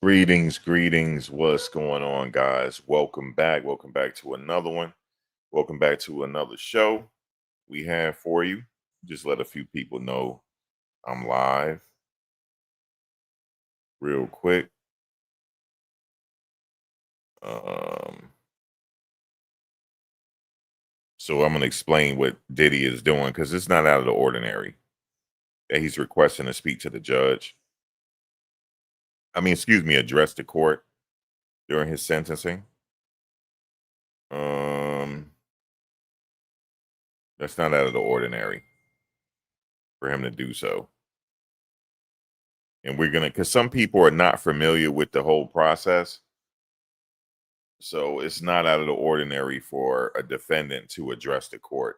Greetings. What's going on, guys? Welcome back. Welcome back to another one. Welcome back to another show we have for you. Just let a few people know I'm live real quick. Um, so I'm going to explain what Diddy is doing because it's not out of the ordinary that he's requesting to speak to the judge. Address the court during his sentencing. Um, that's not out of the ordinary for him to do so. And because some people are not familiar with the whole process. So it's not out of the ordinary for a defendant to address the court.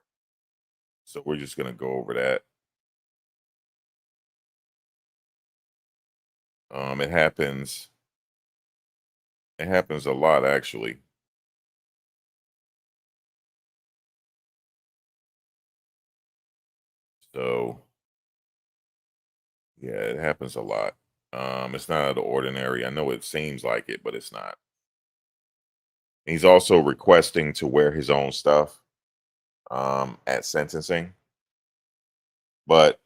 So we're just going to go over that. It happens. It happens a lot, actually. So yeah, it happens a lot. It's not out of the ordinary. I know it seems like it, but it's not. He's also requesting to wear his own stuff at sentencing. But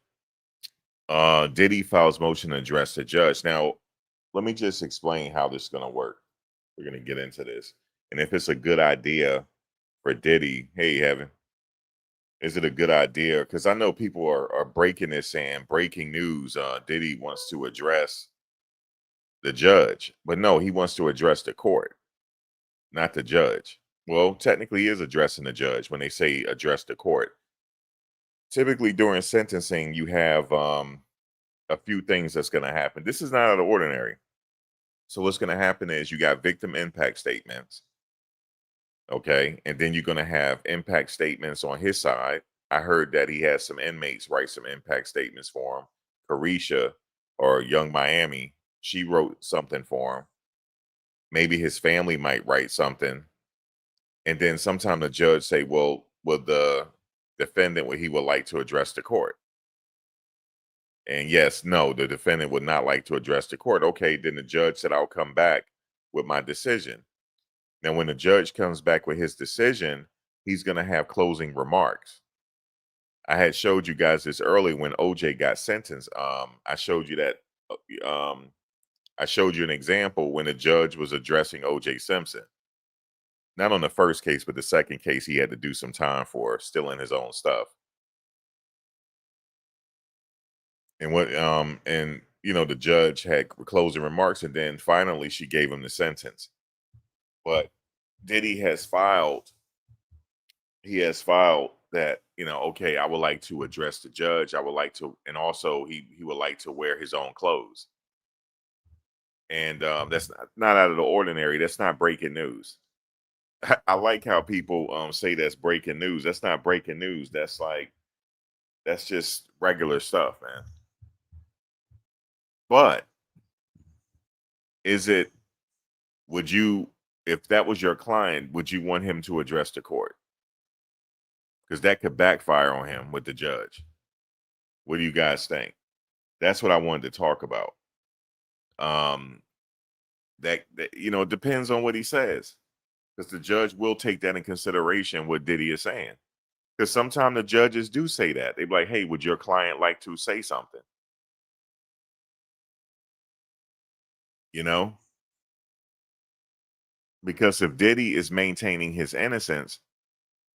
Diddy files motion to address the judge. Now, let me just explain how this is going to work. We're going to get into this. And if it's a good idea for Diddy, hey, Heaven, is it a good idea? Because I know people are breaking this saying breaking news. Diddy wants to address the judge, but no, he wants to address the court, not the judge. Well, technically, he is addressing the judge when they say address the court. Typically, during sentencing, you have a few things that's going to happen. This is not out of the ordinary. So what's going to happen is you got victim impact statements. Okay. And then you're going to have impact statements on his side. I heard that he has some inmates write some impact statements for him. Carisha or Young Miami, she wrote something for him. Maybe his family might write something. And then sometime the judge say, well, would the defendant, he would like to address the court? And yes, no, the defendant would not like to address the court. Okay, then the judge said, I'll come back with my decision. Now, when the judge comes back with his decision, he's going to have closing remarks. I had showed you guys this early when OJ got sentenced. I showed you that. I showed you an example when the judge was addressing OJ Simpson. Not on the first case, but the second case, he had to do some time for stealing his own stuff. And the judge had closing remarks, and then finally she gave him the sentence. But Diddy has filed. He has filed that, okay, I would like to address the judge. I would like to, and also he would like to wear his own clothes. And that's not out of the ordinary. That's not breaking news. I like how people say that's breaking news. That's not breaking news. That's just regular stuff, man. But is it? Would you, if that was your client, would you want him to address the court? Because that could backfire on him with the judge. What do you guys think? That's what I wanted to talk about. Um, that it depends on what he says, because the judge will take that in consideration. What Diddy is saying, because sometimes the judges do say that they be like, "Hey, would your client like to say something?" You know, because if Diddy is maintaining his innocence,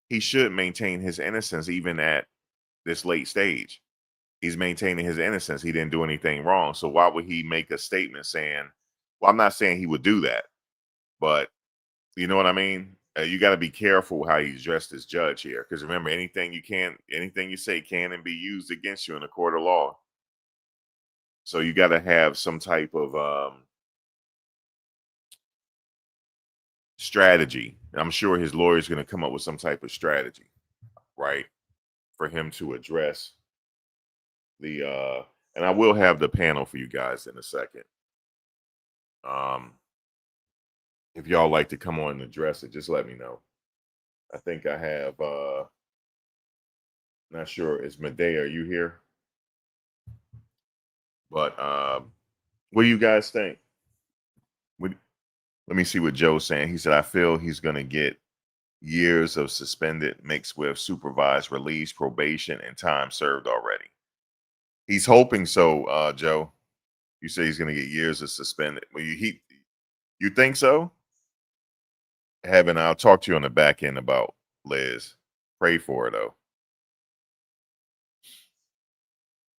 he should maintain his innocence even at this late stage. He's maintaining his innocence. He didn't do anything wrong. So why would he make a statement saying, well, I'm not saying he would do that, but you know what I mean? You got to be careful how you address this judge here. Because remember, anything you say can and be used against you in a court of law. So you got to have some type of strategy. I'm sure his lawyer is going to come up with some type of strategy, right? For him to address and I will have the panel for you guys in a second. If y'all like to come on and address it, just let me know. I think I have not sure, is Medea, are you here? But what do you guys think? Let me see what Joe's saying. He said, I feel he's going to get years of suspended mixed with supervised release, probation, and time served already. He's hoping so, Joe. You say he's going to get years of suspended. Well, you think so? Heaven, I'll talk to you on the back end about Liz. Pray for her, though.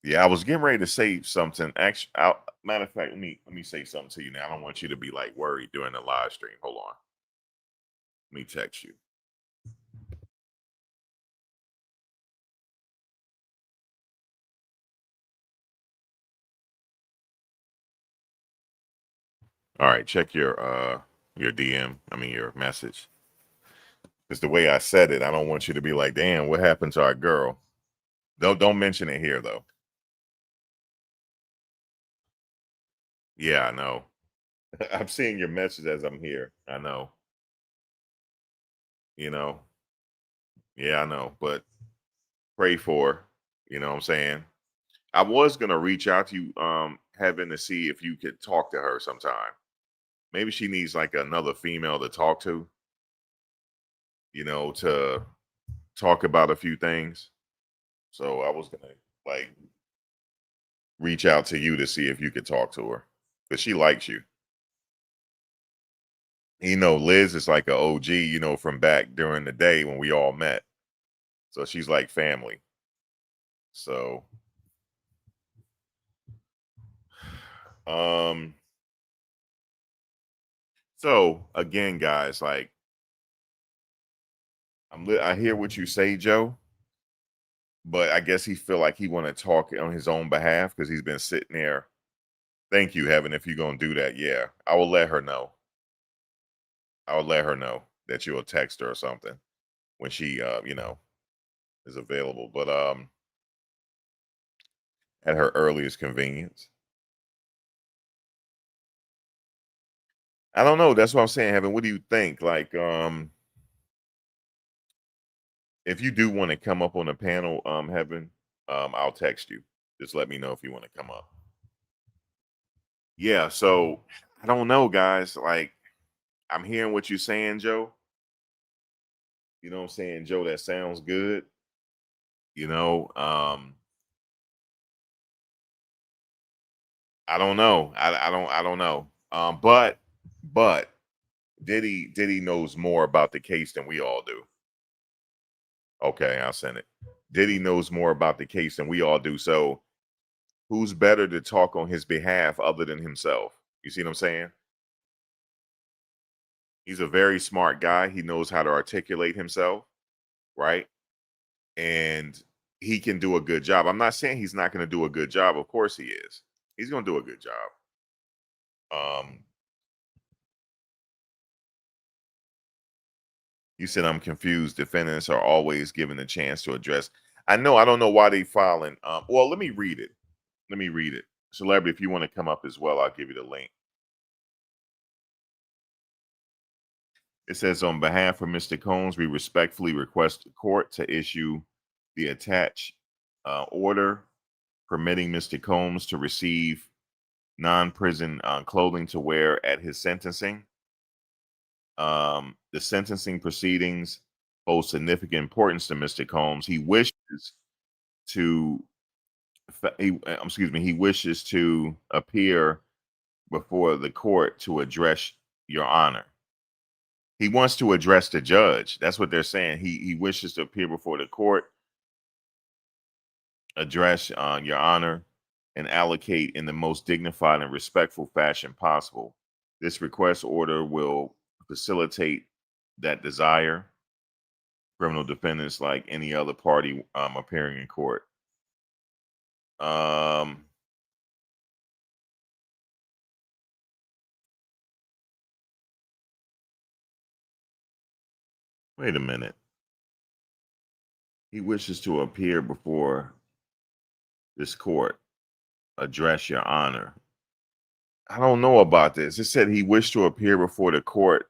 Yeah, I was getting ready to say something. Actually, matter of fact, let me say something to you now. I don't want you to be like worried during the live stream. Hold on. Let me text you. All right, check your DM. I mean your message. Because the way I said it, I don't want you to be like, damn, what happened to our girl? Don't mention it here though. Yeah, I know. I'm seeing your message as I'm here. I know. You know. Yeah, I know. But pray for her, you know what I'm saying? I was gonna reach out to you, Heaven, to see if you could talk to her sometime. Maybe she needs like another female to talk to, to talk about a few things. So I was gonna like reach out to you to see if you could talk to her because she likes you. Liz is like a OG, from back during the day when we all met. So she's like family. So, um, so again, guys, like I hear what you say, Joe, but I guess he feel like he want to talk on his own behalf because he's been sitting there. Thank you, Heaven. If you're gonna do that, yeah, I will let her know. I will let her know that you'll text her or something when she, is available. But at her earliest convenience. I don't know. That's what I'm saying, Heaven. What do you think? Like, if you do want to come up on the panel, Heaven, I'll text you. Just let me know if you want to come up. Yeah, so I don't know, guys. Like, I'm hearing what you're saying, Joe. You know what I'm saying, Joe? That sounds good. You know, I don't know. I don't know. But Diddy knows more about the case than we all do. Okay, I'll send it. Diddy knows more about the case than we all do. So who's better to talk on his behalf other than himself? You see what I'm saying? He's a very smart guy. He knows how to articulate himself, right? And he can do a good job. I'm not saying he's not going to do a good job. Of course he is. He's going to do a good job. Um, you said I'm confused. Defendants are always given a chance to address. I know. I don't know why they filing. Well, let me read it. Let me read it. Celebrity, if you want to come up as well, I'll give you the link. It says, on behalf of Mr. Combs, we respectfully request the court to issue the attached order permitting Mr. Combs to receive non-prison clothing to wear at his sentencing. The sentencing proceedings hold significant importance to Mr. Combs. He wishes to, he wishes to appear before the court to address your honor. He wants to address the judge. That's what they're saying. He wishes to appear before the court, address your honor, and allocate in the most dignified and respectful fashion possible. This request order will facilitate that desire. Criminal defendants, like any other party appearing in court. Wait a minute. He wishes to appear before this court, address your honor. I don't know about this. It said he wished to appear before the court,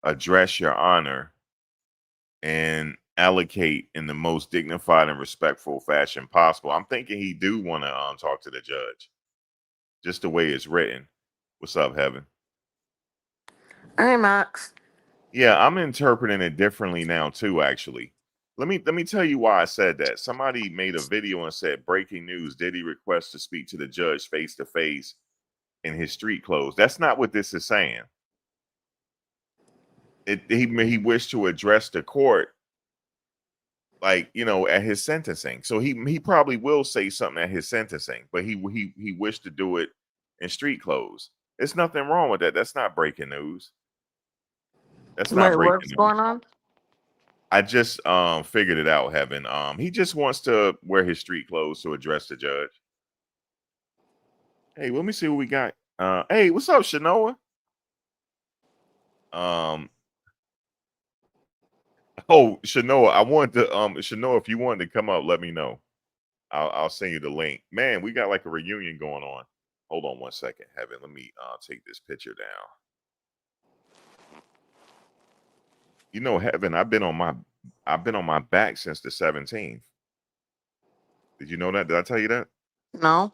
address your honor, and allocate in the most dignified and respectful fashion possible. I'm thinking he do want to talk to the judge, just the way it's written. What's up, Heaven? Hey, Max. Yeah, I'm interpreting it differently now too, actually. Let me tell you why I said that. Somebody made a video and said breaking news, Diddy requests to speak to the judge face to face in his street clothes. That's not what this is saying. He wished to address the court, like, at his sentencing. So he probably will say something at his sentencing, but he wished to do it in street clothes. There's nothing wrong with that. That's not breaking news. That's not Wait, breaking what's going news. on? I just figured it out, Heaven. He just wants to wear his street clothes to address the judge. Hey, let me see what we got. Hey, what's up, Shanoa? Um, oh, Shanoa, I wanted to Shanoa, if you wanted to come up, let me know. I'll send you the link. Man, we got like a reunion going on. Hold on one second, Heaven. Let me take this picture down. Heaven, I've been on my back since the 17th. Did you know that? Did I tell you that? No.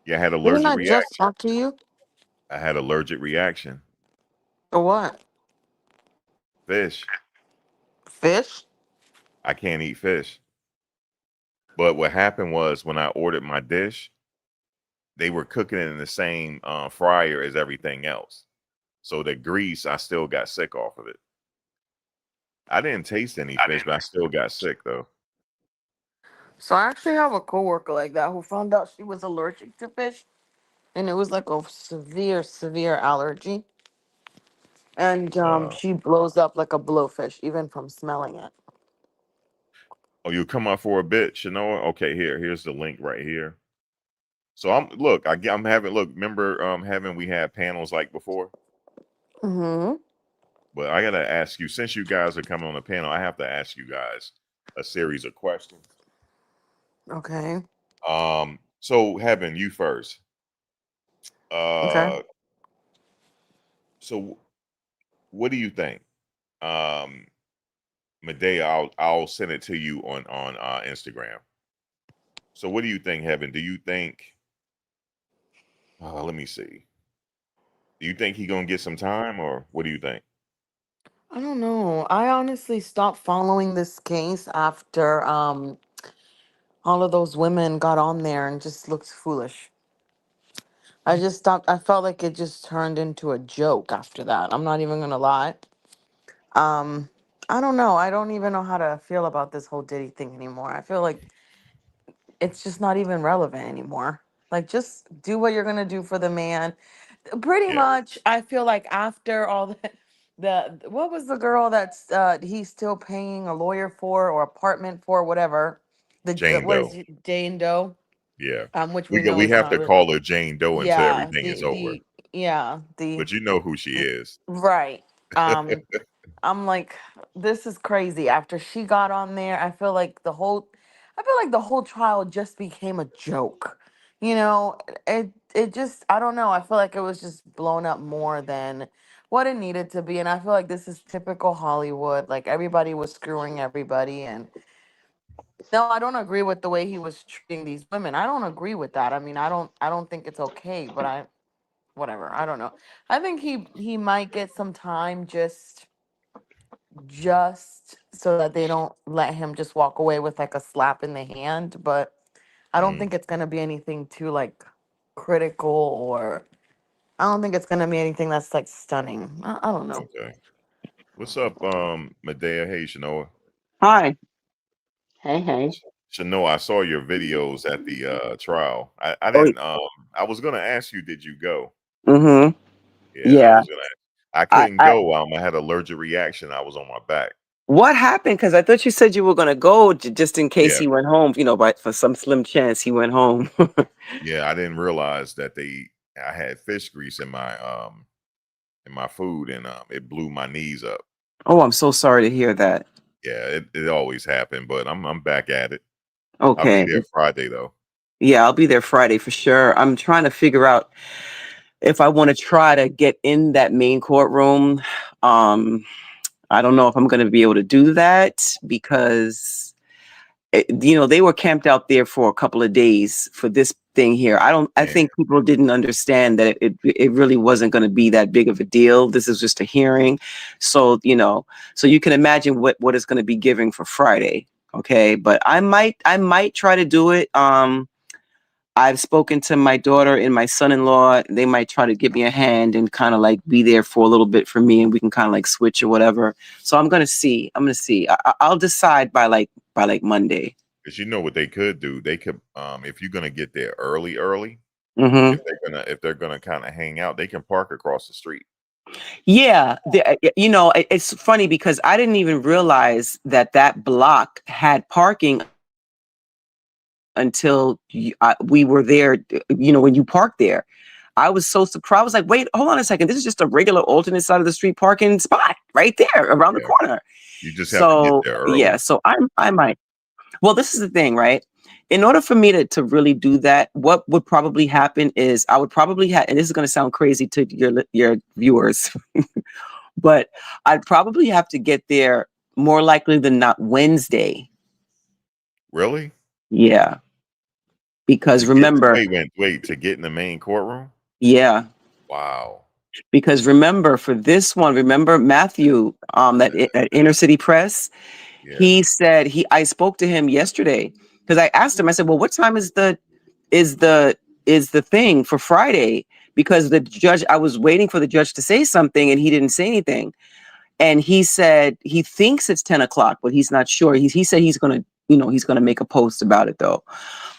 Yeah, I had Didn't allergic I just reaction. talk to you? I had allergic reaction. Or what? Fish. Fish? I can't eat fish. But what happened was when I ordered my dish, they were cooking it in the same fryer as everything else. So the grease, I still got sick off of it. I didn't taste any fish, but I still got sick though. So I actually have a coworker like that who found out she was allergic to fish, and it was like a severe, severe allergy. And Uh, she blows up like a blowfish even from smelling it. oh, you come out for a bit, Shanoa? Okay, here's the link right here. So I'm having remember having we had panels like before? Mm-hmm. But I gotta ask you, since you guys are coming on the panel, I have to ask you guys a series of questions. Okay. So Heaven, you first. Okay. Uh, so what do you think? Um, Medea, I'll send it to you on Instagram. So what do you think, Heaven? Do you think? Let me see. Do you think he gonna get some time, or what do you think? I don't know. I honestly stopped following this case after all of those women got on there and just looked foolish. I just stopped. I felt like it just turned into a joke after that. I'm not even gonna lie. Um, I don't know. I don't even know how to feel about this whole Diddy thing anymore. I feel like it's just not even relevant anymore. Like, just do what you're gonna do for the man. Pretty Yeah, much, I feel like after all the what was the girl that's he's still paying a lawyer for or apartment for, whatever. The Jane what is Doe. it, Jane Doe? Yeah, Which we we go. know We is have not to real. call her Jane Doe until Yeah, everything is over. the yeah the But you know who she is. right. Um, I'm like, this is crazy. After she got on there, I feel like the whole trial just became a joke. You know, it just, I don't know. I feel like it was just blown up more than what it needed to be. And I feel like this is typical Hollywood. Like, everybody was screwing everybody. And no, I don't agree with the way he was treating these women. I don't agree with that. I mean, I don't think it's okay, but whatever. I don't know. I think he might get some time just so that they don't let him just walk away with like a slap in the hand. But I don't Mm, think it's gonna be anything too like critical, or I don't think it's gonna be anything that's like stunning. I don't know. okay. What's up, Medea? Hey, Shanoa. Hi. Hey, hey. Shanoa, I saw your videos at the trial. I Oh, didn't. I was gonna ask you, did you go? mm-hmm. Yeah, I Yeah. was gonna. I I, couldn't I, go. I had allergic reaction. I was on my back. what happened? Because I thought you said you were gonna go just in case Yeah, he went home. But for some slim chance he went home. yeah. I didn't realize that I had fish grease in my food, and it blew my knees up. Oh, I'm so sorry to hear that. Yeah, it always happened, but I'm back at it. I'll be Okay. there Friday though. Yeah, I'll be there Friday for sure. I'm trying to figure out if I want to try to get in that main courtroom. Um, I don't know if I'm going to be able to do that because they were camped out there for a couple of days for thing here. I Man, think people didn't understand that it really wasn't going to be that big of a deal. This is just a hearing. So, so you can imagine what it's going to be giving for Friday. Okay. But I might try to do it. I've spoken to my daughter and my son-in-law. They might try to give me a hand and kind of like be there for a little bit for me, and we can kind of like switch or whatever. So I'm gonna see. I'll decide by like Monday. because you know what they could do. They could, if you're gonna get there early, Mm-hmm. if they're gonna kind of hang out, they can park across the street. Yeah, it's funny because I didn't even realize that block had parking until we were there. When you park there. I was so surprised. I was like, wait, hold on a second. This is just a regular alternate side of the street parking spot right there around the corner. You just have to get So there early. yeah, so I might. Well, this is the thing, right? In order for me to really do that, what would probably happen is I would probably have, and this is going to sound crazy to your viewers, but I'd probably have to get there more likely than not Wednesday. Really? Yeah. Because remember, wait, to get in the main courtroom? yeah. Wow. Because remember, for this one, remember Matthew, at Inner City Press, Yeah. he said I spoke to him yesterday because I asked him. I said, "Well, what time is the thing for Friday?" Because the judge, I was waiting for the judge to say something, and he didn't say anything. And he said he thinks it's 10 o'clock, but he's not sure. He said he's gonna make a post about it though.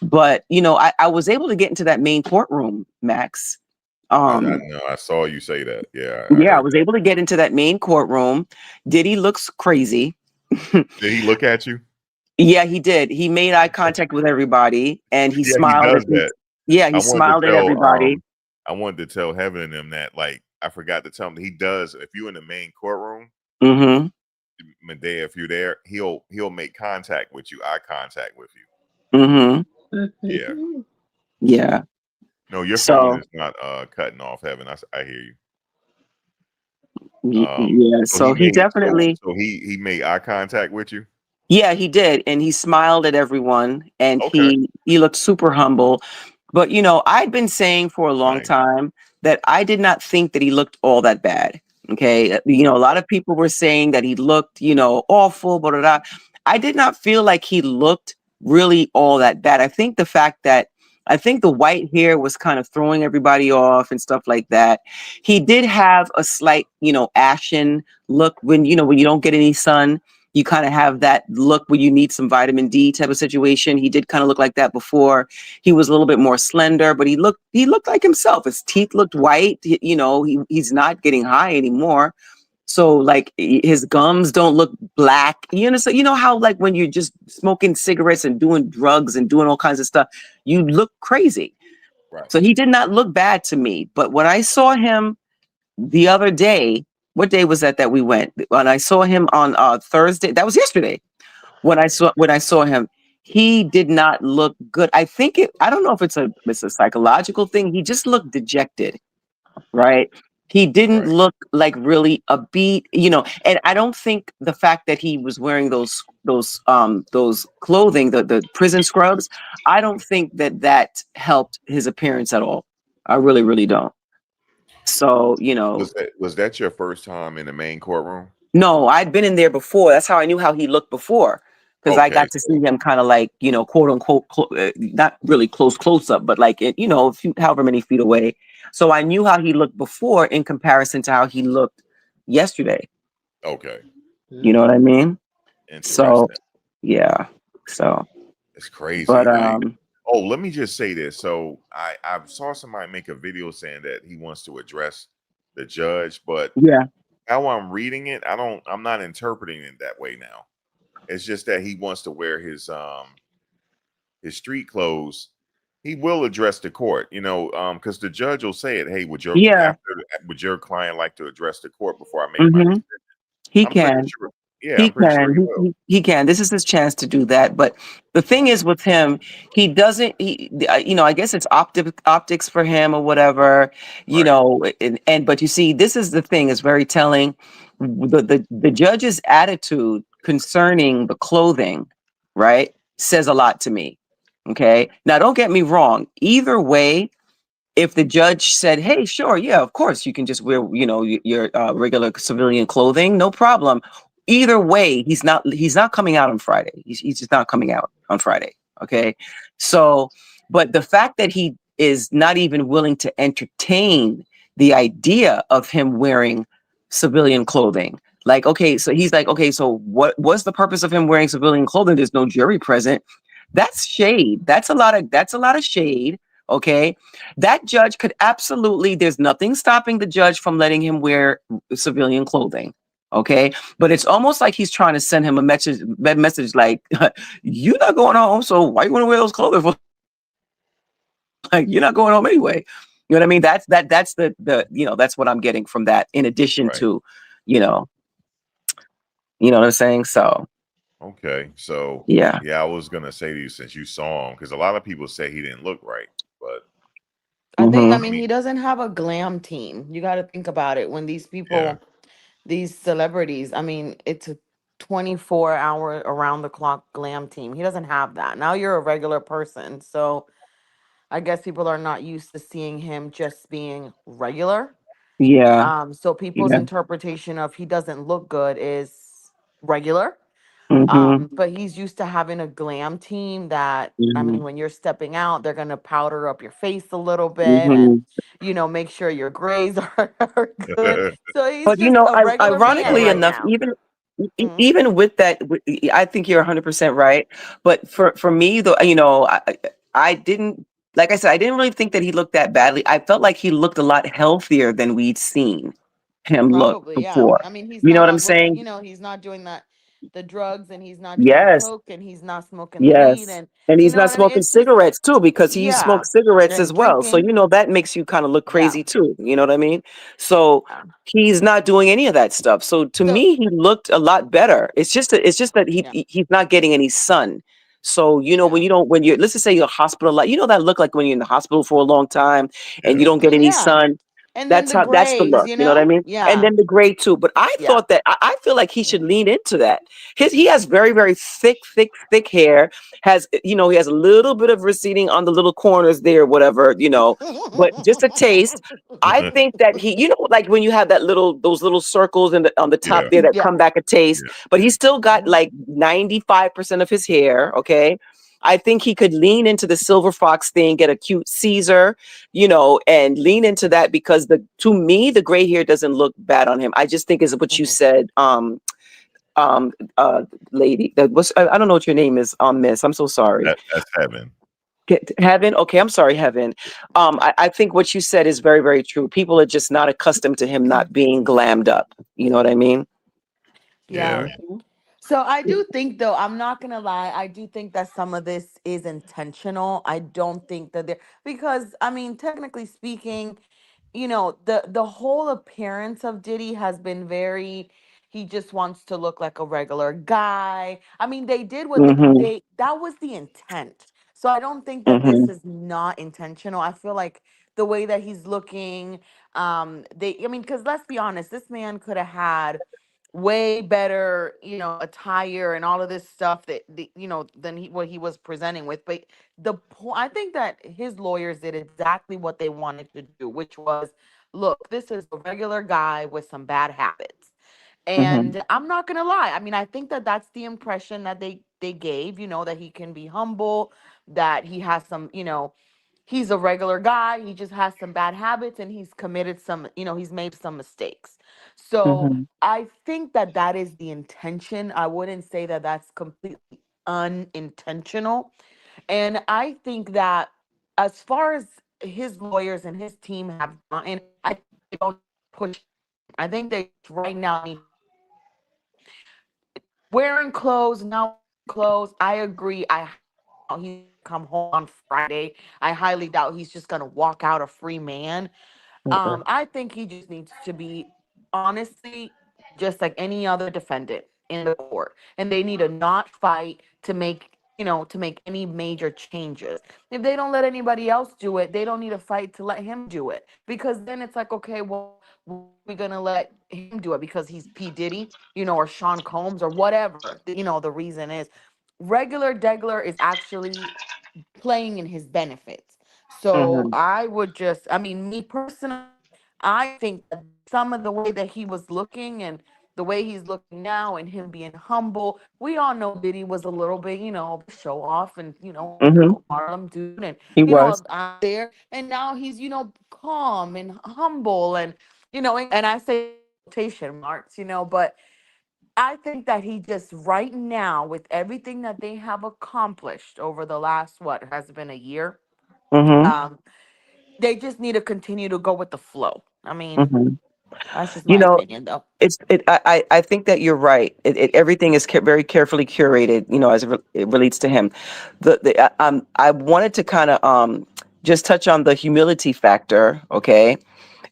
But I was able to get into that main courtroom, Max. I know. I saw you say that. Yeah. I was able to get into that main courtroom. Diddy looks crazy. Did he look at you? Yeah, he did. He made eye contact with everybody, and he smiled. He does that. Yeah, he smiled at everybody. I wanted to tell Heaven and them that, like, I forgot to tell him he does. If you're in the main courtroom, Medea, if you're there, he'll make contact with you, eye contact with you. Yeah. Yeah. No, your phone is not cutting off, Heaven. I hear you. Yeah. So he definitely. So he made eye contact with you. Yeah, he did, and he smiled at everyone, and Okay. he looked super humble. But I'd been saying for a long time that I did not think that he looked all that bad. Okay, a lot of people were saying that he looked, awful, but I did not feel like he looked really all that bad. I think the white hair was kind of throwing everybody off and stuff like that. He did have a slight, ashen look when you don't get any sun. You kind of have that look where you need some vitamin D type of situation. He did kind of look like that before. He was a little bit more slender, but he looked like himself. His teeth looked white. He's not getting high anymore. So like his gums don't look black. So you know how like when you're just smoking cigarettes and doing drugs and doing all kinds of stuff, you look crazy. Right. So he did not look bad to me. But when I saw him the other day, what day was that we went? When I saw him on Thursday, that was yesterday. When I saw him, he did not look good. I don't know if it's a psychological thing. He just looked dejected, right? He didn't look like really upbeat, and I don't think the fact that he was wearing those clothing, the prison scrubs, I don't think that helped his appearance at all. I really, really don't. So, was that your first time in the main courtroom? No, I'd been in there before. That's how I knew how he looked before, because I got to see him kind of like, quote unquote, not really close up, but like, however many feet away. So I knew how he looked before in comparison to how he looked yesterday. Okay. You know what I mean? So, Interesting. yeah. So it's crazy. But let me just say this. So I saw somebody make a video saying that he wants to address the judge, but yeah, how I'm reading it, I'm not interpreting it that way now. It's just that he wants to wear his street clothes. He will address the court, because the judge will say it. Hey, would your client like to address the court before I make my decision? He can. Sure. Yeah, I'm pretty sure he will. He can. This is his chance to do that. But the thing is with him, he doesn't. I guess it's optics for him or whatever. But you see, this is the thing. Is very telling. The judge's attitude concerning the clothing, right, says a lot to me. Okay. Now, don't get me wrong. Either way, if the judge said, "Hey, sure, yeah, of course, you can just wear, your regular civilian clothing, no problem." Either way, he's not coming out on Friday. He's just not coming out on Friday. Okay, so, but the fact that he is not even willing to entertain the idea of him wearing civilian clothing, like, okay, so he's like, okay, so what was the purpose of him wearing civilian clothing? There's no jury present. That's shade. That's a lot of shade. Okay, that judge could absolutely, there's nothing stopping the judge from letting him wear civilian clothing. Okay, but it's almost like he's trying to send him a message like, you're not going home, so why you want to wear those clothes for? Like, you're not going home anyway. You know what I mean? That's the that's what I'm getting from that, in addition Right. to, you know what I'm saying? So Okay. So yeah. yeah, I was gonna say to you, since you saw him, because a lot of people say he didn't look right, but I Mm-hmm. I mean, mean, he doesn't have a glam team. You got to think about it. When these yeah, people, these celebrities, I mean, it's a 24-hour around the clock glam team. He doesn't have that. Now you're a regular person. So I guess people are not used to seeing him just being regular. Yeah. So people's Yeah. interpretation of he doesn't look good is regular. Mm-hmm. But he's used to having a glam team that, I Mm-hmm. mean, when you're stepping out, they're gonna powder up your face a little bit and, Mm-hmm. make sure your grays are good. So he's But just a regular man ironically right right, enough, now. Mhm. even with that, I think you're 100% right. But for me, though, I didn't, like I said, I didn't really think that he looked that badly. I felt like he looked a lot healthier than we'd seen him look Probably, yeah. before. I mean, he's You know not what I'm on what saying? he's not doing that, the drugs, and he's not doing the Yes. coke, and he's not smoking the weed, Yes. and And you he's know not what I mean? smoking It's just, cigarettes too, because he yeah, smokes cigarettes as and well. So, drinking, that makes you kind of look yeah. crazy too. You know what I mean? So Yeah. he's not doing any of that stuff. So to So me, he looked a lot better. It's just that yeah. he's not getting any sun. So, Yeah. when you're, let's just say you're hospitalized, that look like when you're in the hospital for a long time and you yeah, don't get any Yeah. sun. And then That's the that's the grays, look. You know what I mean? And Yeah. then the gray too. But I Yeah. thought that I feel like he should Mhm. lean into that. He has very, very thick hair. He has a little bit of receding on the little corners there, whatever, but just a taste. I think that like when you have those little circles on the top yeah, there that Yeah. come back a taste, yeah, but he still got Mhm. like 95% of his hair. Okay. I think he could lean into the silver fox thing, get a cute Caesar, and lean into that, because to me, the gray hair doesn't look bad on him. I just think is what you Mhm. said, um lady, that was, I don't know what your name is, miss, I'm so sorry. that's heaven. Heaven, okay, I'm sorry, Heaven. I think what you said is very, very true. People are just not accustomed to him not being glammed up. You know what I mean? Yeah. Yeah, Mhm. So I do think, though, I'm not gonna lie, I do think that some of this is intentional. I don't think that they're, because I mean, technically speaking, the whole appearance of Diddy has been very, he just wants to look like a regular guy. I mean, they did what Mhm. that was the intent. So I don't think that this Mhm. is not intentional. I feel like the way that he's looking, I mean, because let's be honest, this man could have had way better, attire and all of this stuff than what he was presenting with. But I think that his lawyers did exactly what they wanted to do, which was, look, this is a regular guy with some bad habits. Mhm. And I'm not gonna lie. I mean, I think that that's the impression that they gave. That he can be humble, that he has some, he's a regular guy. He just has some bad habits, and he's committed some, he's made some mistakes. So Mhm. I think that that is the intention. I wouldn't say that that's completely unintentional. And I think that as far as his lawyers and his team have gotten, I think they don't push. I think they right now need wearing clothes, not wearing clothes. I agree. I doubt he's come home on Friday. I highly doubt he's just gonna walk out a free man. Mhm. I think he just needs to be, honestly, just like any other defendant in the court, and they need to not fight to make any major changes. If they don't let anybody else do it, they don't need to fight to let him do it, because then it's like, okay, well, we're gonna let him do it because he's P Diddy, or Sean Combs or whatever. The reason is regular Degler is actually. playing in his benefits. So Mm-hmm. I would just, I mean, me personally, I think that some of the way that he was looking and the way he's looking now and him being humble, we all know Diddy was a little bit, show off and, Mm-hmm. typical Harlem dude and, He was. out there. And now he's, calm and humble and, and I say quotation marks, but I think that he just right now, with everything that they have accomplished over the last what has been a year, Mm-hmm. um, they just need to continue to go with the flow. I mean, Mm-hmm. that's just You my know, opinion, though. I think that you're right. Everything is very carefully curated, as it relates to him. I wanted to kind of just touch on the humility factor, okay?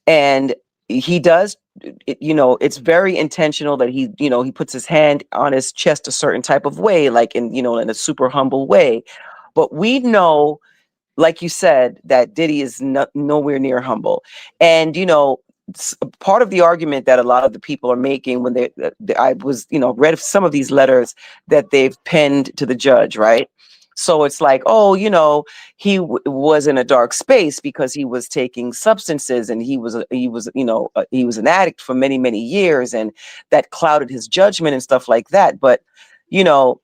And he does, it's very intentional that he puts his hand on his chest a certain type of way, like in a super humble way. But we know, like you said, that Diddy is nowhere near humble. And, part of the argument that a lot of the people are making when I was, read some of these letters that they've penned to the judge, right? So it's like, oh, he was in a dark space because he was taking substances and he was an addict for many, many years, and that clouded his judgment and stuff like that. But, you know,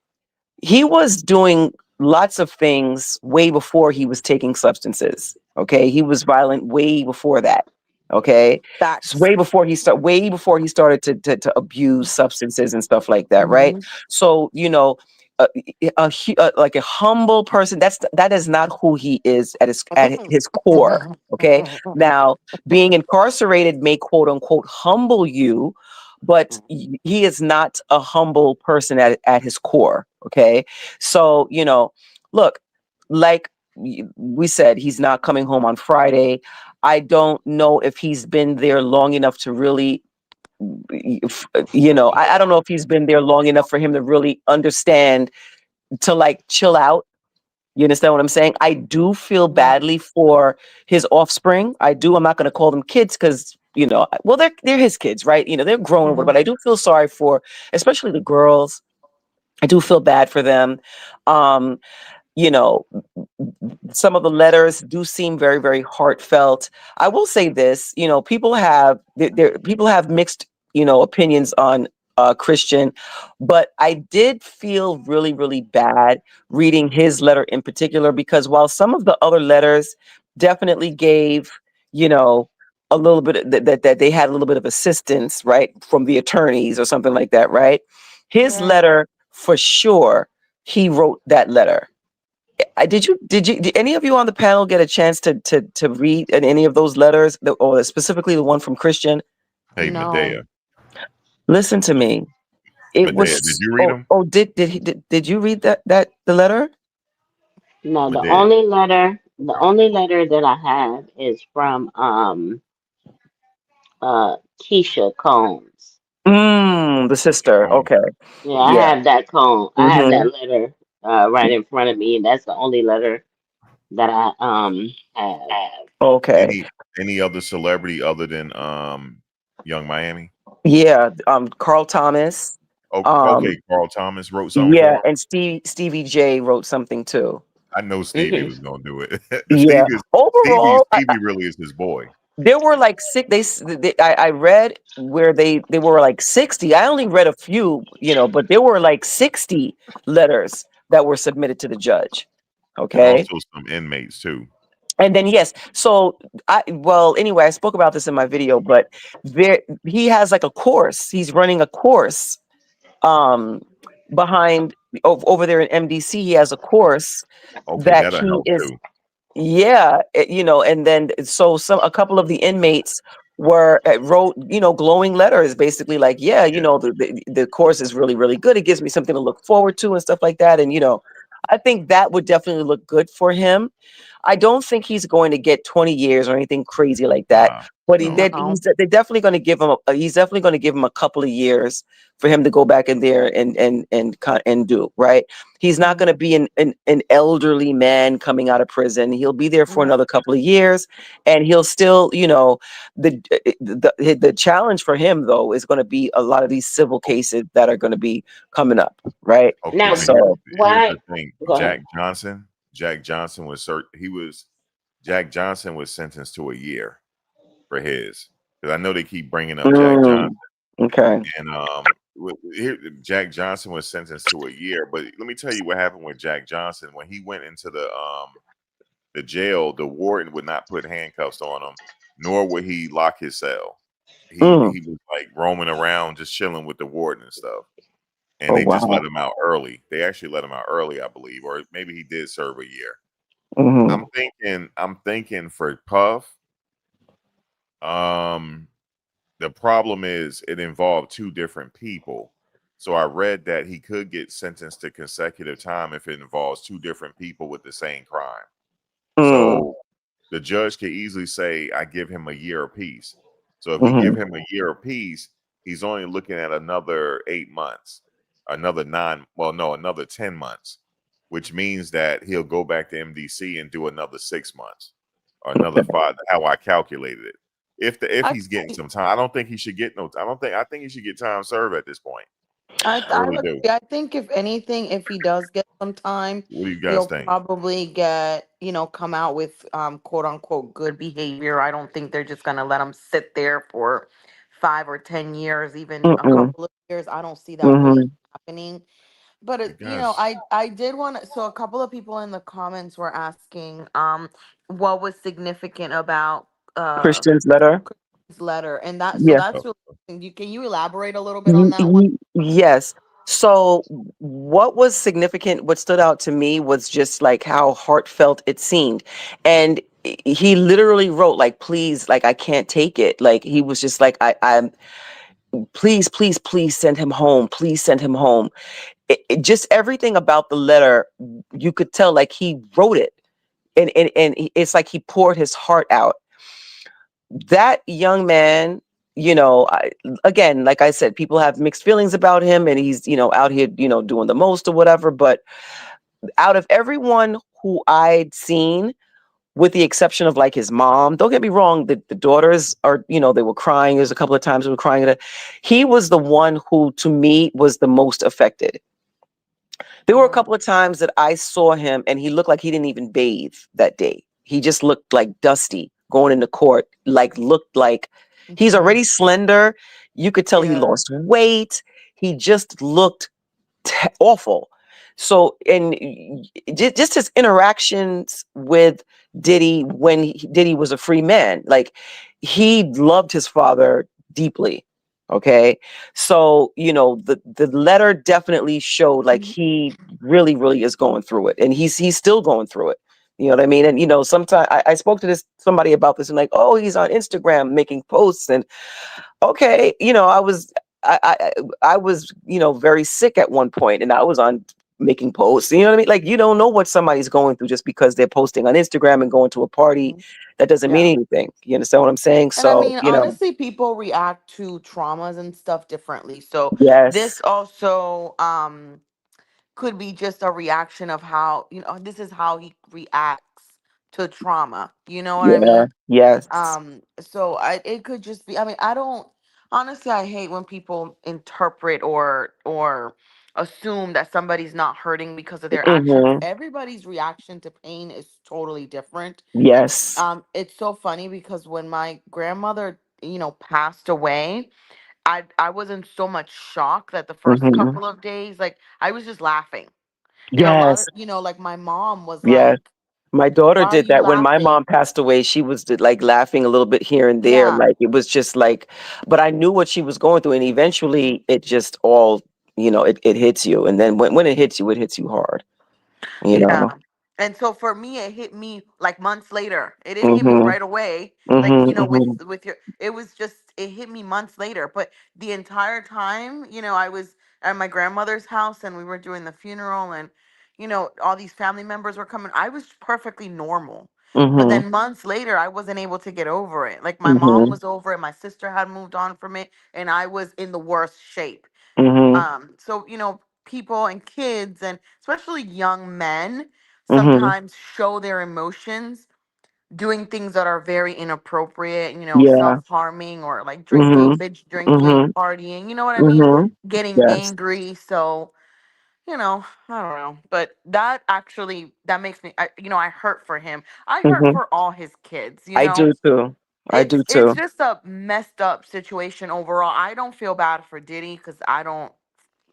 he was doing lots of things way before he was taking substances. Okay. He was violent way before that. Okay. So Facts. way before he started to abuse substances and stuff like that. Right. Hmm. So, like a humble person, that is not who he is at his core. Okay. Now, being incarcerated may quote unquote humble you, but he is not a humble person at his core. Okay. So, look, like we said, he's not coming home on Friday. I don't know if he's been there long enough to really, I don't know if he's been there long enough for him to really understand, to like chill out. You understand what I'm saying? I do feel Hmm. badly for his offspring. I do. I'm not going to call them kids because, well, they're his kids, right? They're grown, Hmm. but I do feel sorry for, especially the girls. I do feel bad for them. Um, you know, some of the letters do seem very, very heartfelt. I will say this, people have mixed, opinions on Christian, but I did feel really, really bad reading his letter in particular, because while some of the other letters definitely gave, you know, a little bit that they had a little bit of assistance, right, from the attorneys or something like that, right? His Yeah. letter, for sure, he wrote that letter. Did any of you on the panel get a chance to read any of those letters, or specifically the one from Christian? Hey, No. Medea. Listen to me. It Medea, did was you read them? did you read that the letter? No, Medea. the only letter that I have is from Keisha Combs. The sister. Oh, Okay. Yeah, I Yeah. have that I have Mm-hmm. that letter right in front of me, and that's the only letter that I have. Okay. any other celebrity other than Young Miami? Yeah. Carl Thomas. Oh, Um. okay. Carl Thomas wrote something Yeah, for him. and Stevie J wrote something too. I know Stevie Hmm. was gonna do it. Yeah. Overall, Stevie really is his boy. there were like six. I read where they were like 60. I only read a few, but there were like 60 letters that were submitted to the judge. And Okay. also some inmates too. And then yes, so anyway, I spoke about this in my video, but he has like a course. He's running a course um behind over there in MDC. He has a course Okay, that that'll he help is. too. Yeah, and then so a couple of the inmates wrote, glowing letters, basically like, yeah, Yeah. the course is really, really good. It gives me something to look forward to and stuff like that. And I think that would definitely look good for him. I don't think he's going to get 20 years or anything crazy like that. Nah. But No. they're definitely going to give him he's definitely going to give him a couple of years for him to go back in there and do right. He's not going to be an elderly man coming out of prison. He'll be there for another couple of years, and he'll still, the challenge for him though is going to be a lot of these civil cases that are going to be coming up, right? Okay, Now, so So here's why? the thing. Go ahead. Jack Johnson. Jack Johnson was Jack Johnson was sentenced to a year for his, because I know they keep bringing up Jack Johnson, Okay. and here Jack Johnson was sentenced to a year. But let me tell you what happened with Jack Johnson when he went into the jail. The warden would not put handcuffs on him, nor would he lock his cell. He was like roaming around, just chilling with the warden and stuff. And Oh they just wow. let him out early. They actually let him out early, I believe, or maybe he did serve a year. Mm-hmm. I'm thinking for Puff, um, the problem is it involved two different people. So I read that he could get sentenced to consecutive time if it involves two different people with the same crime. So the judge could easily say, I give him a year apiece. So if he give him a year apiece, he's only looking at another 8 months, another another 10 months, which means that he'll go back to MDC and do another 6 months or another five, how I calculated it. If I he's getting some time, I don't think he should get no time. I think he should get time served at this point. I I really would do. agree. I think if anything, if he does get some time, What do you guys he'll think? probably get, come out with quote unquote good behavior. I don't think they're just gonna let him sit there for 5 or 10 years, even a Mm-mm. couple of years. I don't see that really Mm-hmm. happening. But You guys, I did want to. So a couple of people in the comments were asking, what was significant about uh Christian's letter. his letter, and that so Yeah. that's oh, really interesting. Can you elaborate a little bit on that one? Yes. So what was significant, what stood out to me was just like how heartfelt it seemed. And he literally wrote like, please, like, I can't take it. Like, he was just like, I'm please, please, please send him home. Please send him home. Just everything about the letter, you could tell like he wrote it. And it's like he poured his heart out. That young man, again, like I said, people have mixed feelings about him, and he's, out here, doing the most or whatever. But out of everyone who I'd seen, with the exception of like his mom, don't get me wrong, the daughters are, they were crying. There's a couple of times they were crying. He was the one who, to me, was the most affected. There were a Mm-hmm. couple of times that I saw him and he looked like he didn't even bathe that day. He just looked like dusty going into court, like looked like he's Mm-hmm. already slender. You could tell he Yeah. lost weight. He just looked awful. So, and just his interactions with Diddy when Diddy was a free man, like he loved his father deeply. Okay. So, the letter definitely showed like Mhm. he really, really is going through it. And he's still going through it. You know what I mean? And sometimes I spoke to somebody about this and like, oh, he's on Instagram making posts. And okay, I was, very sick at one point and I was on making posts. You know what I mean? Like, you don't know what somebody's going through just because they're posting on Instagram and going to a party. Mhm. That doesn't mean Yeah. anything. You understand what I'm saying? And I So, mean, honestly, people react to traumas and stuff differently. So this yes. also could be just a reaction of how, this is how he reacts to trauma. You know what I Yeah. mean? Yes. So it could just be, I mean, I don't honestly, I hate when people interpret or assume that somebody's not hurting because of their actions. Mm-hmm. Everybody's reaction to pain is totally different. Yes. It's so funny because when my grandmother, passed away, I was in so much shock that the first Mm-hmm. couple of days, like I was just laughing. And a lot Yes. of, like my mom was Yes. like, My daughter "Why are did you that when my laughing?" mom passed away. She was like laughing a little bit here and there. Yeah. Like it was just like, but I knew what she was going through. And eventually it just all, it hits you. And then when it hits you hard, you Yeah. know? And so for me, it hit me like months later. It didn't hit me Mm-hmm. right away. Like, Mm-hmm. Mm-hmm. with your, it was just, it hit me months later. But the entire time, I was at my grandmother's house and we were doing the funeral and, all these family members were coming. I was perfectly normal. But Mm-hmm. then months later, I wasn't able to get over it. Like my mom Mm-hmm. was over it, my sister had moved on from it, and I was in the worst shape. Mm-hmm. So, people and kids and especially young men Mm-hmm. sometimes show their emotions doing things that are very inappropriate, Yeah. self-harming or like drinking, Mm-hmm. binge drinking, Mm-hmm. partying, you know what I mean? Mm-hmm. Getting Yes. angry. So I don't know, but that actually that makes me, I hurt for him. I hurt Hmm. for all his kids. I do too. I do It's too. just a messed up situation overall. I don't feel bad for Diddy because I don't.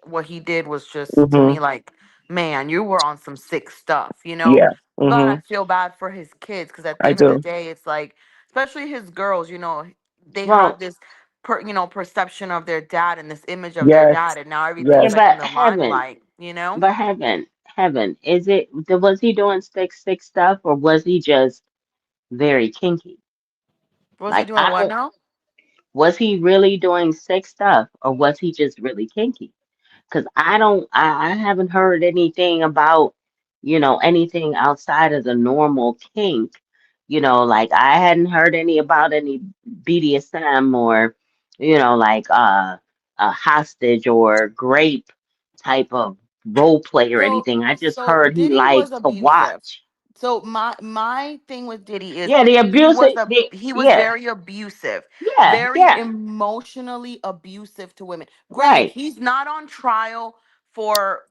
What he did was just to Hmm. me like, man, you were on some sick stuff. Yeah. But I Hmm. feel bad for his kids because at the I end of the do. day, it's like, especially his girls. They have Well, this perception of their dad and this image of their Yes. dad, and now yeah, everything's Yes. like in but the heaven, limelight. but heaven, was he doing sick stuff, or was he just very kinky? Was he Like, doing what now? was he really doing sick stuff, or was he just really kinky? Because I haven't heard anything about, anything outside of the normal kink. Like I hadn't heard about any BDSM or, like a hostage or grape type of role play or So anything. I just so heard he Diddy was liked to abusive. watch. So my thing with Diddy is Yeah, the he abuse, was a he was yeah, very abusive, yeah, very yeah, emotionally abusive to women. Granted, right, he's not on trial for,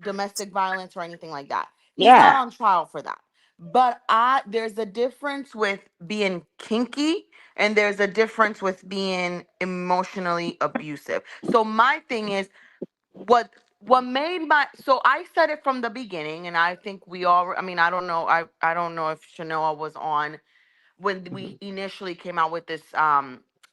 domestic violence or anything like that. He's not yeah, on trial for that. But I there's a difference with being kinky and there's a difference with being emotionally abusive. So my thing is what made my so I said it from the beginning, and I think we all, I mean, I don't know if Shanoa was on when we initially came out with this,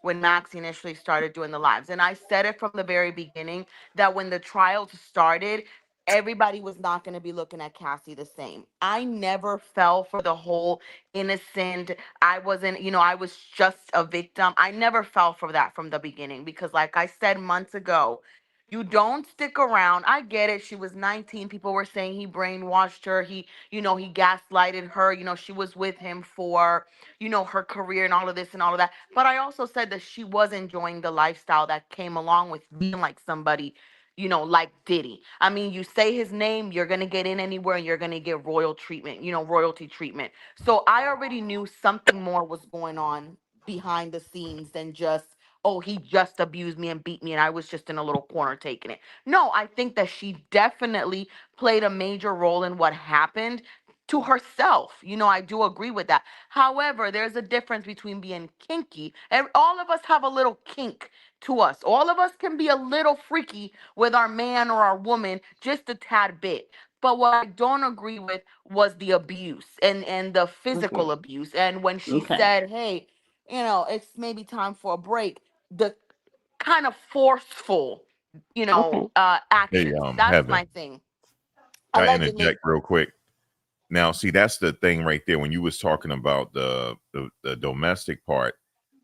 when Max initially started doing the lives. And I said it from the very beginning that when the trials started, everybody was not going to be looking at Cassie the same. I never fell for the whole innocent, I wasn't, I was just a victim. I never fell for that from the beginning because, like I said months ago, you don't stick around. I get it. She was 19. People were saying he brainwashed her. He gaslighted her. She was with him for, her career and all of this and all of that. But I also said that she was enjoying the lifestyle that came along with being like somebody, like Diddy. I mean, you say his name, you're going to get in anywhere and you're going to get royalty treatment. So I already knew something more was going on behind the scenes than just, oh, he just abused me and beat me and I was just in a little corner taking it. No, I think that she definitely played a major role in what happened to herself. I do agree with that. However, there's a difference between being kinky. All of us have a little kink to us. All of us can be a little freaky with our man or our woman, just a tad bit. But what I don't agree with was the abuse and the okay, physical abuse. And when she okay, said, "Hey, it's maybe time for a break," the kind of forceful, okay, Hey, actions. That's Heaven, my thing. can I Allegedly. interject real quick? Now, see, that's the thing right there. When you was talking about the domestic part,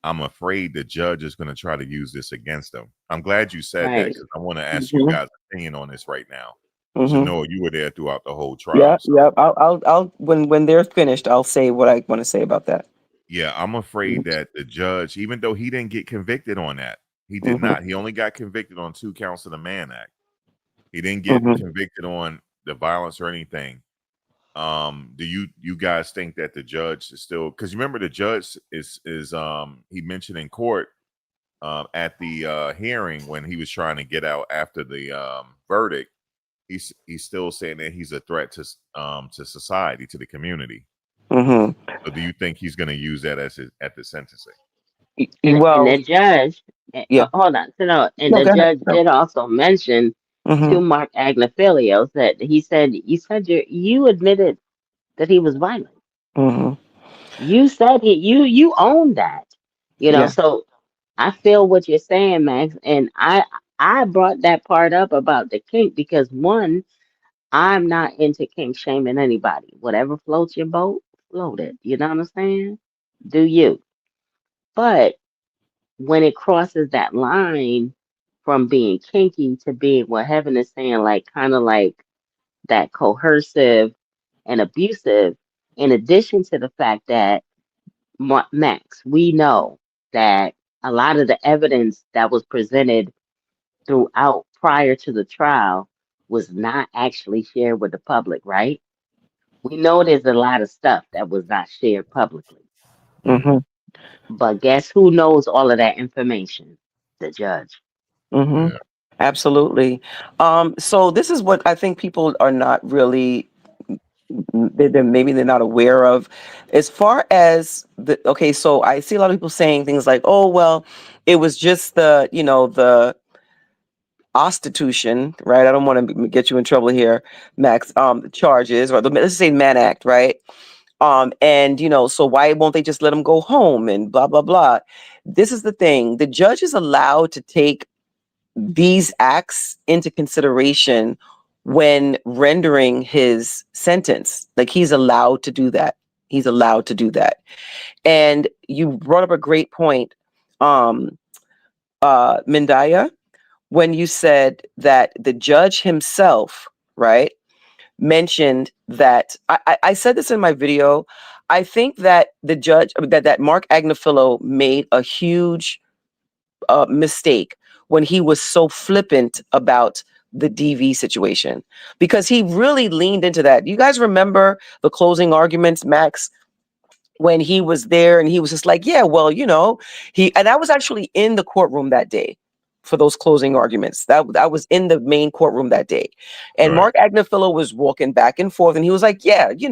I'm afraid the judge is going to try to use this against them. I'm glad you said that right. because I want to ask you Hmm. guys' opinion on this right now. Hmm. Shanoa, you were there throughout the whole Yeah. trial, so Yeah. I'll when they're finished, I'll say what I want to say about that. yeah, I'm afraid that the judge, even though he didn't get convicted on that, he did Hmm. not. He only got convicted on 2 counts of the Mann Act. He didn't get Hmm. convicted on the violence or anything. Do you guys think that the judge is still, because remember the judge is he mentioned in court at the hearing when he was trying to get out after the verdict, he's still saying that he's a threat to society, to the community. Hmm. So do you think he's going to use that as at the sentencing? And Well, the judge, yeah. hold on, so no, and No, the go ahead. judge did also mention Hmm. to Mark Agnafilios that he said, you admitted that he was violent. Hmm. You said you owned that. Yeah. So I feel what you're saying, Max, and I brought that part up about the kink because one, I'm not into kink shaming anybody. Whatever floats your boat, float it. You know what I'm saying? Do you? But when it crosses that line from being kinky to being what Heaven is saying, like kind of like that coercive and abusive, in addition to the fact that Max, we know that a lot of the evidence that was presented throughout prior to the trial was not actually shared with the public, right? We know there's a lot of stuff that was not shared publicly. Hmm. Hmm. But guess who knows all of that information? The judge. Hmm. Yeah. Absolutely. So this is what I think people are not really, maybe they're not aware of, as far as the, okay, so I see a lot of people saying things like, oh, well, it was just the, the Ostitution, right? I don't want to get you in trouble here, Max. Charges, or let's say Mann Act, right? And so why won't they just let them go home and blah blah blah? This is the thing: the judge is allowed to take these acts into consideration when rendering his sentence. Like, he's allowed to do that. He's allowed to do that. And you brought up a great point, Mindaya, when you said that the judge himself, right, mentioned that I said this in my video. I think that the judge, that Mark Agnifilo made a huge mistake when he was so flippant about the DV situation, because he really leaned into that. You guys remember the closing arguments, Max, when he was there and he was just like, yeah, well, and I was actually in the courtroom that day for those closing arguments. That I was in the main courtroom that day. And Right. Mark Agnifilo was walking back and forth and he was like, yeah, he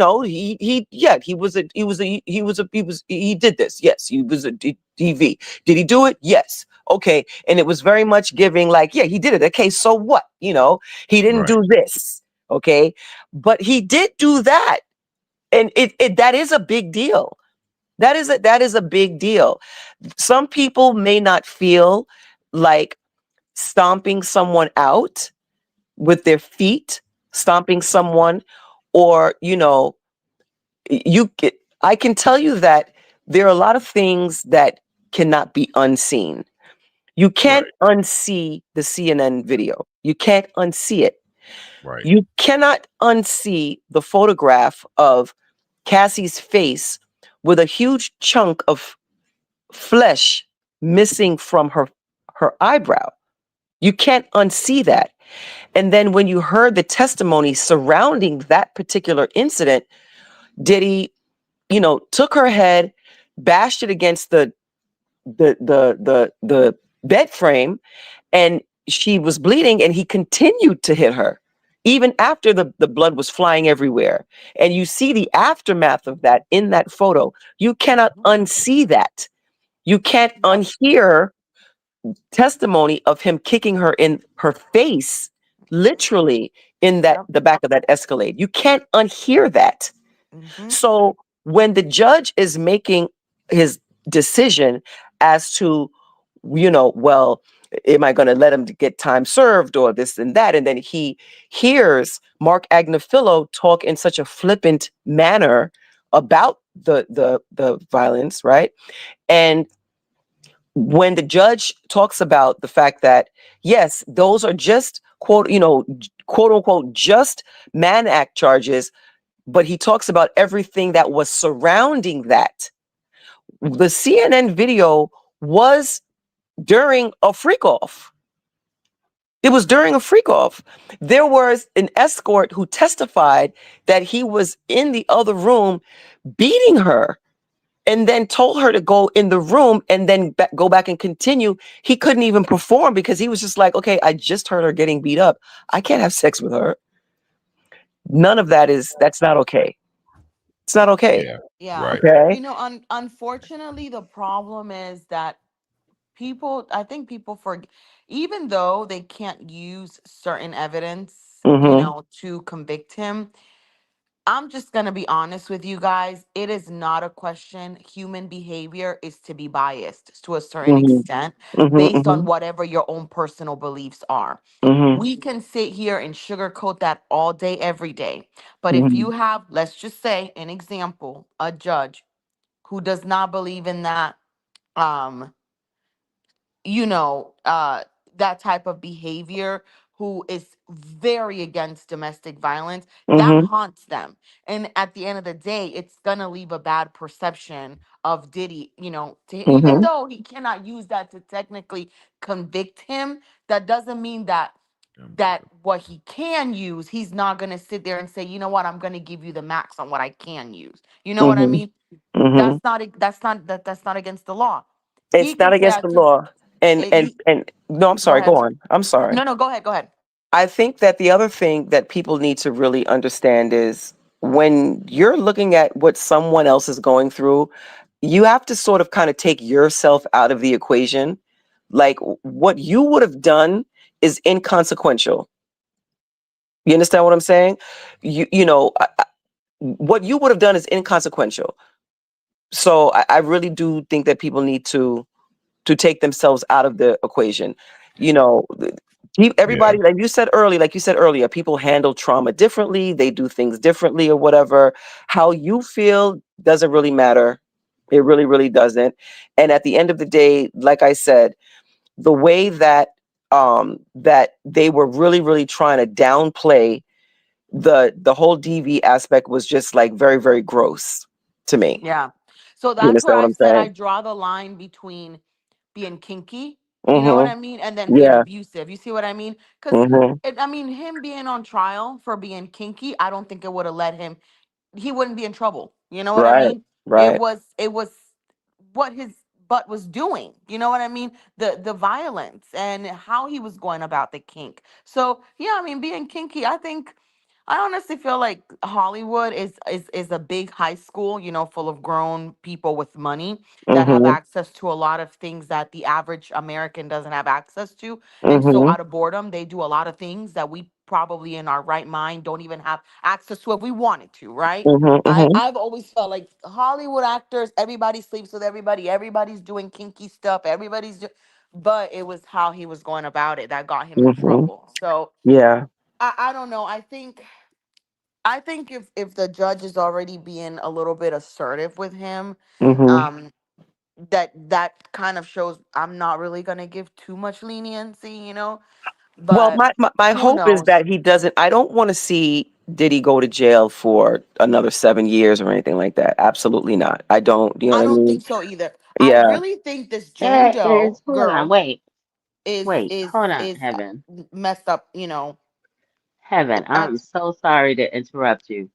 did this. Yes, he was a DV. Did he do it? Yes. Okay. And it was very much giving like, yeah, he did it. Okay, so what? He didn't Right. do this. Okay. But he did do that. And it that is a big deal. That is a big deal. Some people may not feel like stomping someone out with their feet, stomping someone, or you I can tell you that there are a lot of things that cannot be unseen. You can't Right. unsee the CNN video. You can't unsee it. Right. You cannot unsee the photograph of Cassie's face with a huge chunk of flesh missing from her eyebrow. You can't unsee that. And then when you heard the testimony surrounding that particular incident, Diddy, took her head, bashed it against the bed frame, and she was bleeding, and he continued to hit her even after the blood was flying everywhere. And you see the aftermath of that in that photo. You cannot unsee that. You can't Yep. unhear testimony of him kicking her in her face, literally in that Yep. the back of that Escalade. You can't unhear that. Mm-hmm. So when the judge is making his decision as to, well, am I going to let him get time served or this and that, and then he hears Mark Agnifilo talk in such a flippant manner about the violence, right? And when the judge talks about the fact that, yes, those are just quote unquote, just Mann Act charges, but he talks about everything that was surrounding that. The CNN video was during a freak off. It was during a freak off. There was an escort who testified that he was in the other room beating her, and then told her to go in the room and then go back and continue. He couldn't even perform because he was just like, okay, I just heard her getting beat up. I can't have sex with her. None of that's not okay. It's not okay. Yeah. Yeah. Right. Okay. Unfortunately, the problem is that I think people forget, even though they can't use certain evidence, Mm-hmm. to convict him. I'm just going to be honest with you guys. It is not a question. Human behavior is to be biased to a certain Mm-hmm. extent based on Mm-hmm. whatever your own personal beliefs are. Mm-hmm. We can sit here and sugarcoat that all day, every day. But if Mm-hmm. you have, let's just say, an example, a judge who does not believe in that, um, you know, uh, that type of behavior, who is very against domestic violence, that Mm-hmm. haunts them. And at the end of the day, it's gonna leave a bad perception of Diddy, even Mm-hmm. though he cannot use that to technically convict him, that doesn't mean that what he can use, he's not gonna sit there and say, you know what, I'm gonna give you the max on what I can use. You know what I Mm-hmm. mean? Mm-hmm. That's not against the law. He It's can not say against I the took law. And no, I'm Go sorry. Go ahead. on. I'm sorry. No, no, go ahead. Go ahead. I think that the other thing that people need to really understand is when you're looking at what someone else is going through, you have to sort of kind of take yourself out of the equation. Like what you would have done is inconsequential. You understand what I'm saying? What you would have done is inconsequential. So I really do think that people need to take themselves out of the equation. You know, Yeah. everybody, like you said earlier, people handle trauma differently. They do things differently or whatever. How you feel doesn't really matter. It really, really doesn't. And at the end of the day, like I said, the way that they were really, really trying to downplay the whole DV aspect was just like very, very gross to me. Yeah. So You that's where understand what I I'm said I saying? draw the line between being kinky, you know what Mm-hmm. I mean, and then being Yeah. abusive. You see what I mean? Because Mm-hmm. I mean, him being on trial for being kinky, I don't think it would have let him. He wouldn't be in trouble. You know what I Right. mean? Right. It was what his butt was doing. You know what I mean? The violence and how he was going about the kink. So yeah, I mean, being kinky, I honestly feel like Hollywood is a big high school, you know, full of grown people with money that have Mm-hmm. access to a lot of things that the average American doesn't have access to. And so Mm-hmm. out of boredom, they do a lot of things that we probably in our right mind don't even have access to if we wanted to, right? Mhm, mhm, I've always felt like Hollywood actors, everybody sleeps with everybody, everybody's doing kinky stuff, but it was how he was going about it that got him in mhm. trouble. So Yeah. I don't know. I think if the judge is already being a little bit assertive with him, Mhm. um, that kind of shows I'm not really gonna give too much leniency, you know. Well, But my who hope is knows? that he doesn't. I don't want to see Diddy go to jail for another 7 years or anything like that. Absolutely not. I don't. You know I what I don't mean? think so either. I Yeah. really think this Jane Doe Hold on, girl wait, is wait, is hold on, is Heaven. messed up. You know, Heaven, I, I'm so sorry to interrupt you,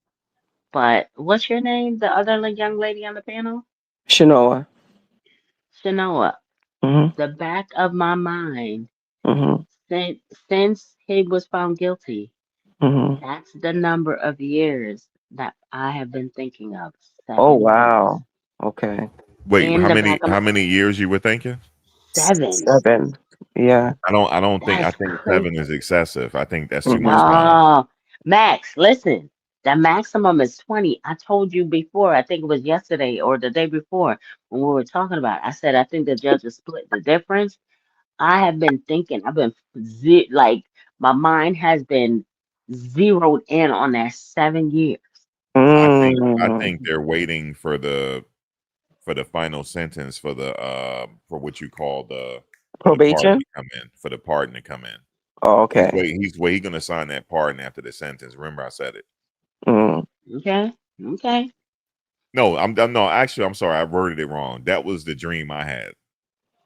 but what's your name? The other young lady on the panel? Shanoa. Shanoa. Mhm. The back of my mind, Mhm. since he was found guilty, Mhm. that's the number of years that I have been thinking of. Oh 7 years. wow. Okay. Wait, In how the many back of how my many years you were thinking? seven. 7. Yeah. I don't think I That's think crazy. 7 is excessive. I think that's too much Mhm. time. No, Max, listen. The maximum is 20. I told you before, I think it was yesterday or the day before when we were talking about it. I said I think the judge will split the difference. I have been thinking, like my mind has been zeroed in on that 7 years. I Mm. think they're waiting for the final sentence for what you call the pardon Probation. to come in, for the pardon to come in. Oh, okay. He's gonna sign that pardon after the sentence. Remember I said it. Mm. Okay. Okay. No, no, actually I'm sorry, I worded it wrong. That was the dream I had.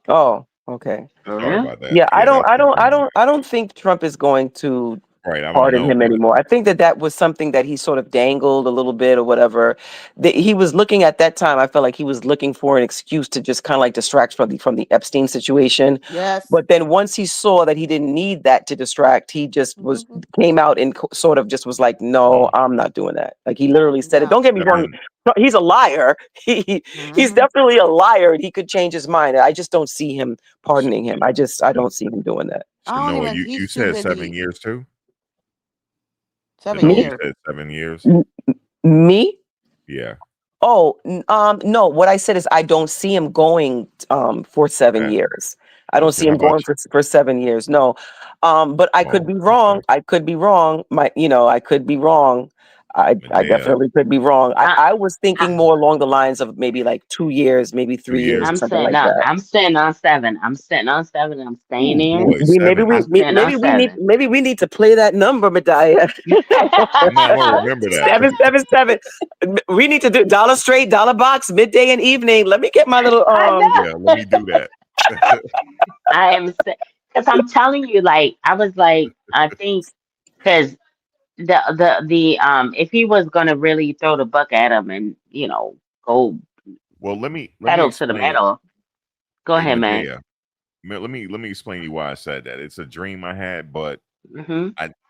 Oh, okay. For Sorry real? about that. Yeah, Yeah, that's the dream. I don't think Trump is going to Right, I don't pardon know, him but anymore. I think that that was something that he sort of dangled a little bit or whatever. He was looking at that time. I felt like he was looking for an excuse to just kind of like distract from the Epstein situation. yes. But then once he saw that he didn't need that to distract, he just was Hmm. came out and sort of just was like, "No, mm, I'm not doing that." Like he literally said it. Yeah. Don't get me wrong. seven. He's a liar. He's Hmm. definitely a liar, and he could change his mind. I just don't see him pardoning him. I don't see him doing that. I don't Shanoa, even. you He's too said 7 busy. years too? 7 Shanoa, you years. said 7 years? M- Me? Yeah. Oh, no. What I said is I don't see him going for seven Okay. years. I don't Okay. see How him about going for 7 years. No. But I you? could Oh, be okay. wrong. I could be wrong. I could be wrong. I Medea. definitely could be wrong. I, I was I, thinking more along the lines of maybe like 2 years, maybe Two 3 years years. or something like that. I'm sitting on seven. I'm sitting on seven. I'm staying Oh in. boy, 7. I'm sitting on seven. Maybe we need to play that number, Medea. I'm not gonna remember that. 777. We need to do dollar straight, dollar box, midday and evening. Let me get my little I Yeah, let know. me do that. I am because I'm telling you, like I was like, I think because the if he was gonna really throw the buck at him and go Well, let me pedal to the explain. metal, go Hey, ahead, man. Medea. let me explain to you why I said that. It's a dream I had, but Hmm.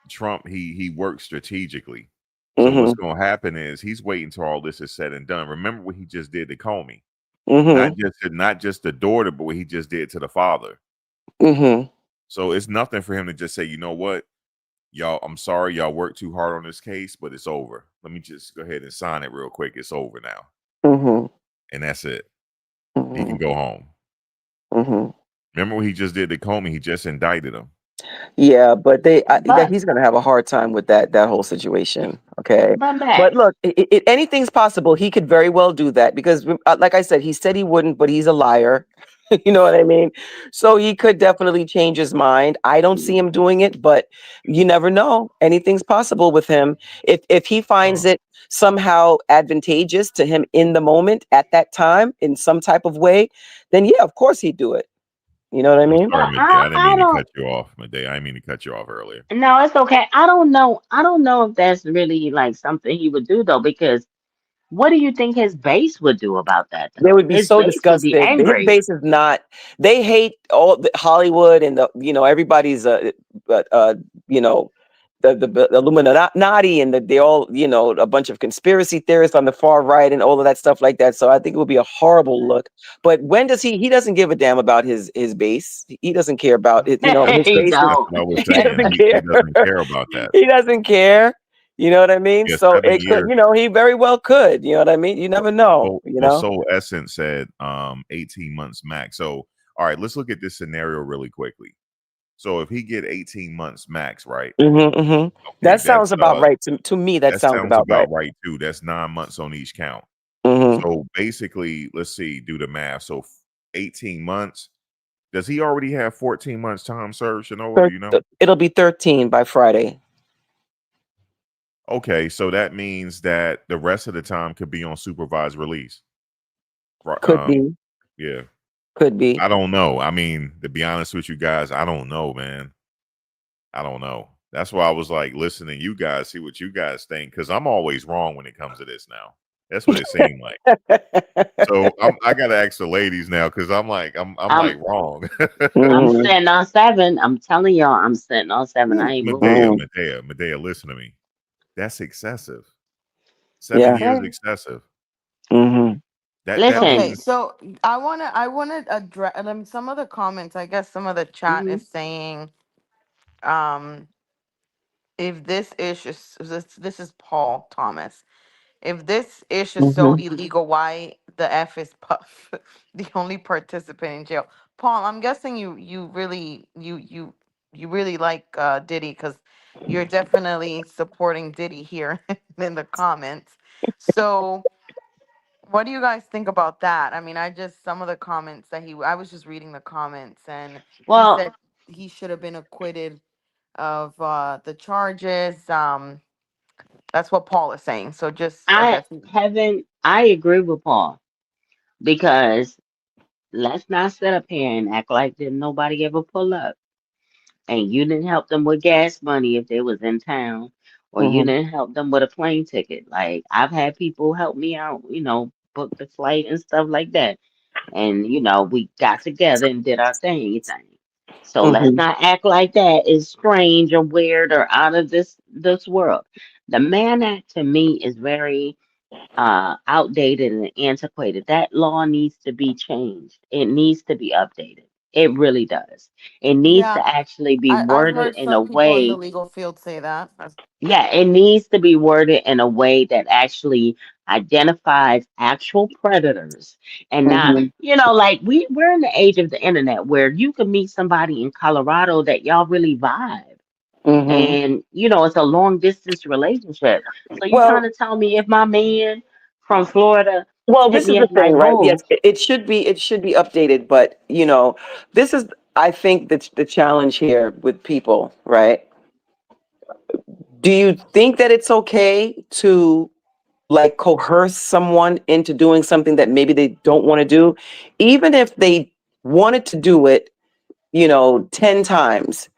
Trump he works strategically. So what's Mm-hmm. going to happen is he's waiting till all this is said and done. Remember what he just did to Comey, Mm-hmm. not just the daughter, but what he just did to the father. Mm-hmm. So it's nothing for him to just say, you know what, y'all, I'm sorry, y'all worked too hard on this case, but it's over. Let me just go ahead and sign it real quick. It's over now, Mm-hmm. and that's it. He can Mm-hmm. go home. Mm-hmm. Remember what he just did to Comey? He just indicted him. Yeah, but But he's going to have a hard time with that whole situation. Okay, but but Max, look, anything's possible. He could very well do that because, like I said, he said he wouldn't, but he's a liar. You know what I mean? So he could definitely change his mind. I don't see him doing it, but you never know. Anything's possible with him. If he finds Oh, it somehow advantageous to him in the moment at that time in some type of way, then yeah, of course he'd do it. You know what I I'm mean? sorry, no, Medea. I didn't I mean to don't. cut you off, Medea. I didn't mean to cut you off earlier. No, it's okay. I don't know. I don't know if that's really like something he would do though, because what do you think his base would do about that They though? would be His so base would be disgusted. His angry. base is not. They hate all the Hollywood and the everybody's uh you know the Illuminati and they all a bunch of conspiracy theorists on the far right and all of that stuff like that. So I think it would be a horrible look. But when does he? He doesn't give a damn about his base. He doesn't care about it. His He base is. That's don't. what I was He saying. doesn't He care. doesn't care about that. He doesn't care. You know what I mean? Yeah, So 7 it could. years. He very well could. You know what I mean? You never know. Soul Essence said 18 months max. So all right, let's look at this scenario really quickly. So if he get 18 months max, right? Mm-hmm. Okay, That sounds about right to me. That that sounds sounds about right. about right too. That's 9 months on each count. Mm-hmm. So basically, let's see, do the math. So 18 months. Does he already have 14 months time served, Shanoa? Do you know? It'll be 13 by Friday. Okay, so that means that the rest of the time could be on supervised release. Right. Could be. Yeah. Could be. I don't know. I mean, to be honest with you guys, I don't know, man. I don't know. That's why I was like listening to you guys, see what you guys think, because I'm always wrong when it comes to this now. That's what it seemed like. So I gotta ask the ladies now because I'm I'm like wrong. I'm Mhm, sitting on 7. I'm telling y'all, I'm sitting on 7. I Ooh, ain't moving. Medea, mhm. Medea, Medea, listen to me. That's excessive. Seven Yeah. years Okay. excessive. Mhm, That Listen. Okay, means so I wanna address some of the comments. I guess some of the chat Hmm. is saying, um, if this ish is this is Paul Thomas. If this ish is so mhm. illegal, why the F is Puff the only participant in jail? Paul, I'm guessing you really like Diddy because you're definitely supporting Diddy here in the comments. So what do you guys think about that? I mean, I just some of the comments that I was just reading the comments and he Well, said he should have been acquitted of the charges. That's what Paul is saying. So just I I guess haven't. I agree with Paul because let's not sit up here and act like didn't nobody ever pull up, and you didn't help them with gas money if they was in town, or you Mhm, didn't help them with a plane ticket. Like I've had people help me out, book the flight and stuff like that. And we got together and did our thing. So let's mhm, not act like that is strange or weird or out of this world. The Mann Act to me is very outdated and antiquated. That law needs to be changed. It needs to be updated. It really does. It needs yeah. to actually be I've worded heard in a some people in the way. legal field say that. Yeah, it needs to be worded in a way that actually identifies actual predators and not, mhm, like we're in the age of the internet where you can meet somebody in Colorado that y'all really vibe. mhm. And it's a long distance relationship. So you trying Well, to tell me if my man from Florida hit this is me the up like, thing, right? Yes, boom, it should be updated, but this is I think that's the challenge here with people, right? Do you think that it's okay to like coerce someone into doing something that maybe they don't want to do, even if they wanted to do it, 10 times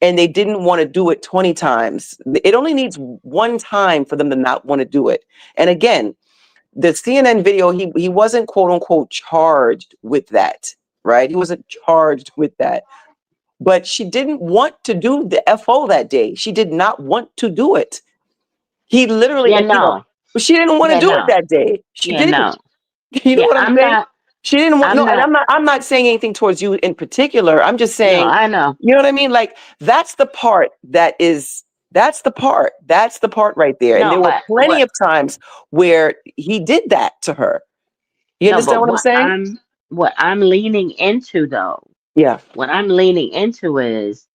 and they didn't want to do it 20 times? It only needs one time for them to not want to do it. And again, the CNN video, he wasn't quote unquote charged with that. right? He wasn't charged with that. But she didn't want to do the FO that day. She did not want to do it. He literally, Yeah, and no. she didn't want to Yeah, do it no. that day. She Yeah, didn't. no. You know Yeah, what I'm saying? She didn't want, I'm no, and not, I'm not saying anything towards you in particular. I'm just no, saying, I know. you know what I mean? Like that's the part that's the part right there. And No, there were but plenty of times where he did that to her. You no, understand but what I'm saying? what I'm leaning into though, Yeah. what I'm leaning into is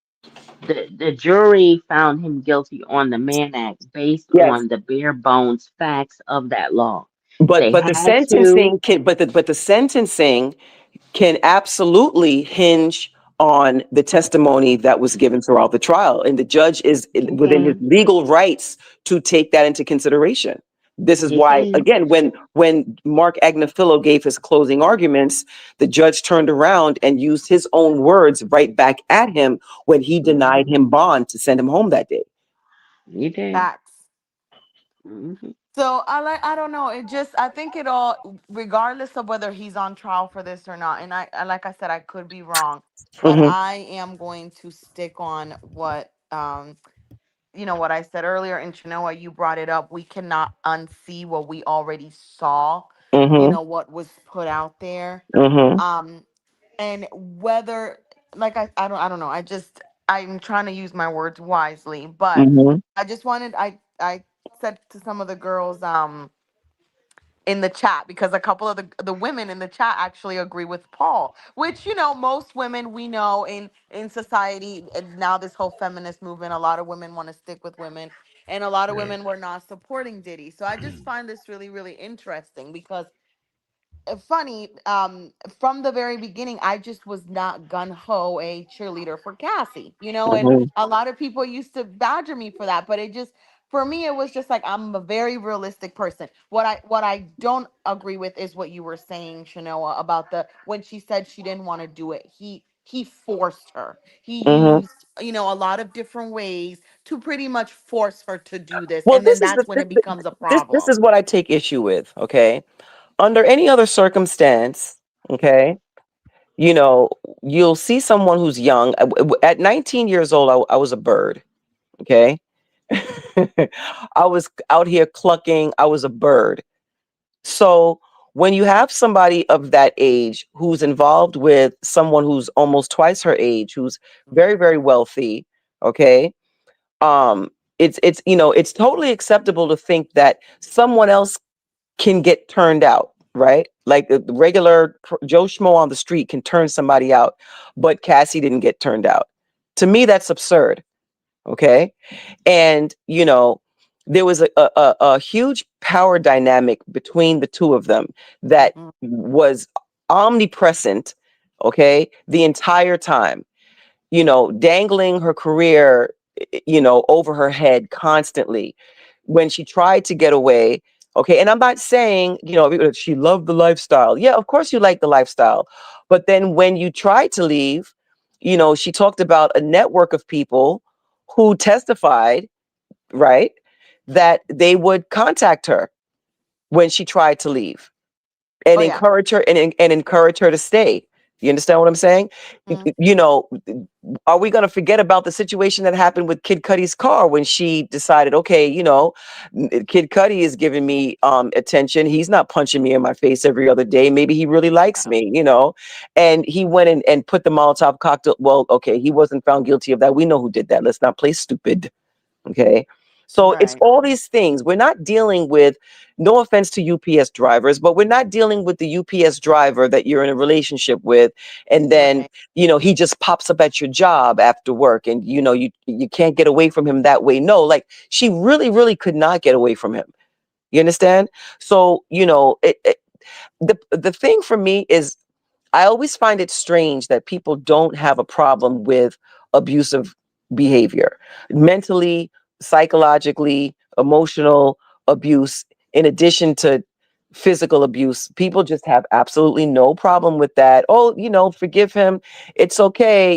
the jury found him guilty on the Mann Act based Yes. on the bare bones facts of that law. But They but the had to. sentencing can but the sentencing can absolutely hinge on the testimony that was given throughout the trial. And the judge is He within his can. legal rights to take that into consideration. This is He why, can. again, when Mark Agnafilo gave his closing arguments, the judge turned around and used his own words right back at him when he denied Hmm. him bond to send him home that day. He did. Facts. Hmm. So I don't know. It just I think it all, regardless of whether he's on trial for this or not, and like I said, I could be wrong, but Mm-hmm, I am going to stick on what what I said earlier. And Chenoa, you brought it up. We cannot unsee what we already saw. mm-hmm, What was put out there. mm-hmm, Um, and whether, like, I don't know. I'm trying to use my words wisely, but mm-hmm, I just wanted I said to some of the girls in the chat, because a couple of the women in the chat actually agree with Paul, which most women, we know in society, and now this whole feminist movement, a lot of women want to stick with women, and a lot of Right. women were not supporting Diddy. So I just find this really, really interesting because funny, from the very beginning, I just was not gun-ho a cheerleader for Cassie, and mm-hmm, a lot of people used to badger me for that, but it just, for me, it was just like, I'm a very realistic person. What I don't agree with is what you were saying, Shanoa, about the when she said she didn't want to do it. He forced her. He mm-hmm. used, a lot of different ways to pretty much force her to do this, Well, and then that's when it becomes a this is problem. what I take issue with. Okay, under any other circumstance, okay, you know, you'll see someone who's young. At 19 years old, I was a bird. Okay, I was out here clucking. I was a bird. So when you have somebody of that age who's involved with someone who's almost twice her age, who's very, very wealthy, okay, um, it's totally acceptable to think that someone else can get turned out, right? Like the regular Joe Schmo on the street can turn somebody out, but Cassie didn't get turned out. To me, that's absurd. Okay. And, there was a huge power dynamic between the two of them that Mhm. was omnipresent, okay, the entire time, dangling her career, over her head constantly when she tried to get away. Okay. And I'm not saying, she loved the lifestyle. Yeah, of course you like the lifestyle. But then when you tried to leave, she talked about a network of people who testified, right, that they would contact her when she tried to leave and Oh yeah. encourage her and encourage her to stay. You understand what I'm saying? Mhm. You know, are we going to forget about the situation that happened with Kid Cudi's car when she decided, okay, Kid Cudi is giving me attention. He's not punching me in my face every other day. Maybe he really likes Yeah. me, and he went and put the Molotov cocktail. Well, okay, he wasn't found guilty of that. We know who did that. Let's not play stupid. Okay. So it's Right. all these things. We're not dealing with, no offense to UPS drivers, but we're not dealing with the UPS driver that you're in a relationship with. And then, Right. he just pops up at your job after work and, you can't get away from him that way. No, like she really, really could not get away from him. You understand? So, the thing for me is I always find it strange that people don't have a problem with abusive behavior, mentally, psychologically, emotional abuse, in addition to physical abuse. People just have absolutely no problem with that. Oh, forgive him. It's okay.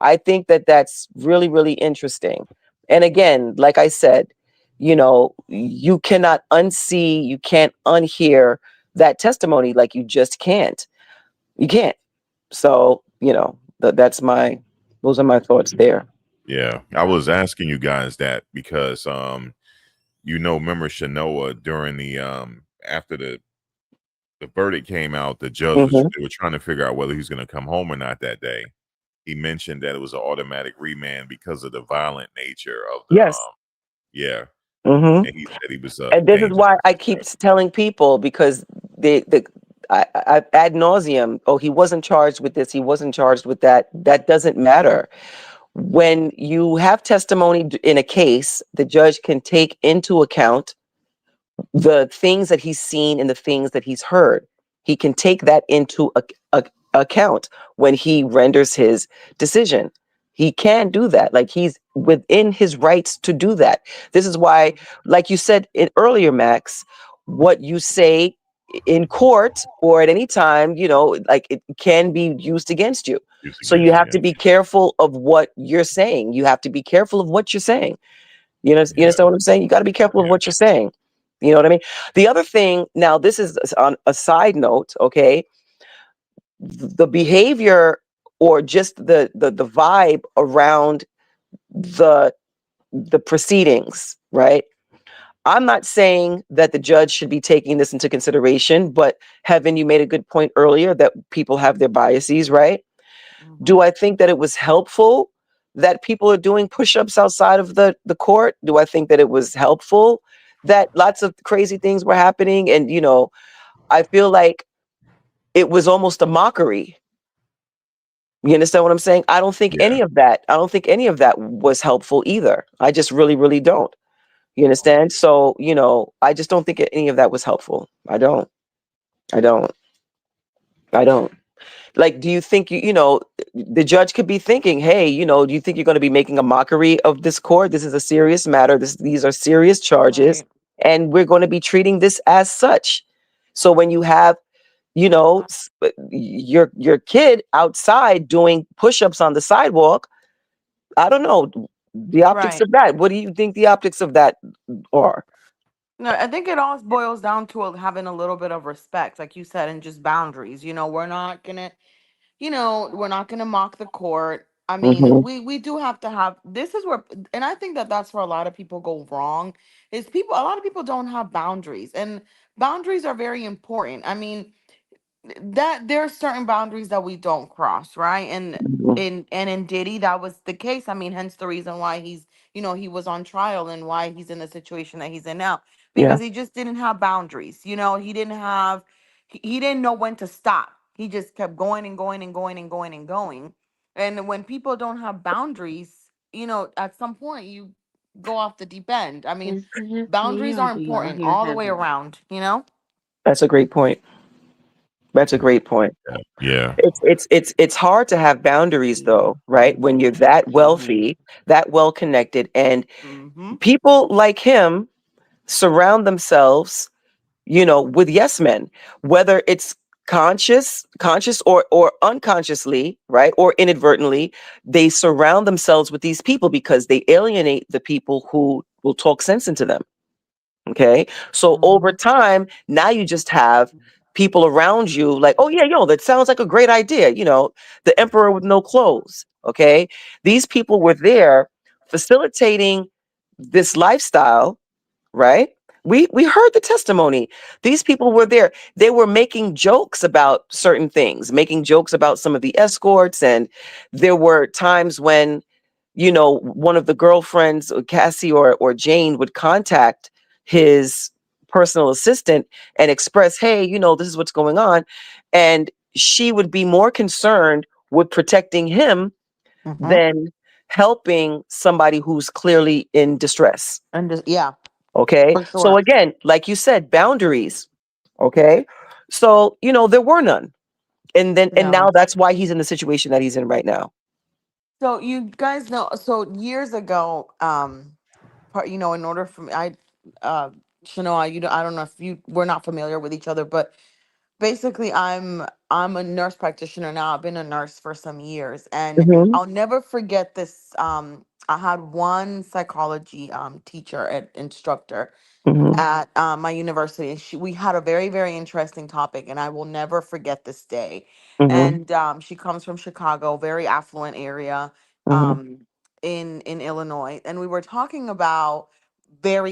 I think that that's really, really interesting. And again, like I said, you cannot unsee, you can't unhear that testimony, like you just can't. You can't. So, that's my those are my thoughts there. Yeah, I Yeah. was asking you guys that because remember Shanoa during the after the verdict came out, the judge was Hmm. they were trying to figure out whether he was going to come home or not that day. He mentioned that it was an automatic remand because of the violent nature of the Yes. yeah, Hmm. and he said he was And this is dangerous why to I keep himself. telling people, because I ad nauseum, oh, he wasn't charged with this, he wasn't charged with that. That doesn't matter. When you have testimony in a case, the judge can take into account the things that he's seen and the things that he's heard. He can take that into account when he renders his decision. He can do that. Like, he's within his rights to do that. This is why, like you said earlier, Max, what you say in court or at any time, like, it can be used against you. Used So you against have you. to be careful of what you're saying. You have to be careful of what you're saying. You Yeah, understand what I'm saying? You got to be careful of yeah, what you're saying. You know what I mean? The other thing, now this is on a side note, okay? The behavior, or just the vibe around the the proceedings, right? I'm not saying that the judge should be taking this into consideration, but Heaven, you made a good point earlier that people have their biases, right? Hmm. Do I think that it was helpful that people are doing push-ups outside of the court? Do I think that it was helpful that lots of crazy things were happening? And I feel like it was almost a mockery. You understand what I'm saying? yeah. I don't think any of that was helpful either. I just really, really don't. You understand? So, I just don't think any of that was helpful. I don't. I don't. I don't. Like, do you think the judge could be thinking, hey, do you think you're going to be making a mockery of this court? This is a serious matter. These are serious charges, Right. and we're going to be treating this as such. So when you have, your kid outside doing push-ups on the sidewalk, I don't know the optics Right. of that. What do you think the optics of that are? No, I think it all boils down to having a little bit of respect, like you said, and just boundaries. We're not gonna mock the court. I mean, Hmm. we do have to have. This is where, and I think that that's where a lot of people go wrong. Is people A lot of people don't have boundaries, and boundaries are very important. I mean, that there are certain boundaries that we don't cross, right? And Hmm. in Diddy, that was the case. I mean, hence the reason why he was on trial and why he's in the situation that he's in now, Yeah. because he just didn't have boundaries. He didn't know when to stop. He just kept going and going and going and going and going. And when people don't have boundaries, at some point you go off the deep end. I mean, Is it just me boundaries or are do y'all important hear all the way heaven? around. That's a great point. That's a great point. Yeah, yeah, It's hard to have boundaries though, right? When you're that Mm-hmm. wealthy, that well connected, and Mm-hmm. people like him surround themselves, with yes men, whether it's conscious or unconsciously, right? Or inadvertently, they surround themselves with these people because they alienate the people who will talk sense into them. Okay. So over Mm-hmm. time, now you just have people around you like, oh, yeah, that sounds like a great idea. The emperor with no clothes. Okay. These people were there facilitating this lifestyle, right? We heard the testimony. These people were there. They were making jokes about certain things, making jokes about some of the escorts. And there were times when, one of the girlfriends, Cassie or Jane, would contact his personal assistant and express, hey, this is what's going on. And she would be more concerned with protecting him Mm-hmm. than helping somebody who's clearly in distress. And just, yeah, Okay. for So sure. again, like you said, boundaries. Okay. So, there were none. And No. now that's why he's in the situation that he's in right now. So you guys know, so years ago, in order for me, uh, Shanoa, I don't know if we're not familiar with each other, but basically I'm a nurse practitioner now. I've been a nurse for some years, and Hmm. I'll never forget this. I had one psychology teacher and instructor Mm-hmm. at my university. And we had a very, very interesting topic, and I will never forget this day. Mm-hmm. And she comes from Chicago, very affluent area Mm-hmm. um, in Illinois, and we were talking about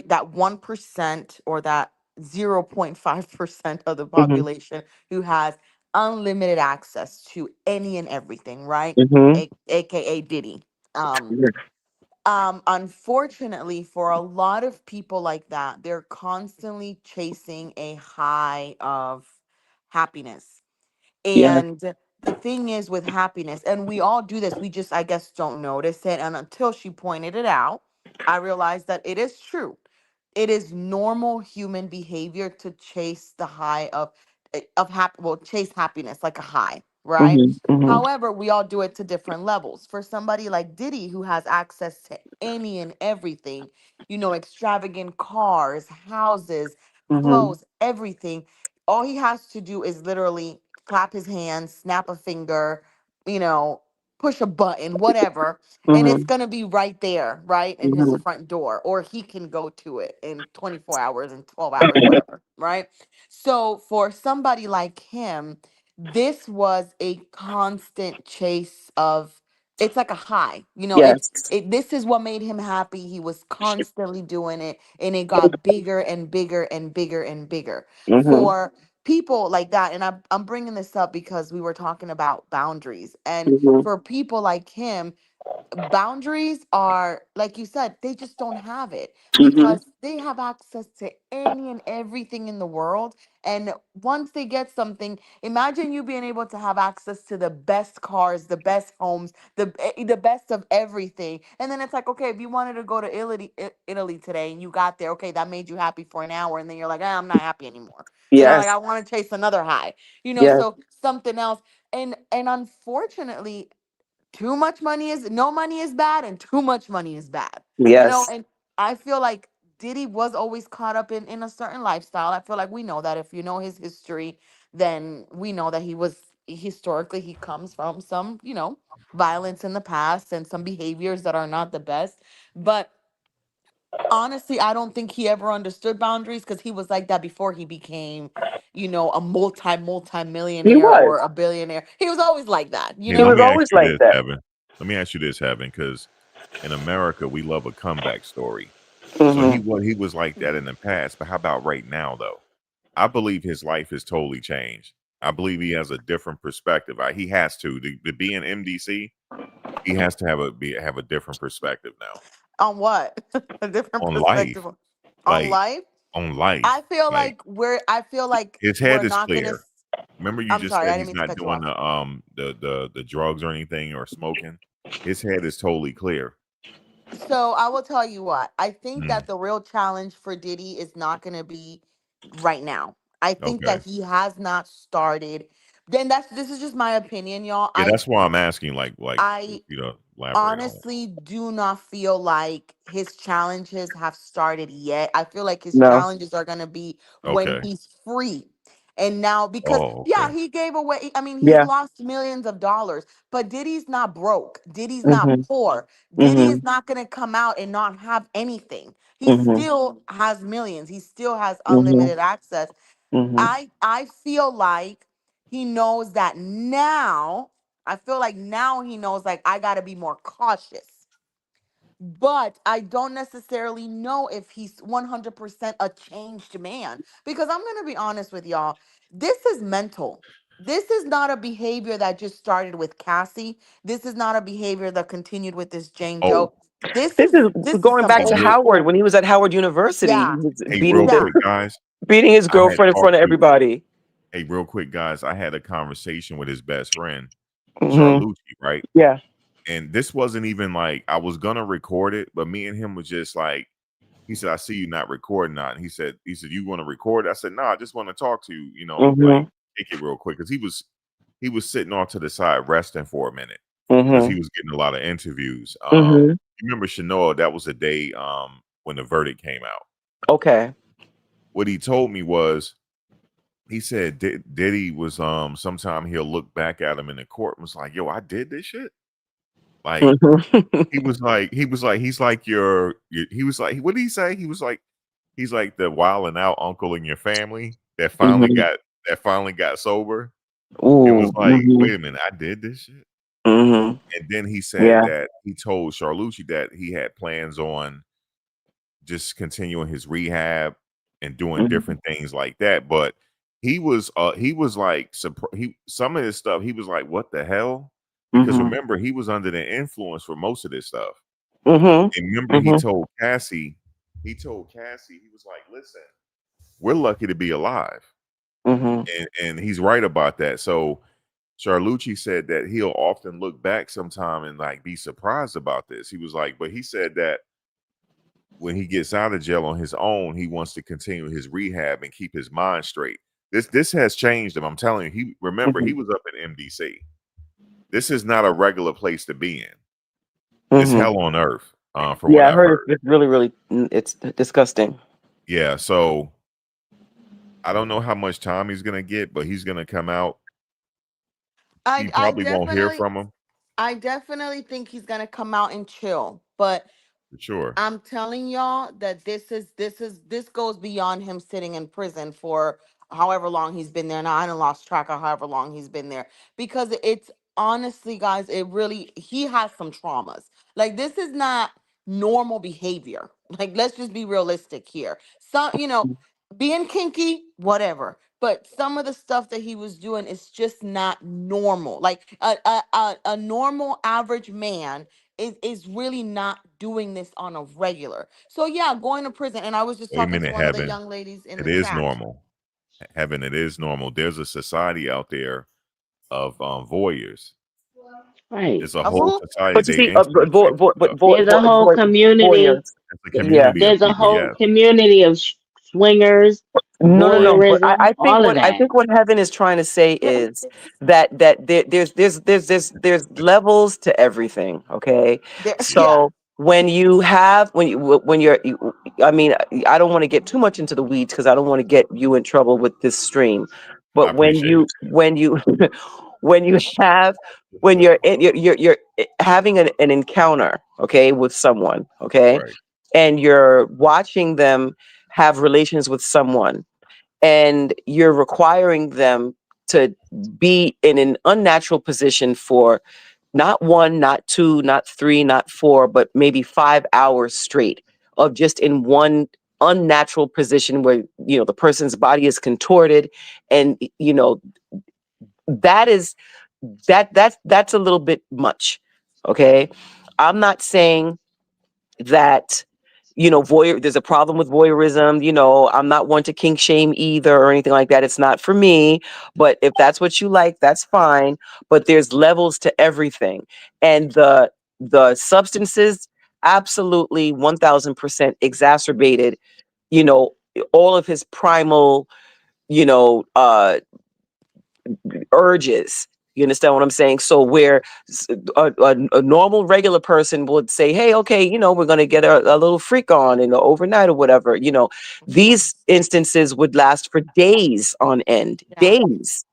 that 1% or that 0.5% of the Mm-hmm. population who has unlimited access to any and everything, right? Mm-hmm. AKA Diddy. Unfortunately, for a lot of people like that, they're constantly chasing a high of happiness. Yeah. And the thing is with happiness, and we all do this, we just, I guess, don't notice it. And until she pointed it out, I realized that it is true. It is normal human behavior to chase the high well, chase happiness like a high, right? Mm-hmm. Mm-hmm. However, we all do it to different levels. For somebody like Diddy, who has access to any and everything, extravagant cars, houses, Mm-hmm. clothes, everything, all he has to do is literally clap his hands, snap a finger, you know, push a button, whatever, and it's Mm-hmm. going to be right there, right in his Mm-hmm. front door, or he can go to it in 24 hours and 12 hours, whatever, right? So for somebody like him, this was a constant chase of, it's like a high, Yes. this is what made him happy. He was constantly doing it, and it got bigger and bigger and bigger and bigger. Mm-hmm. For people like that, and I'm bringing this up because we were talking about boundaries, and Mm-hmm. for people like him, boundaries are, like you said, they just don't have it Mm-hmm. because they have access to any and everything in the world. And once they get something, imagine you being able to have access to the best cars, the best homes, the best of everything. And then it's like, okay, if you wanted to go to Italy today and you got there, okay, that made you happy for an hour, and then you're like, I'm not happy anymore. Like, Yes. I want to chase another high, Yes. so something else. And unfortunately, too much money is, no money is bad, and too much money is bad. Yes. And I feel like Diddy was always caught up in a certain lifestyle. I feel like we know that if you know his history, then we know that he was, historically, he comes from some, violence in the past and some behaviors that are not the best. But honestly, I don't think he ever understood boundaries, because he was like that before he became, a multi He millionaire was. or a billionaire. He was always like that, Hey, He let was me ask always you like this, that. Evan. Let me ask you this, Evan, because in America we love a comeback story. So Mm-hmm. he was like that in the past, but how about right now though? I believe his life has totally changed. I believe he has a different perspective. He has to be in MDC. He has to have a different perspective now On what? A different on perspective life, on like life. on life. Like I feel like his we're head is not gonna clear. Remember, you I'm just sorry, said I didn't he's mean to not cut you doing off. the drugs or anything or smoking. His head is totally clear. So I will tell you what, I think Mm, that the real challenge for Diddy is not gonna be right now. I think okay. that he has not started. Then this is just my opinion, y'all. Yeah, I that's why I'm asking. I You know, elaborate on it. honestly do not feel like his challenges have started yet. I feel like his No. challenges are going to be when Okay. he's free. And now, because Oh, yeah, okay. he gave away, I mean, he's Yeah. lost millions of dollars, but Diddy's not broke. Diddy's not Mm-hmm. poor. Diddy Mm-hmm. is not going to come out and not have anything. He Mm-hmm. still has millions. He still has Mm-hmm. unlimited access. Mm-hmm. I feel like he knows that now. I feel like now he knows, like, I got to be more cautious. But I don't necessarily know if he's 100% a changed man, because I'm going to be honest with y'all. This is mental. This is not a behavior that just started with Cassie. This is not a behavior that continued with this Jane Oh, Doe. This This is is this is going some back hey, to old real, Howard school. when he was at Howard University. He Yeah. was hey, real Yeah. quick, guys. beating his I had girlfriend in talked front of to. everybody. Hey, real quick, guys. I had a conversation with his best friend, Mm-hmm. Charlucci, right? Yeah. And this wasn't even like I was gonna record it, but me and him was just like, he said, "I see you not recording that." And he said, "You want to record?" I said, "No, I just want to talk to you. You know, like Mm-hmm. kick it real quick," because he was sitting off to the side resting for a minute because he Mm-hmm. was getting a lot of interviews. Mm-hmm. You remember Shanoa? That was the day when the verdict came out. Okay. What he told me was, he said Diddy was sometime he'll look back at him in the court and was like, "Yo, I did this shit." Like Mhm. he's like your he was like what did he say? He's like the wild and out uncle in your family Mhm. that finally got sober and was Ooh. like, Mhm. wait a minute, I did this shit. Mhm. And then he said Yeah. that he told Charlucci that he had plans on just continuing his rehab and doing Mhm. different things like that. But he was like he some of his stuff he was like, what the hell? Because Mhm. remember, he was under the influence for most of this stuff. Mhm. And remember, Mhm. he told Cassie, he was like, listen, we're lucky to be alive. Mhm. And he's right about that. So Charlucci said that he'll often look back sometime and like be surprised about this. He was like, but he said that when he gets out of jail on his own, he wants to continue his rehab and keep his mind straight. This has changed him. I'm telling you, he Mhm. was up in MDC. This is not a regular place to be in. This Mhm. hell on earth, from what Yeah, I I've heard heard. it's really, really, it's disgusting. Yeah, so I don't know how much time he's gonna get, but he's gonna come out. I He I probably won't hear definitely from him I definitely think he's gonna come out and chill. But for sure. I'm telling y'all that this goes beyond him sitting in prison for however long he's been there. Now I done lost track of however long he's been there because it's honestly, guys, it really he has some traumas. Like this is not normal behavior. Like let's just be realistic here. Some, being kinky, whatever. But some of the stuff that he was doing is just not normal. Like a normal average man is really not doing this on a regular. So yeah, going to prison. And I was just Wait a talking to minute, one of the heaven. young ladies in It the is chat. normal. Heaven, it is normal. There's a society out there of voyeurs. Right. It's a Of whole who? society. But you They see, interested in stuff. There's a whole community. voyeurs. It's a Yeah. community of There's a people. whole Yes. community of swingers, No, no, no. But voyeurism, I think all of I that. think what Heaven is trying to say is that there's levels to everything. Okay, There, yeah. so when I mean, I don't want to get too much into the weeds because I don't want to get you in trouble with this stream. I But appreciate it. when you when you have when you're having an encounter, okay, with someone, okay, Right. and you're watching them have relations with someone and you're requiring them to be in an unnatural position for not one, not two, not three, not four, but maybe 5 hours straight of just in one unnatural position where the person's body is contorted and that is that's a little bit much. Okay, I'm not saying that there's a problem with voyeurism. I'm not one to kink shame either or anything like that. It's not for me. But if that's what you like, that's fine. But there's levels to everything. And the substances absolutely 1000% exacerbated, you know, all of his primal, you know, uh urges. You understand what I'm saying? So where a normal regular person would say, "Hey, okay, we're gonna get a little freak on in the overnight or whatever." These instances would last for days on end, Yeah. days.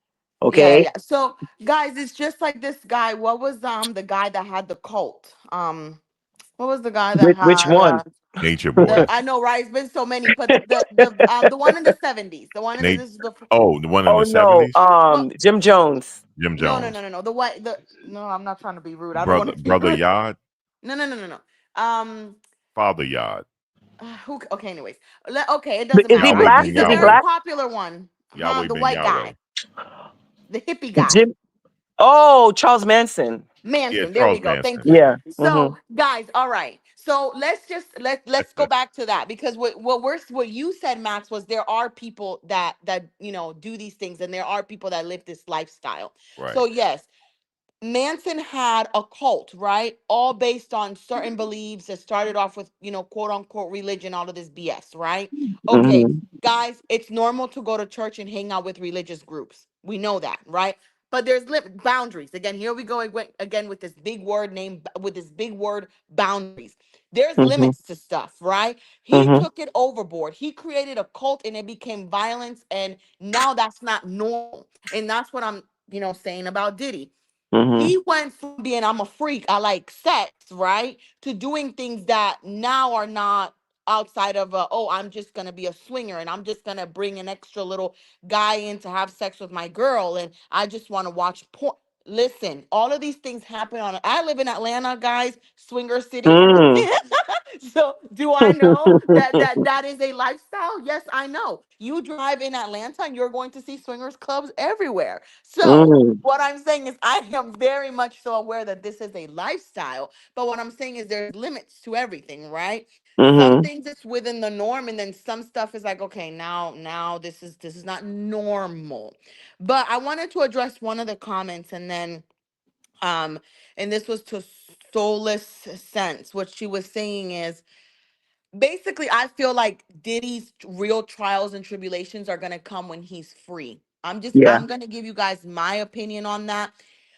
Yeah, Okay, yeah. So guys, it's just like this guy. What was the guy that had the cult? What was the guy that which had one? Nature boy. I know, right? It's been so many, but the one in the 70s, the one in Nate. this is the Oh, the one in Oh the no, 70s. well, Jim Jones. Jim no, no, no, Jones. no, no. No, I'm not trying to be rude. I don't want to be Brother rude. Yard. No, no, no, no, no. Um, Father Yard. who? Okay, anyways, okay, it doesn't Is he matter. Yahweh black? Ben He's a Is he very Yahweh. black? popular one. Huh? Yahweh The Ben white Yahweh. guy, the hippie guy. Jim. Oh, Charles Manson. Yeah, Manson. There we Charles go. Thank Manson. you. Yeah. So, guys, all right. So let's go back to that because what you said, Max, was there are people that do these things and there are people that live this lifestyle. So Right. yes, Manson had a cult, right? All based on certain beliefs that started off with, quote unquote religion, all of this BS, right? Okay, Hmm. guys, it's normal to go to church and hang out with religious groups. We know that, right? But there's boundaries. Again, here we go again with this big word name, with this big word boundaries. There's Hmm. limits to stuff, right? He Hmm. took it overboard. He created a cult and it became violence. And now that's not normal. And that's what I'm, saying about Diddy. Mm-hmm. He went from being I'm a freak, I like sex, right, to doing things that now are not outside of oh, I'm just gonna be a swinger and I'm just gonna bring an extra little guy in to have sex with my girl and I just want to watch porn. Listen, all of these things happen on. I live in Atlanta, guys, swinger city. Mm. So do I know that is a lifestyle? Yes, I know. You drive in Atlanta and you're going to see swingers clubs everywhere. So Mm. what I'm saying is I am very much so aware that this is a lifestyle, but what I'm saying is there's limits to everything, right? Some Mm-hmm. things it's within the norm and then some stuff is like, okay, now this is not normal. But I wanted to address one of the comments um and this was to Soulless Sense. What she was saying is basically I feel like Diddy's real trials and tribulations are going to come when he's free. Yeah. I'm going to give you guys my opinion on that.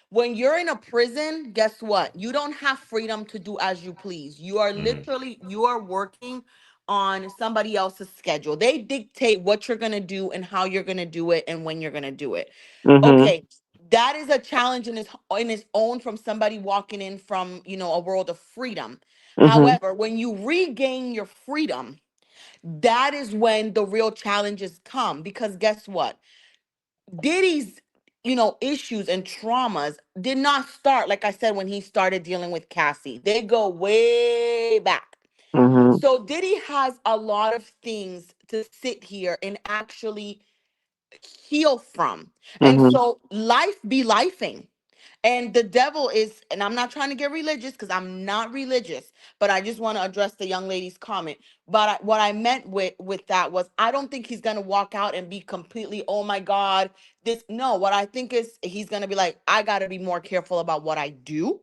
When you're in a prison, guess what? You don't have freedom to do as you please. You are Hmm. literally you are working on somebody else's schedule. They dictate what you're going to do and how you're going to do it and when you're going to do it. Mm-hmm. Okay, that is a challenge in its own from somebody walking in from, a world of freedom. Mm-hmm. However, when you regain your freedom, that is when the real challenges come because guess what? Diddy's issues and traumas did not start like I said when he started dealing with Cassie. They go way back. Mm-hmm. So Diddy has a lot of things to sit here and actually heal from. And Mm-hmm. so life be lifing. And the devil is, and I'm not trying to get religious because I'm not religious, but I just want to address the young lady's comment. But what I meant with that was I don't think he's gonna walk out and be completely, oh my God, this. No, what I think is he's gonna be like, I gotta be more careful about what I do.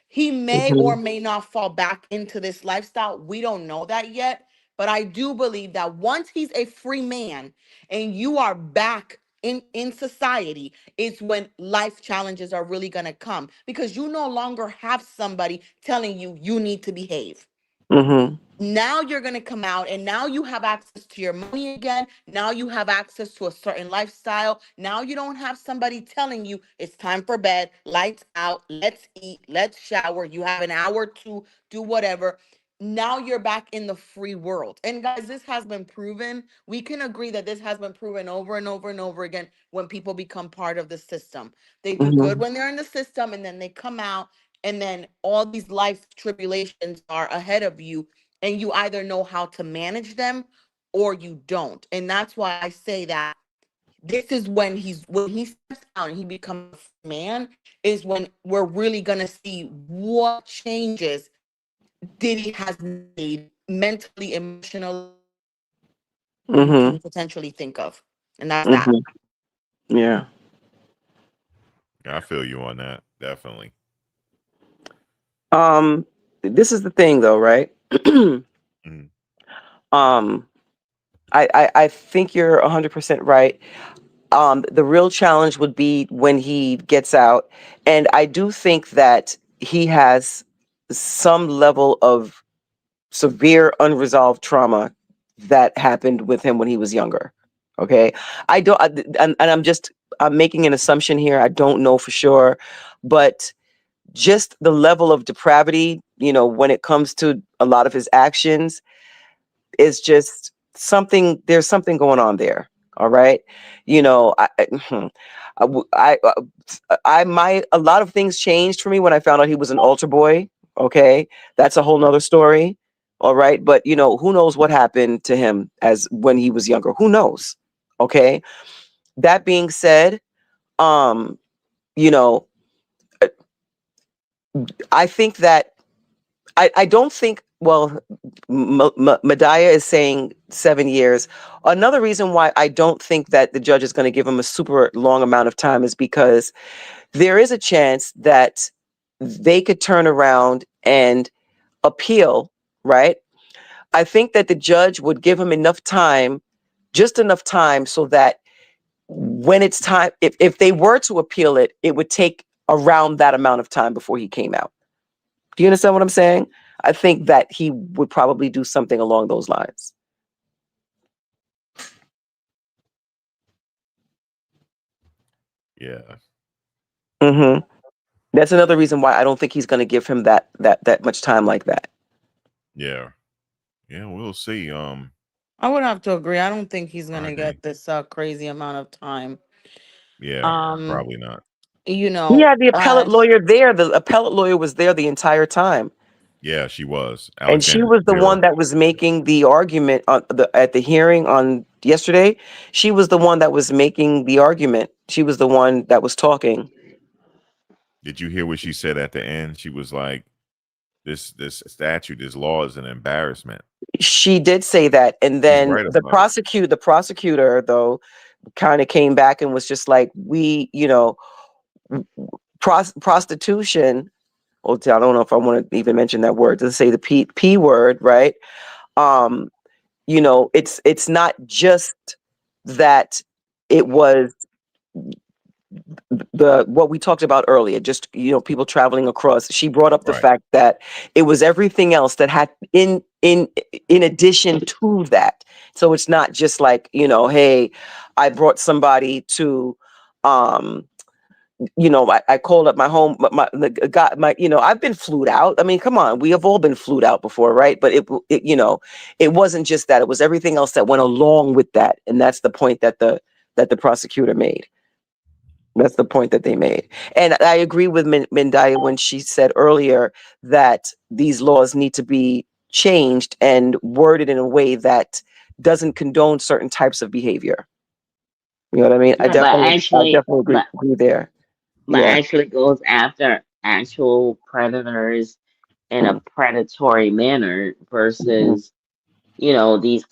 He may Mm-hmm. or may not fall back into this lifestyle. We don't know that yet. But I do believe that once he's a free man and you are back in society, is when life challenges are really going to come because you no longer have somebody telling you you need to behave. Mm-hmm. Now you're going to come out and now you have access to your money again. Now you have access to a certain lifestyle. Now you don't have somebody telling you it's time for bed, lights out, let's eat, let's shower. You have an hour to do whatever. Now you're back in the free world. And guys, this has been proven. We can agree that this has been proven over and over and over again when people become part of the system. They do good Mm-hmm. when they're in the system and then they come out and then all these life tribulations are ahead of you and you either know how to manage them or you don't. And that's why I say that this is when he steps down and he becomes a man is when we're really gonna see what changes Diddy has made mentally, emotionally, you Mm-hmm. can potentially think of. And that's that. Mm-hmm. Yeah. I feel you on that. Definitely. Um, this is the thing though, right? Mhm. um, I think you're 100% right. The real challenge would be when he gets out. And I do think that he has some level of severe unresolved trauma that happened with him when he was younger. Okay. I don't, and I'm making an assumption here. I don't know for sure, but just the level of depravity, when it comes to a lot of his actions is just something, there's something going on there. All right. A lot of things changed for me when I found out he was an altar boy. Okay. That's a whole nother story. All right. But who knows what happened to him as when he was younger? Who knows? Okay. That being said, um, you know, I think that I don't think, well, Medaya is saying 7 years. Another reason why I don't think that the judge is going to give him a super long amount of time is because there is a chance that they could turn around and appeal, right? I think that the judge would give him enough time, just enough time so that when it's time, if they were to appeal it, it would take around that amount of time before he came out. Do you understand what I'm saying? I think that he would probably do something along those lines. Yeah. Mm-hmm. That's another reason why I don't think he's going to give him that much time like that. Yeah. Yeah, we'll see. I would have to agree. I don't think he's gonna Friday. get this crazy amount of time. Yeah, Um, probably not. you He know, had the appellate lawyer there. The appellate lawyer was there the entire time. Yeah, she was. And she Alexandra was the Shapiro. one that was making the argument at the hearing on yesterday. She was the one that was making the argument. She was the one that was talking. Did you hear what she said at the end? She was like, this statute, this law is an embarrassment. She did say that, and She's then right the about it. prosecutor though kind of came back and was just like, prostitution. Well, I don't know if I want to even mention that word. To say the p word, right? Um, it's not just that it was what we talked about earlier, just people traveling across. She brought up the Right. fact that it was everything else that had in addition to that. So it's not just like, hey, I brought somebody to I called up my home, the guy, I've been flued out. I mean, come on, we have all been flued out before, right? But it wasn't just that; it was everything else that went along with that, and that's the point that the prosecutor made. That's the point that they made, and I agree with Mindaya when she said earlier that these laws need to be changed and worded in a way that doesn't condone certain types of behavior. You know what I mean? I Yeah, definitely agree there. but Yeah. actually goes after actual predators in a predatory manner Mhm. versus, these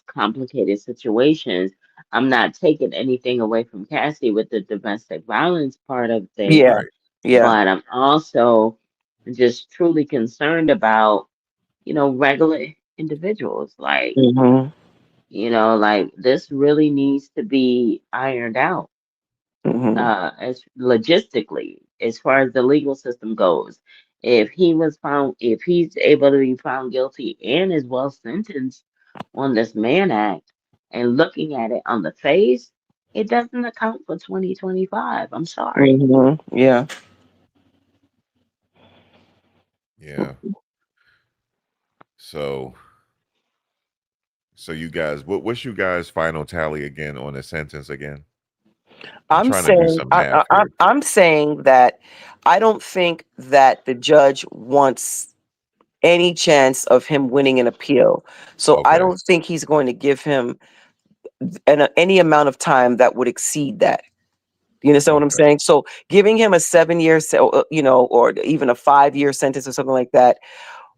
complicated situations. I'm not taking anything away from Cassie with the domestic violence part of things, Yeah. Right. Yeah. but I'm also just truly concerned about, regular individuals. Mhm. Like this really needs to be ironed out, Mhm. as logistically, as far as the legal system goes. If he's able to be found guilty and is well sentenced on this Mann Act, and looking at it on the face, it doesn't account for 2025. I'm sorry. Mhm. Yeah. Yeah. So you guys, what's you guys' final tally again on the sentence again? I'm I'm trying to do saying some math here. I'm saying that I don't think that the judge wants any chance of him winning an appeal. So I Okay. don't think he's going to give him any amount of time that would exceed that. You understand what I'm Okay. saying? So giving him a 7-year, or even a 5-year sentence or something like that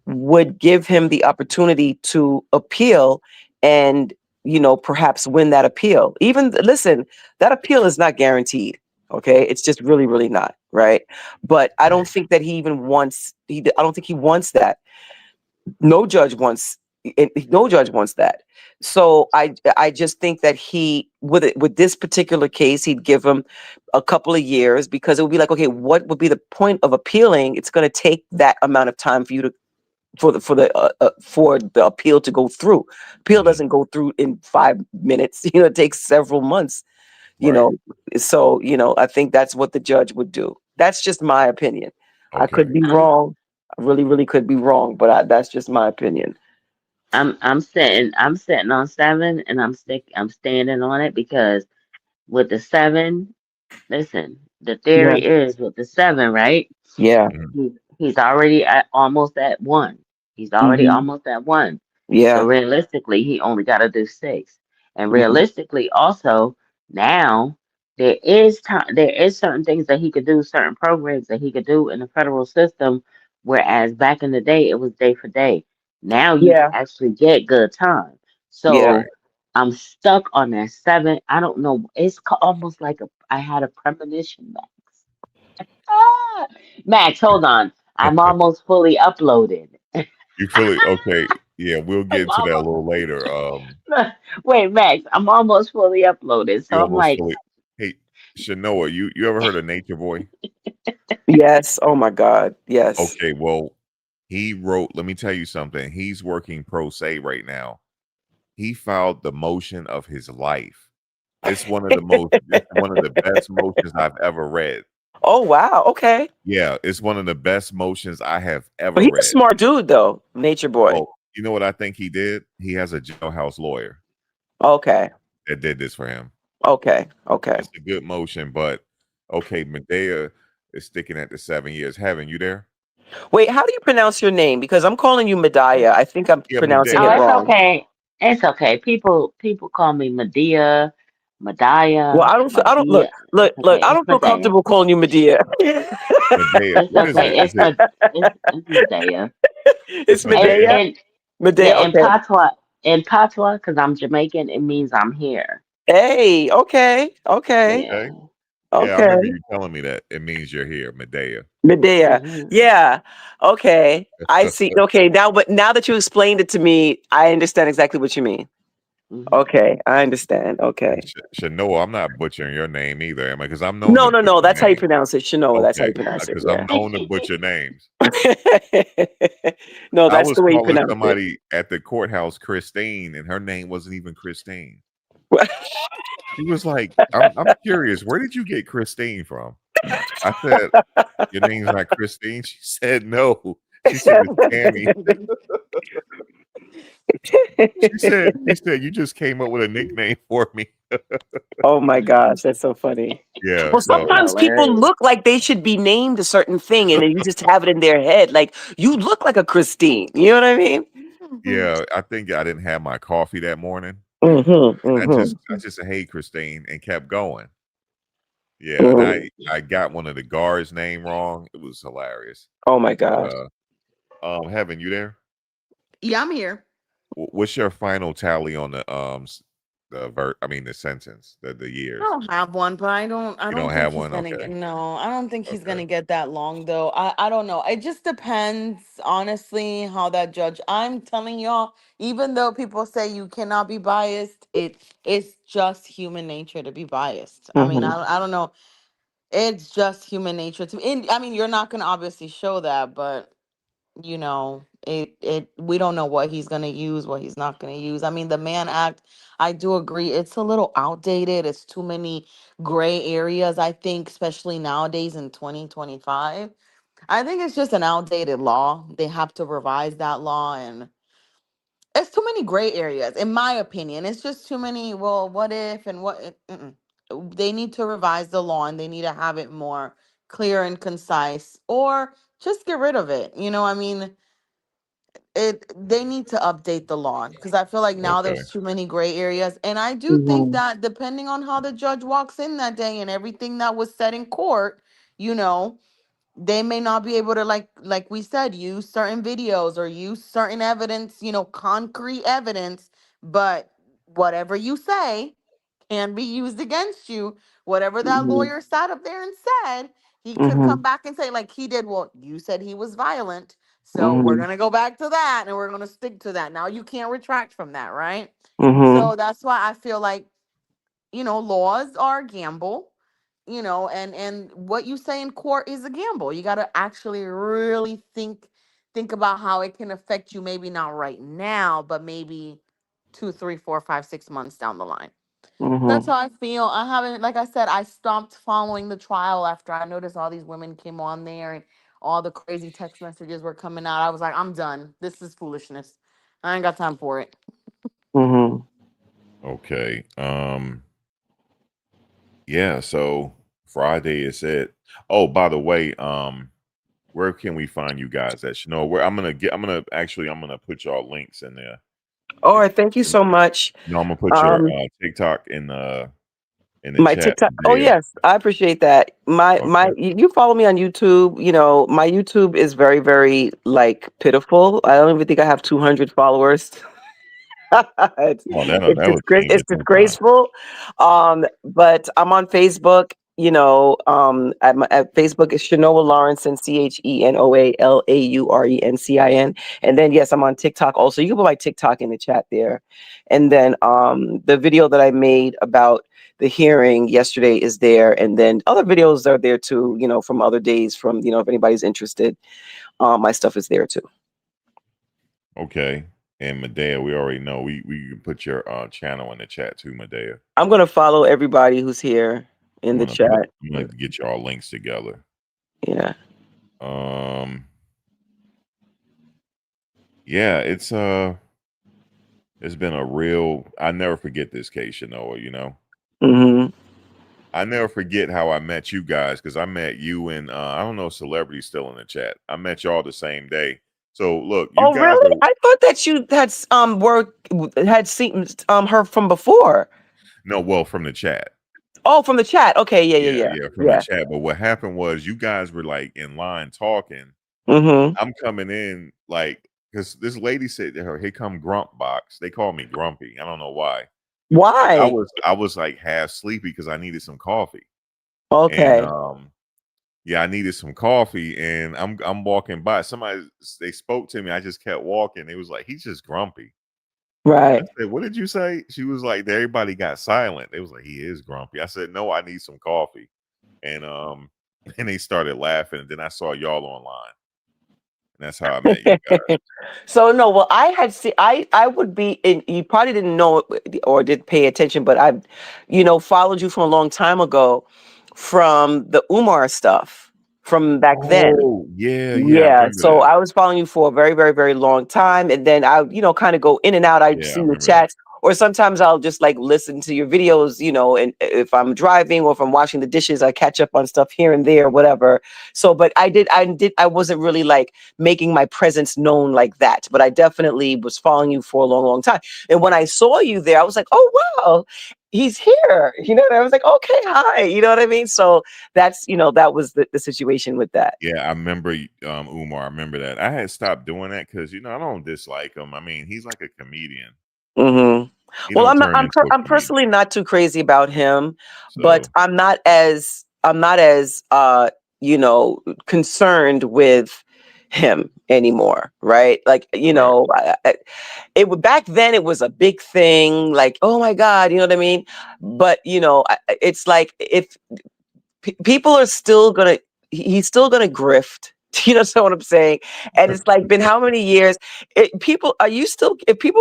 would give him the opportunity to appeal and perhaps win that appeal. Even listen, that appeal is not guaranteed. Okay, it's just really, really not, right? But I don't Right. think that he even wants. I don't think he wants that. No judge wants. No judge wants that. So I just think that he with this particular case, he'd give him a couple of years, because it would be like, okay, what would be the point of appealing? It's going to take that amount of time for you to for the appeal to go through. Appeal Mhm. doesn't go through in 5 minutes. It takes several months. You Right. know, so I think that's what the judge would do. That's just my opinion. I could Okay. be wrong. I really, really could be wrong, but that's just my opinion. I'm sitting on 7, and I'm standing on it because with the 7, listen, the Yeah, theory is with the 7, right? yeah, Mhm. He's already almost at 1. He's already hmm, almost at 1. So yeah, realistically, he only got to do 6. And hmm, realistically, also now there is time. There is certain things that he could do, certain programs that he could do in the federal system. Whereas back in the day, it was day for day. Now you can yeah, actually get good time. yeah. Right. So I'm stuck on that 7. I don't know. It's almost like I had a premonition, Max. Ah! Max, hold on. I'm almost fully uploaded. You feel it? Okay. Yeah, we'll get I'm into that a almost little later. wait, Max. I'm almost fully uploaded, You so I'm almost like, fully. Hey, Shanoa, you ever heard of Nature Boy? Yes. Oh my God. Yes. Okay, well, he wrote. Let me tell you something. He's working pro se right now. He filed the motion of his life. It's one of the most. It's one of the best motions I've ever read. Oh wow. Okay. Yeah, it's one of the best motions I have But ever he's a read. smart dude, though. Nature boy. Well, you know what I think he did? He has a jailhouse lawyer Okay. that did this for him. Okay. Okay. It's a good motion, but okay, Medea is sticking at the 7 years. Heaven, you there? Wait, how do you pronounce your name? Because I'm calling you Medea. I think I'm Yeah, pronouncing Oh, it Medea. it's wrong. okay. It's okay. People call me Medea, Well, Medea, I don't look, Medea. look, It's look. okay. I It's don't feel Medea. comfortable calling you Medea. Medea. It's What is it? okay. Is it It's Medea. it's It's And Medea? Medea. and Medea. yeah, Okay. in patois, because I'm Jamaican, it means I'm here. Hey. Okay. Okay. Yeah. Okay. Yeah, I remember Okay. you telling me that. It means you're here, Medea. Medea. Hmm. Yeah. Okay. I see. Okay. Now, but now that you explained it to me, I understand exactly what you mean. Hmm. Okay. I understand. Okay. Shanoa, I'm not butchering your name either, am I? Because I'm known No, to no, butcher no. That's how you names. pronounce it. Shanoa. That's how Okay, you pronounce it. because I'm Yeah. known to butcher names. No, I that's was the way you calling pronounce it. somebody at the courthouse Christine, and her name wasn't even Christine. She was like, I'm curious, where did you get Christine from? I said, your name's not Christine. She said, no. She said, it's Tammy. She said, you just came up with a nickname for me. Oh my gosh, that's so funny. Yeah, Well, so That's sometimes people hilarious. look like they should be named a certain thing, and then you just have it in their head. Like you look like a Christine. You know what I mean? yeah, I think I didn't have my coffee that morning. Mm-hmm. And Mm-hmm. I just said, hey, Christine, and kept going. Yeah, and Mm. I got one of the guards' name wrong. It was hilarious. Oh my But gosh. Heaven, you there? Yeah, I'm here. What's your final tally on the I mean the sentence, the I years? don't have one, but I You don't don't think have he's one? gonna get Okay. no, I don't think he's Okay. gonna get that long though. I don't know. It just depends, honestly, how that judge. I'm telling y'all, even though people say you cannot be biased, it's just human nature to be biased. I mean, Mm-hmm. I don't know. It's just human nature to I mean, you're not gonna obviously show that, but it we don't know what he's going to use, what he's not going to use. I mean, the Mann Act, I do agree, it's a little outdated. It's too many gray areas, I think, especially nowadays in 2025. I think it's just an outdated law. They have to revise that law, and it's too many gray areas in my opinion. It's just too many, well, what if and mm-mm. They need to revise the law, and they need to have it more clear and concise, or just get rid of it. I mean, they need to update the law, because I feel like now Okay. there's too many gray areas. And I do think Mm-hmm. that depending on how the judge walks in that day and everything that was said in court, you know they may not be able to, like we said, use certain videos or use certain evidence, concrete evidence. But whatever you say can be used against you. Whatever that Mm-hmm. lawyer sat up there and said, he could Mm-hmm. come back and say, like he did, well, you said he was violent, so we're Mm-hmm. going to go back to that and we're going to stick to that. Now you can't retract from that, right? Mm-hmm. So that's why I feel like, laws are a gamble, and what you say in court is a gamble. You got to actually really think about how it can affect you, maybe not right now, but maybe 2, 3, 4, 5, 6 months down the line. That's Mm-hmm. how I feel. I haven't, like I said, I stopped following the trial after I noticed all these women came on there and all the crazy text messages were coming out. I was like, I'm done. This is foolishness. I ain't got time for it. Mm-hmm. Okay. Yeah, so Friday is it. Oh, by the way, where can we find you guys at Chanel? Where I'm gonna put y'all links in there. All If right. Thank you so much. no, I'm gonna put your Um, TikTok in the my chat TikTok. Oh there. yes, I appreciate that. Okay. You follow me on YouTube. My YouTube is very, very like pitiful. I don't even think I have 200 followers. it's, Oh, it's that'll change it's in no time. disgraceful. But I'm on Facebook. At Facebook is Shanoa Lawrenson, ChenoaLaurencin, and then yes, I'm on TikTok also. You can put my TikTok in the chat there, and then the video that I made about the hearing yesterday is there, and then other videos are there too. From other days, from if anybody's interested, my stuff is there too. Okay. And Medea, we already know we can put your channel in the chat too, Medea. I'm gonna follow everybody who's here. in the I'm gonna chat. get y'all links together. Yeah. Yeah, it's been a real. I never forget this case, Shanoa. You know, Mm-hmm. I never forget how I met you guys because I met you and I don't know if celebrity's still in the chat. I met y'all the same day. So look, you Oh, guys really? are I thought that you had seen her from before. well from the chat. Oh, from the chat. Okay, Yeah, from the chat. But what happened was you guys were like in line talking. Mm-hmm. I'm coming in like because this lady said to her, "Here come Grump Box." They call me Grumpy. I don't know why. Why? I was like half sleepy because I needed some coffee. And Okay. yeah, I needed some coffee and I'm walking by. Somebody they spoke to me. I just kept walking. It was like he's just grumpy. I Right. said, "What did you say?" She was like, everybody got silent. It was like he is grumpy. I said, "No, I need some coffee." And and they started laughing. And then I saw y'all online. And that's how I met you guys. So no, well, I had seen. I would be in. You probably didn't know it or did pay attention, but I, followed you from a long time ago, from the Umar stuff from back then. Oh, yeah, I Yeah, remember so that. I was following you for a very, very, very long time, and then I, kind of go in and out. I'd Yeah, I see the remember that. chats, or sometimes I'll just like listen to your videos, and if I'm driving or if I'm washing the dishes, I catch up on stuff here and there, whatever. So, but I wasn't really like making my presence known like that, but I definitely was following you for a long, long time. And when I saw you there, I was like, oh wow, he's here. And I was like, okay, hi. You know what I mean? So that's that was the situation with that. Yeah, I remember Umar. I remember that. I had stopped doing that because I don't dislike him. I mean, he's like a comedian. Mm-hmm. He Well, don't turn into a I'm comedian. personally not too crazy about him, but So I'm not as concerned with him anymore, right? Like, right. it would back then it was a big thing, like, oh my God, you know what I mean? But it's like if people are still gonna he's still gonna grift. You know what I'm saying? And it's like been how many years? If people are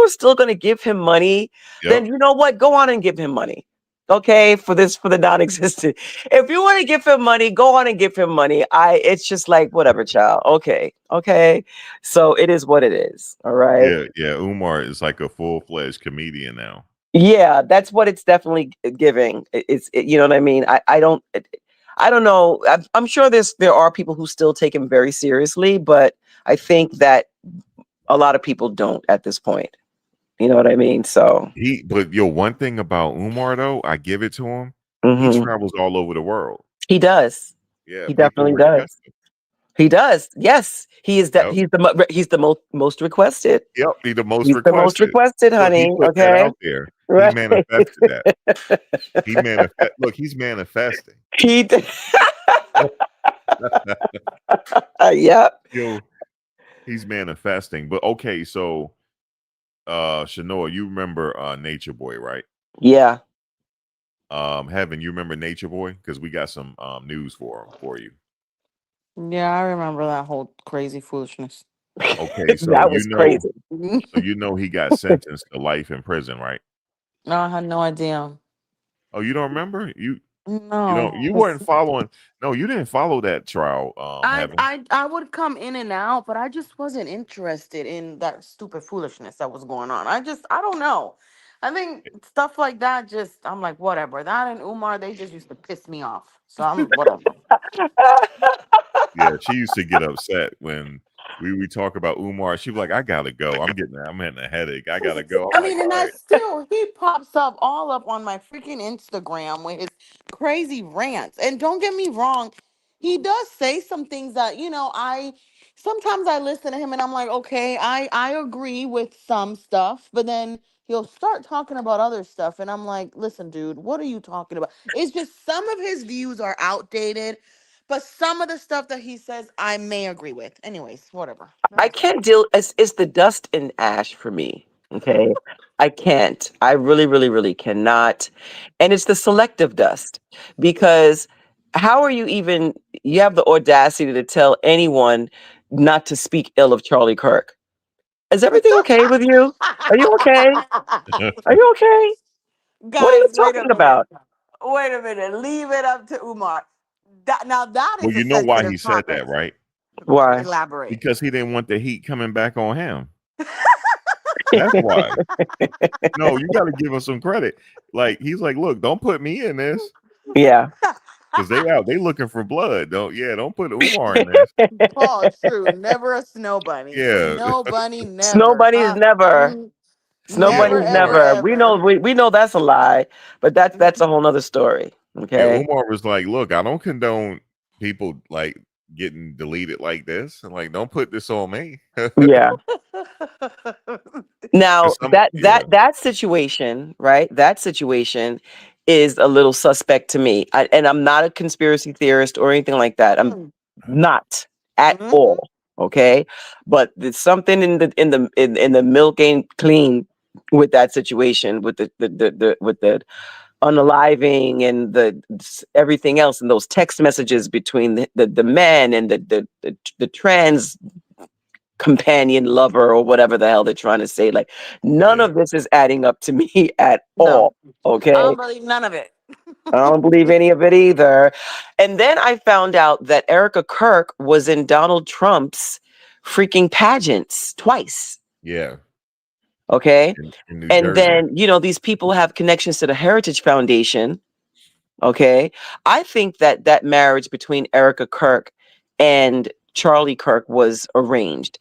still gonna give him money, then Yep. you know what? Go on and give him money. Okay, for the non-existent. If you want to give him money, go on and give him money. It's just like whatever, child. Okay. Okay. So it is what it is. All right. Yeah. Umar is like a full-fledged comedian now. Yeah, that's what it's definitely giving. You know what I mean? I don't know. I'm sure there are people who still take him very seriously, but I think that a lot of people don't at this point. You know what I mean? So But one thing about Umar though, I give it to him. He mhm. travels all over the world. He does. Yeah, He people definitely respect does. him. He does. Yes, he is. Yep. He's the most requested. Yep. He the most He's the most requested. requested, Look, he honey. put that Okay, out there. He right. manifested that. Look, he's manifesting. He. Yep. He's manifesting. But okay, so Shanoa, you remember Nature Boy, right? Yeah. Heaven, you remember Nature Boy? Because we got some news for you. Yeah, I remember that whole crazy foolishness. Okay, so That was crazy. he got sentenced to life in prison, right? No, I had no idea. Oh, you don't remember? No, You 'cause weren't following. No, you didn't follow that trial, Heaven. I would come in and out, but I just wasn't interested in that stupid foolishness that was going on. I don't know. I think stuff like that just I'm like whatever. That and Umar, they just used to piss me off. So I'm whatever. Yeah, she used to get upset when we talk about Umar. She was like, "I gotta go. I'm having a headache. I gotta go." I I'm like, mean, and "All I right." still he pops up all up on my freaking Instagram with his crazy rants. And don't get me wrong, he does say some things that I sometimes I listen to him and I'm like, okay, I agree with some stuff, but then he'll start talking about other stuff, and I'm like, listen, dude, what are you talking about? It's just some of his views are outdated, but some of the stuff that he says I may agree with. Anyways, whatever. I can't deal. It's the dust and ash for me. Okay, I can't. I really, really, really cannot. And it's the selective dust, because how are you even? You have the audacity to tell anyone not to speak ill of Charlie Kirk. Is everything okay with you? Are you okay? Are you okay? What are you Guys, wait a talking minute. about? Wait a minute. Leave it up to Umar. Now that Well, is a you know why he sensitive said topic. that, right? Why? Elaborate. Because he didn't want the heat coming back on him. That's why. No, you got to give him some credit. Like he's like, look, don't put me in this Yeah. because they looking for blood. Don't put Umar in this. Paul, true. Never a snow bunny. Yeah, Snow bunny, Snow never. bunnies Huh? never. Mm, Snow yeah. never, bunnies ever, Umar. never. We know ever. we know that's a lie, but that's a whole nother story. Yeah, Okay. Umar was like, look, I don't condone people like getting deleted like this, and like, don't put this on me. Yeah. Now Yeah, that situation, right? That situation is a little suspect to me. And I'm not a conspiracy theorist or anything like that. I'm not at Mhm. all. Okay, but there's something in the milk ain't clean with that situation, with the unaliving and everything else, and those text messages between the men and the trans companion, lover, or whatever the hell they're trying to say. Like, none yeah, of this is adding up to me at No, all. I Okay. don't believe none of it. I don't believe any of it either. And then I found out that Erica Kirk was in Donald Trump's freaking pageants twice. yeah. Okay. In New And Jersey. then, these people have connections to the Heritage Foundation. Okay. I think that marriage between Erica Kirk and Charlie Kirk was arranged,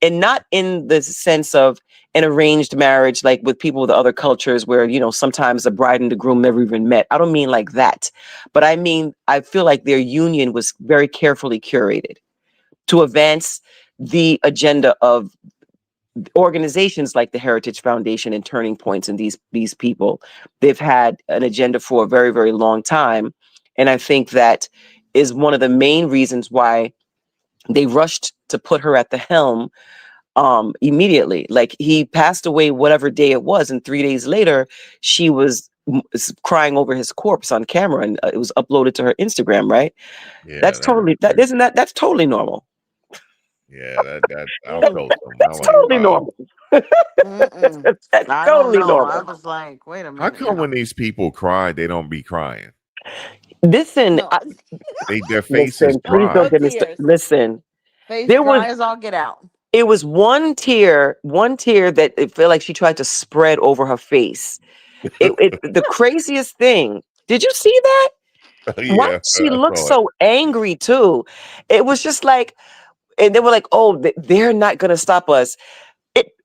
and not in the sense of an arranged marriage, like with people with other cultures where, sometimes the bride and the groom never even met. I don't mean like that, but I mean, I feel like their union was very carefully curated to advance the agenda of organizations like the Heritage Foundation and Turning Points, and these people. They've had an agenda for a very, very long time. And I think that is one of the main reasons why they rushed to put her at the helm immediately. Like, he passed away whatever day it was, and 3 days later she was crying over his corpse on camera, and it was uploaded to her Instagram, right? Yeah, That's that was totally crazy. that's totally normal. Yeah, that I Mm, felt something. I That's was like, totally wow. normal. mm-mm. That's I don't totally know. I normal. was like, wait a How minute come now. when these people cry, they don't be crying? Listen, No, Their face is listen, please dry. don't no get me tears. listen. Face There was dry as all get out. it was one tear that it felt like she tried to spread over her face. The craziest thing. Did you see that? Why Yeah, did she I look saw it. so angry too? It was just like, and they were like, "Oh, they're not gonna stop us."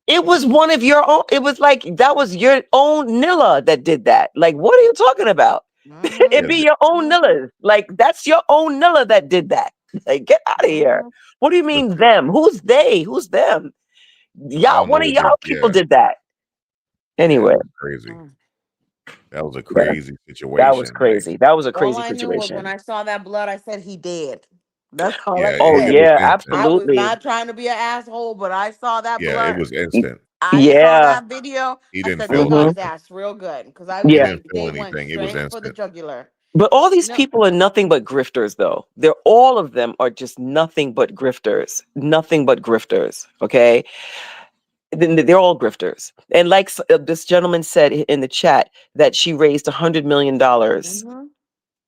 It was one of your own. It was like that was your own Nilla that did that. Like, what are you talking about? Mm-hmm, It Yeah, be your own mm-hmm, Nillas. Like, that's your own Nilla that did that. Like, get out of here. mm-hmm. What do you but mean them? Who's they? Who's them? I Y'all, don't know one of what they. y'all people Yeah, did that. yeah, Anyway, it was crazy. That was a yeah, crazy that was situation. Like, crazy. That was a All crazy I knew was when situation. I saw that blood, I said he did. That's all I yeah, Oh it said. was yeah, instant. I was absolutely. not trying to be an asshole, but I saw that Yeah, it blood. was instant. I saw Yeah. that video. He I didn't said they feel got hmm his nothing. ass real good because I was He Yeah. didn't like, feel they went anything. It was straight for the instant. jugular. But all these No, people are nothing but grifters, though. All of them are just nothing but grifters. Nothing but grifters. Okay. They're all grifters. And like this gentleman said in the chat, that she raised $100 million. mm-hmm.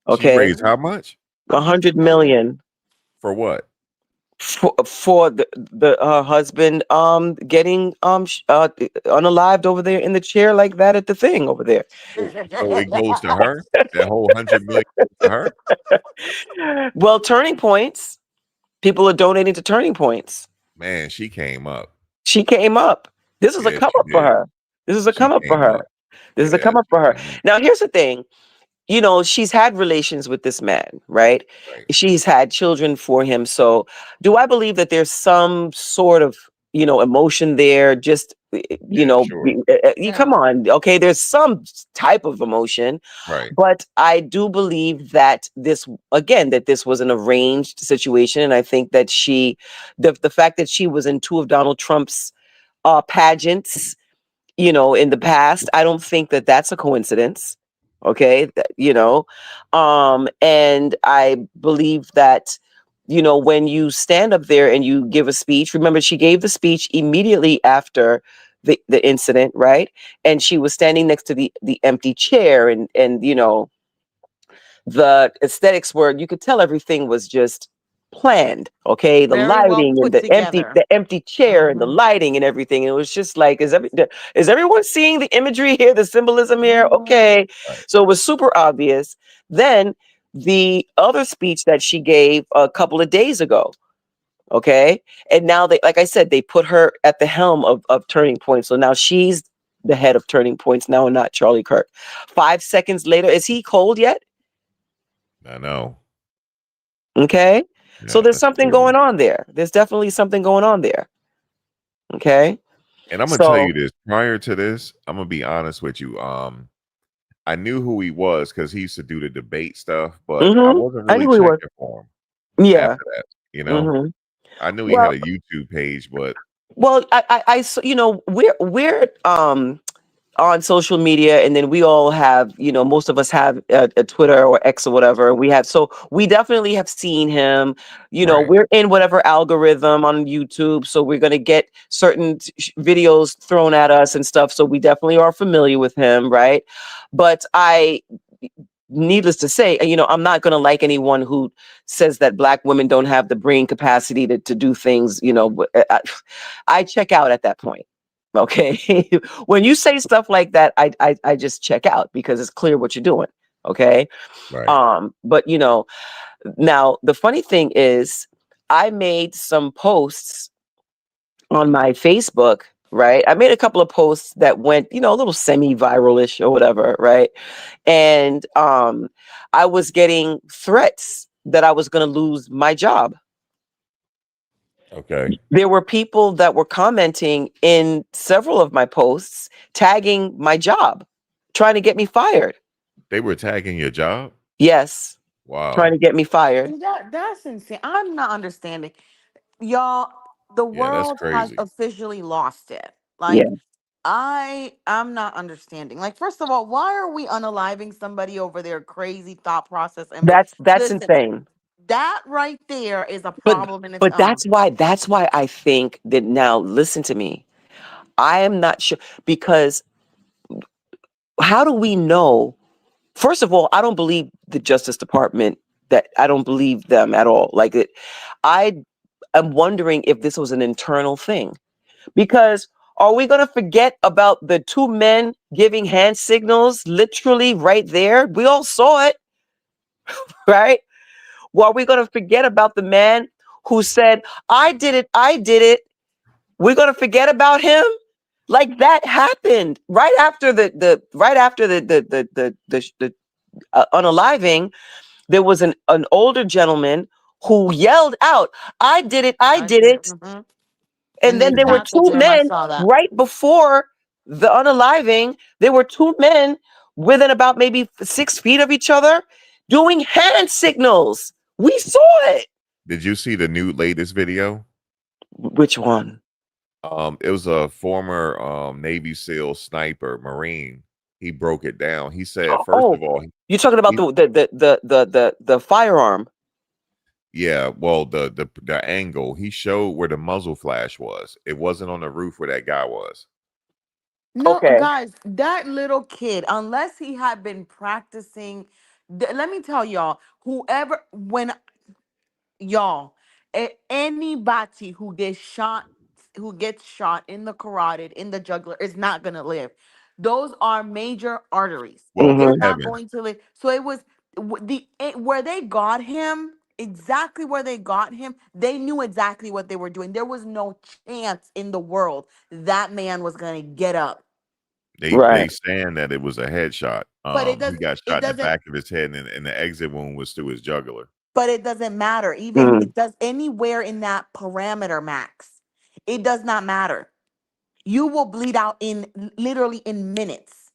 She Okay. raised Mm-hmm. how much? 100 $100 million. million For what? for the husband getting unalived over there in the chair like that at the thing over there. So it goes to her. That whole 100 million goes to her. Well, Turning Points, people are donating to Turning Points. Man, she came up. She came up. This is a Yeah, come she up for did. her. This is a She come up for came her. up. This is a Yeah, come up she for her. came up. Now, here's the thing. She's had relations with this man, right? Right. She's had children for him. So, do I believe that there's some sort of, emotion there? Just, Yeah, sure. you come Yeah. on. Okay. There's some type of emotion, Right. but I do believe that this was an arranged situation. And I think that the fact that she was in two of Donald Trump's pageants, in the past, I don't think that that's a coincidence. Okay. And I believe that, when you stand up there and you give a speech, remember, she gave the speech immediately after the incident, right? And she was standing next to the empty chair, and the aesthetics were, you could tell everything was just planned. Okay, the Very well lighting and put together. the empty chair and the Mm-hmm. lighting and everything. And it was just like, is everyone seeing the imagery here, the symbolism here? Mm-hmm. Okay, Right. so it was super obvious. Then the other speech that she gave a couple of days ago. Okay, and now they, like I said, they put her at the helm of Turning Point. So now she's the head of Turning Points now, and not Charlie Kirk. 5 seconds later, is he cold yet? I know. Okay. So Yeah, there's that's something crazy. going on there. There's definitely something going on there. Okay. And I'm gonna tell So, you this. Prior to this, I'm gonna be honest with you. I knew who he was because he used to do the debate stuff, but I wasn't I really knew he was. checking for him Yeah. after that. You know, hmm I knew he had Well, a YouTube page, but you know, we're on social media, and then we all have, you know, most of us have a Twitter or X or whatever we have. So we definitely have seen him. You know, right, we're in whatever algorithm on YouTube, so we're going to get certain videos thrown at us and stuff. So we definitely are familiar with him, right? But needless to say, you know, I'm not going to like anyone who says that Black women don't have the brain capacity to do things. You know, I check out at that point. Okay. When you say stuff like that, I just check out because it's clear what you're doing. Okay. right. But you know, now the funny thing is I made some posts on my Facebook, right? I made a couple of posts that went, you know, a little semi-viral-ish or whatever, right? And I was getting threats that I was going to lose my job. Okay. There were people that were commenting in several of my posts, tagging my job, trying to get me fired. They were tagging your job. Yes, trying Wow. to get me fired. And that's insane. I'm not understanding. Y'all, the Yeah, that's world has crazy. officially lost it. Yeah, Like, I'm not understanding. Like, first of all, why are we unaliving somebody over their crazy thought process and that's listen, insane. that right there is a But problem in its but own. that's why I think that, now listen to me. I am not sure, because how do we know? First of all, I don't believe the Justice Department. That I don't believe them at all. Like it, I am wondering if this was an internal thing. Because are we going to forget about the two men giving hand signals literally right there? We all saw it, right? Well, are we going to forget about the man who said, I did it, I did it? We're going to forget about him? Like that happened right after the unaliving. There was an older gentleman who yelled out, I did it, I I did did. it. Mhm. And And they then there were tackled two him. I men saw that. right before the unaliving. There were two men within about maybe 6 feet of each other doing hand signals. We saw it. Did you see the new latest video? Which one? It was a former Navy SEAL sniper Marine. He broke it down. He said, first Oh, of all, you're talking about he the firearm. yeah, well, the angle he showed where the muzzle flash was. It wasn't on the roof where that guy was. No, Okay. guys, that little kid, unless he had been practicing, let me tell y'all, whoever, when y'all, anybody who gets shot in the carotid, in the jugular, is not gonna live. Those are major arteries. Well, They're Mm-hmm. not Kevin, going to live. So it was where they got him, exactly where they got him. They knew exactly what they were doing. There was no chance in the world that man was gonna get up. they Right. saying that it was a headshot. But it He does. got It shot in the doesn't. back of his head, and the exit wound was through his jugular. But it doesn't matter. Even Mm-hmm. it does anywhere in that parameter, Max. It does not matter. You will bleed out in literally in minutes.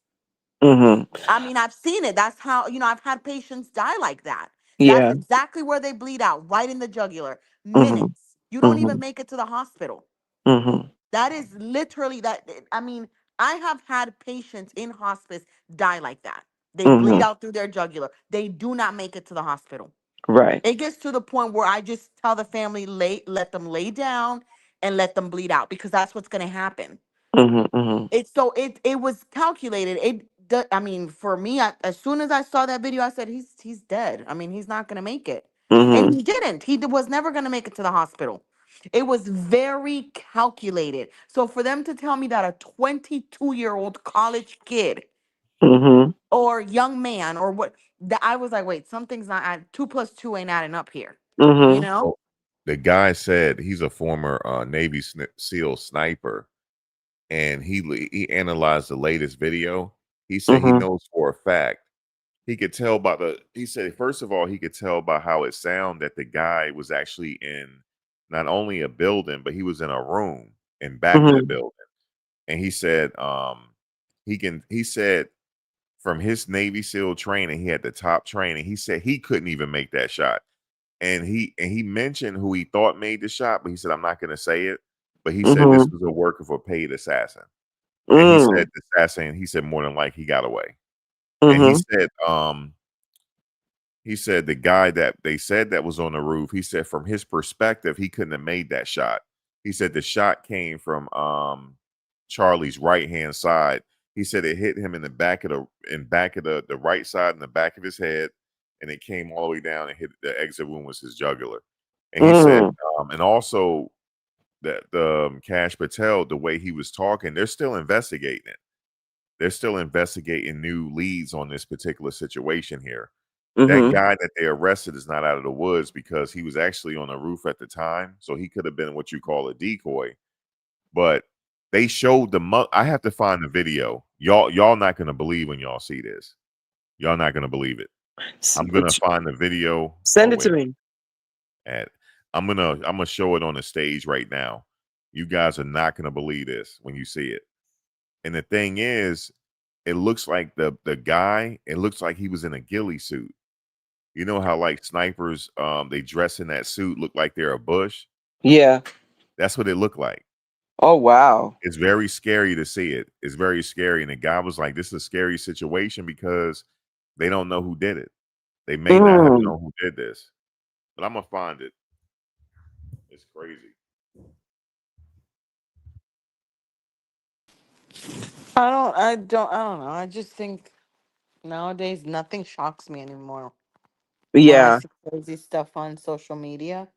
Mm-hmm. I mean, I've seen it. That's how, I've had patients die like that. That's Yeah. exactly where they bleed out, right in the jugular. Mm-hmm. Minutes. You don't Mm-hmm. even make it to the hospital. Mm-hmm. That is literally that. I mean, I have had patients in hospice die like that. They bleed Mm-hmm. out through their jugular. They do not make it to the hospital. Right. It gets to the point where I just tell the family, let them lay down and let them bleed out because that's what's going to happen. Mm-hmm. Mm-hmm. It was calculated. I mean, for me, as soon as I saw that video, I said he's dead. I mean, he's not gonna make it, and Mm-hmm. he didn't. Was never gonna make it to the hospital. It was very calculated. So for them to tell me that a 22-year-old college kid Mm-hmm. or young man or what, that I was like, wait, something's not. 2 plus 2 ain't adding up here. You Mm-hmm. know? Well, the guy said he's a former Navy SEAL sniper, and he analyzed the latest video. He said he Mm-hmm. knows for a fact. He could tell by the. He said first of all he could tell by how it sounded that the guy was actually in not only a building, but he was in a room in back of the Mm-hmm. building. And he said he said from his Navy SEAL training, he had the top training. He said he couldn't even make that shot. And he mentioned who he thought made the shot, but he said, I'm not gonna say it. But he said this Mm-hmm. was a work of a paid assassin. And he Mm. said the assassin, he said more than like he got away. And Mm-hmm. he said the guy that they said that was on the roof, he said from his perspective, he couldn't have made that shot. He said the shot came from Charlie's right hand side. He said it hit him in the back of the right side in the back of his head, and it came all the way down and hit the exit wound was his jugular. And he said, Mm. and also that the Cash Patel, the way he was talking, they're still investigating it. They're still investigating new leads on this particular situation here. That Mm-hmm. guy that they arrested is not out of the woods because he was actually on the roof at the time. So he could have been what you call a decoy. But they showed I have to find the video. Y'all not gonna believe when y'all see this. Y'all not gonna believe it. I'm gonna find the video. Oh, Send it to wait a me. minute. I'm gonna show it on the stage right now. You guys are not gonna believe this when you see it. And the thing is, it looks like the guy, it looks like he was in a ghillie suit. You know how like snipers, they dress in that suit, look like they're a bush. Yeah. That's what it looked like. Oh wow. It's very scary to see it. It's very scary. And the guy was like, this is a scary situation because they don't know who did it. They may not have Mm. known who did this. But I'm gonna find it. It's crazy. I don't know. I just think nowadays nothing shocks me anymore. When I Yeah. see crazy stuff on social media,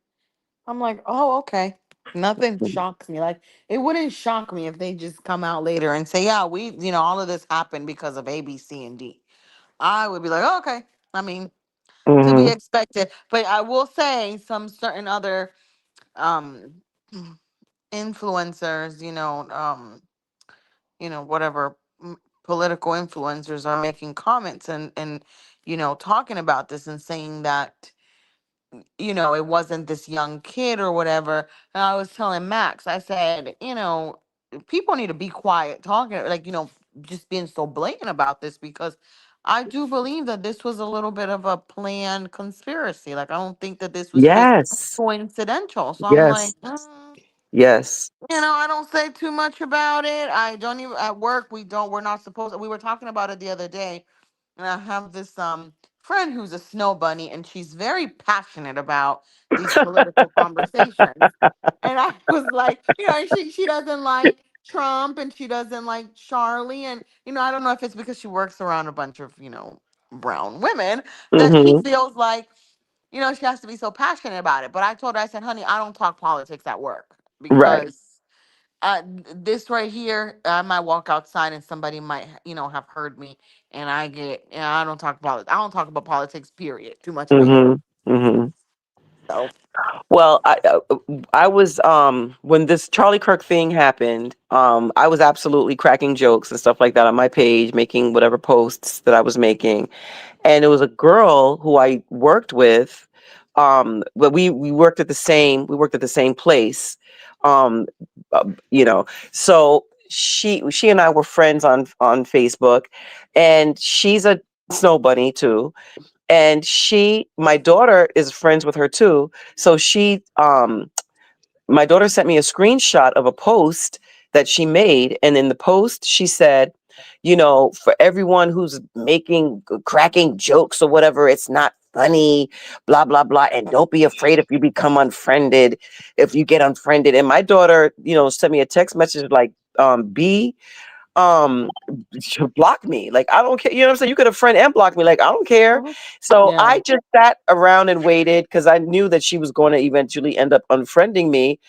I'm like, oh, okay. Nothing shocks me. Like, it wouldn't shock me if they just come out later and say, yeah, all of this happened because of A, B, C, and D. I would be like, oh, okay. I mean, to be Mm-hmm. expected. But I will say some certain other um influencers, whatever political influencers are making comments and talking about this and saying that it wasn't this young kid or whatever. And I was telling Max, I said, people need to be quiet talking, like, just being so blatant about this because I do believe that this was a little bit of a planned conspiracy. Like, I don't think that this was just Yes. coincidental. So I'm like, Yes. Yes. I don't say too much about it. I don't even at work. We're not supposed. We were talking about it the other day, and I have this friend who's a snow bunny, and she's very passionate about these political conversations. And I was like, she doesn't like Trump, and she doesn't like Charlie, and I don't know if it's because she works around a bunch of brown women that she Mm-hmm. feels like she has to be so passionate about it. But I told her, I said, honey, I don't talk politics at work Right. because this right here, I might walk outside and somebody might, have heard me, and I don't talk about I don't talk about politics. Period. Too much reason. Mm-hmm. Mm-hmm. So Well, I was when this Charlie Kirk thing happened, I was absolutely cracking jokes and stuff like that on my page, making whatever posts that I was making. And it was a girl who I worked with. But we worked at the same place. Um, you know, so she and I were friends on Facebook, and she's a snow bunny too. And my daughter is friends with her too. So my daughter sent me a screenshot of a post that she made. And in the post, she said, for everyone who's cracking jokes or whatever, it's not funny, blah, blah, blah. And don't be afraid if you become unfriended, if you get unfriended. And my daughter, sent me a text message like, B, um block me. Like, I don't care. You know what I'm saying? You could have friend and block me. Like, I don't care. Mhm. So Yeah. I just sat around and waited because I knew that she was going to eventually end up unfriending me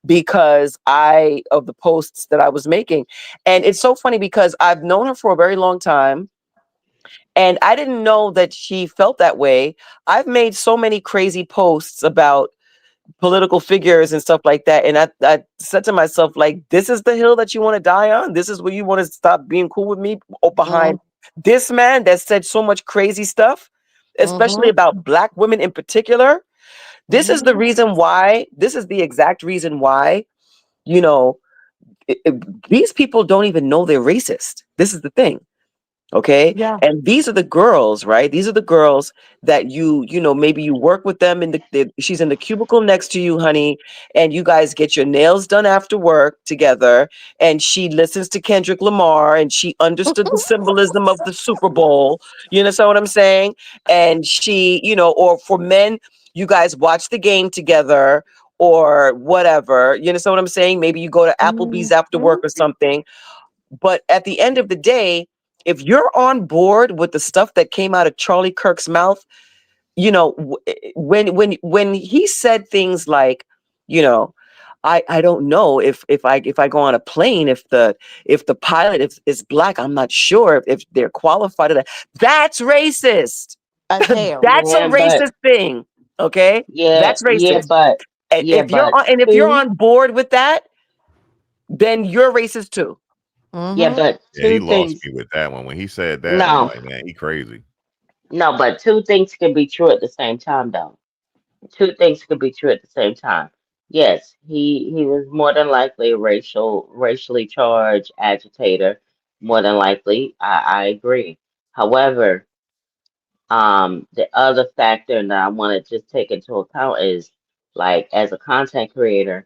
because of the posts that I was making. And it's so funny because I've known her for a very long time. And I didn't know that she felt that way. I've made so many crazy posts about political figures and stuff like that. And I said to myself, like, this is the hill that you want to die on? This is where you want to stop being cool with me? Or behind this man that said so much crazy stuff, especially Mhm. about Black women in particular? This is the Mhm. reason why, this is the exact reason why, you know, these people don't even know they're racist. This is the thing. Okay. Yeah. And these are the girls, right? These are the girls that maybe you work with them in she's in the cubicle next to you, honey, and you guys get your nails done after work together. And she listens to Kendrick Lamar and she understood the symbolism of the Super Bowl. You understand what I'm saying? And she, or for men, you guys watch the game together or whatever. You understand what I'm saying? Maybe you go to Applebee's after work Mhm. or something. But at the end of the day, if you're on board with the stuff that came out of Charlie Kirk's mouth, when he said things like, you know, I don't know if I go on a plane, if the pilot is Black, I'm not sure if they're qualified to that. That's racist. As hell. That's a Yeah, but racist thing. Okay, yeah, that's yeah, racist. but And yeah, but if you're two, on board with that, then you're racist too. yeah, Mhm. but Yeah, he two lost things. me with that one. When he said that, I'm No, like, man, he crazy. no, but two things can be true at the same time, though. Two things could be true at the same time. Yes, he was more than likely a racially charged agitator. More than likely, I agree. However, the other factor that I want to just take into account is like as a content creator,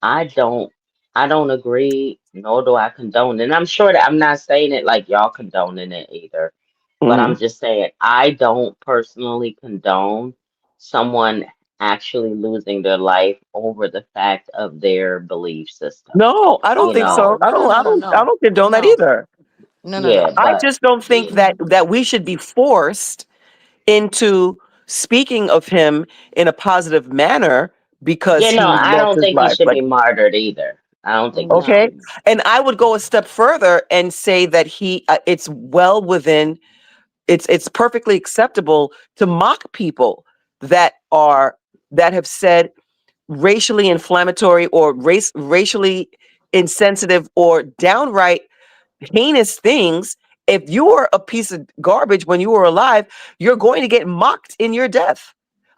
I don't I don't agree, nor do I condone. And I'm sure that I'm not saying it like y'all condoning it either, but I'm Mhm. just saying I don't personally condone someone actually losing their life over the fact of their belief system. No, I don't Oh You think know, so. no. No, no, no, no, I no. don't condone that No. either. No, no, yeah, no. I but just don't think We that we should be forced into speaking of him in a positive manner because you know, he I lost don't his think he life. should Like, be martyred either. I don't think he should okay. be no. martyred. And I would go a step further and say that it's well within, it's perfectly acceptable to mock people that are, that have said racially inflammatory or racially insensitive or downright heinous things. If you were a piece of garbage when you were alive, you're going to get mocked in your death.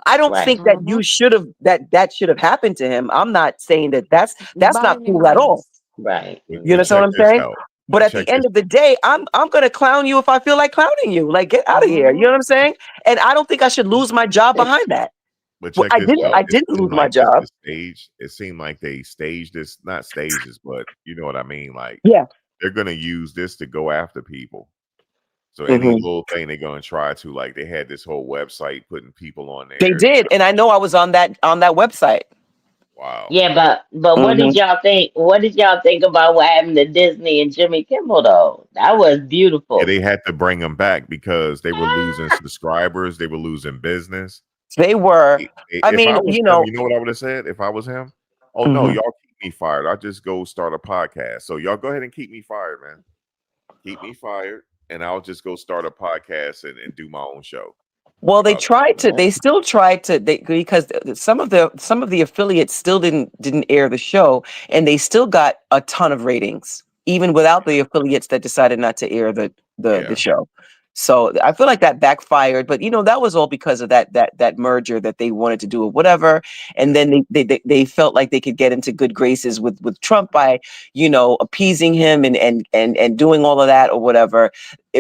I don't Right, think that Mhm. that should have happened to him. I'm not saying that that's By not any cool at all. means. right. You But understand Hmm. what check I'm this saying? out. But But at check the end this. of the day, I'm gonna clown you if I feel like clowning you. Like, get out of here. You know Mhm. what I'm saying? And I don't think I should lose my job It's behind that. But Well, check this yeah, out. I It didn't seemed lose my like this job. is staged. It seemed like they staged this, not stages, but you know what I mean. Like Yeah. they're gonna use this to go after people. So any Hmm. little thing they're gonna try to, like, they had this whole website putting people on They there. did, and I know I was on that website. Wow. yeah, but what Hmm. did y'all think? What did y'all think about what happened to Disney and Jimmy Kimmel though? That was Yeah, beautiful. they had to bring them back because they were losing subscribers. They were losing business. They were. I If I mean, was him, you know what I would have said if I was him? Oh no, mhm. y'all keep me fired. I'll just go start a podcast. So y'all go ahead and keep me fired, man. Keep me fired, and I'll just go start a podcast and do my own show. Well, How about that? Yeah. they still tried to, because some of the affiliates still didn't air the show, and they still got a ton of ratings, even without the affiliates that decided not to air the Yeah, show. So I feel like that backfired, but that was all because of that merger that they wanted to do or whatever, and yeah, then they felt like they could get into good graces with Trump by appeasing him and doing all of that or whatever.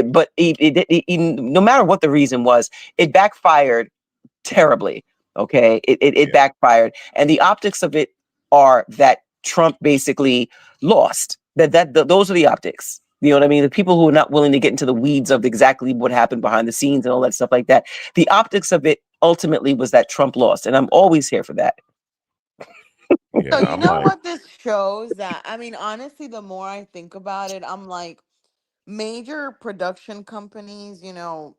But no matter what the reason was, it backfired terribly. Okay, it yeah, backfired, and the optics of it are that Trump basically lost. Those are the optics. You know what I mean? The people who are not willing to get into the weeds of exactly what happened behind the scenes and all that stuff like that. The optics of it ultimately was that Trump lost, and I'm always here for that. So yeah. you I'm know like, what this shows that I mean honestly the more I think about it I'm like major production companies, uh,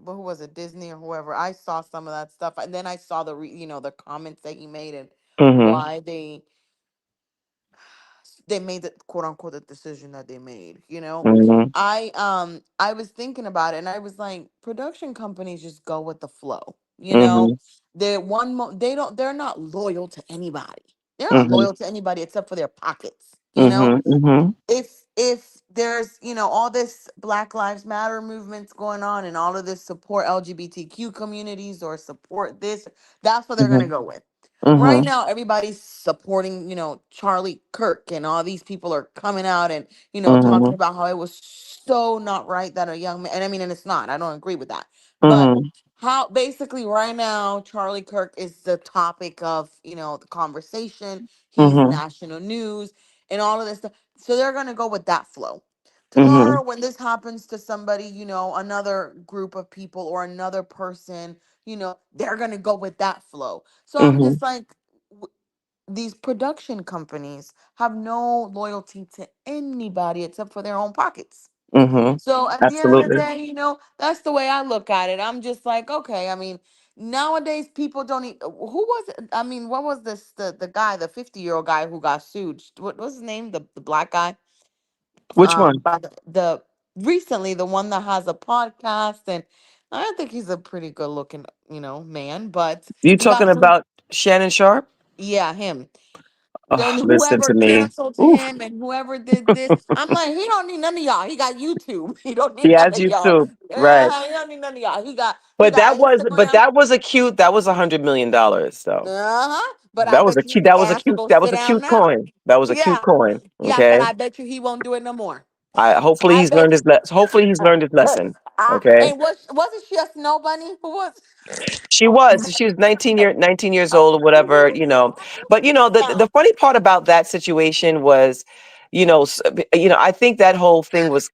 who was it, Disney or whoever. I saw some of that stuff, and then I saw the comments that he made and Mm-hmm. why they made the quote unquote the decision that they made. Mm-hmm. I was thinking about it and I was like, production companies just go with the flow. Mm-hmm. They're not loyal to anybody. They're not Mm-hmm. loyal to anybody except for their pockets. Mm-hmm. Mm-hmm. If there's all this Black Lives Matter movements going on and all of this support LGBTQ communities or support this, that's what they're Mm-hmm. gonna go with. Right Mm-hmm. now, everybody's supporting, Charlie Kirk, and all these people are coming out and, talking about how it was so not right that a young man, and I mean, and it's not, I don't agree with that. But Mm-hmm. how basically right now, Charlie Kirk is the topic of, the conversation. He's Mm-hmm. national news and all of this stuff. So they're going to go with that flow. Mm-hmm. Tomorrow, when this happens to somebody, another group of people or another person, they're going to go with that flow. So I'm Mm-hmm. just like, these production companies have no loyalty to anybody except for their own pockets. Mm-hmm. So at the end of the Absolutely. day, that's the way I look at it. I'm just like, okay, I mean, nowadays people don't who was it? I mean, what was this the guy, the 50-year-old guy who got sued? What was his name? The black guy? Which one? By the recently the one that has a podcast, and I think he's a pretty good looking, man, but You he got talking sued. about Shannon Sharp? Yeah, him. Then Listen whoever to me. canceled Oof. him and whoever did this, I'm like, he don't need none of y'all. He got YouTube. He don't need He none has of y'all. YouTube. Right. He don't need none of y'all. He But got Instagram. that was a cute, that was $100 million though. But I bet you his ass will go That was sit a down cute now. coin. That was a cute Yeah, coin. yeah. But Okay. I bet you he won't do it no more. I hopefully I he's learned bet his hopefully he's learned his lesson. Okay. and wasn't she a snow bunny? Who was? She was 19 years old or whatever, but the Yeah. funny part about that situation was, I think that whole thing was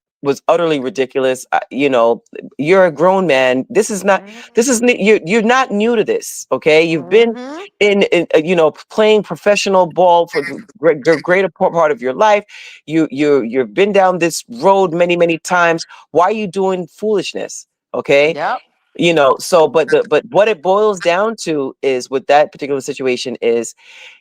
utterly ridiculous. You're a grown man. You're not new to this. Okay. You've been Mm-hmm. playing professional ball for the greater part of your life. You've been down this road many, many times. Why are you doing foolishness? Okay. Yep. So but what it boils down to is, with that particular situation, is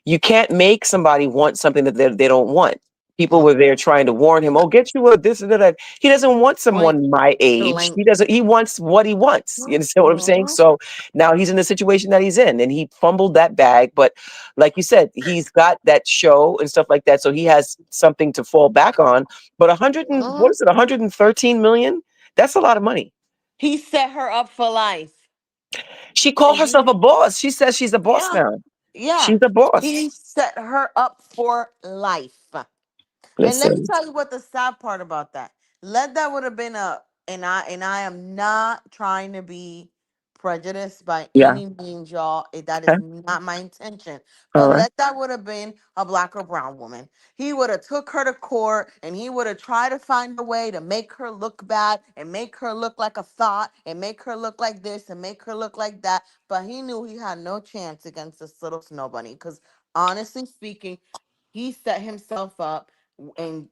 you can't make somebody want something that they don't want. People were there trying to warn him, oh, get you a this and that. He doesn't want Point someone my age. blank. He wants what he wants. You understand what I'm saying? Mm-hmm. So now he's in the situation that he's in, and he fumbled that bag. But like you said, he's got that show and stuff like that. So he has something to fall back on. But what Mm-hmm. is it, 113 million? That's a lot of money. He set her up for life. She called And herself a boss. She says she's a boss yeah, now. yeah. She's a boss. He set her up for life. And let me Listen. tell you what the sad part about that. Let that would have been and I am not trying to be prejudiced by Yeah. any means, y'all. That is Okay. not my intention. All But right. let that would have been a black or brown woman. He would have took her to court and he would have tried to find a way to make her look bad and make her look like a thought and make her look like this and make her look like that. But he knew he had no chance against this little snow bunny. Because honestly speaking, he set himself up and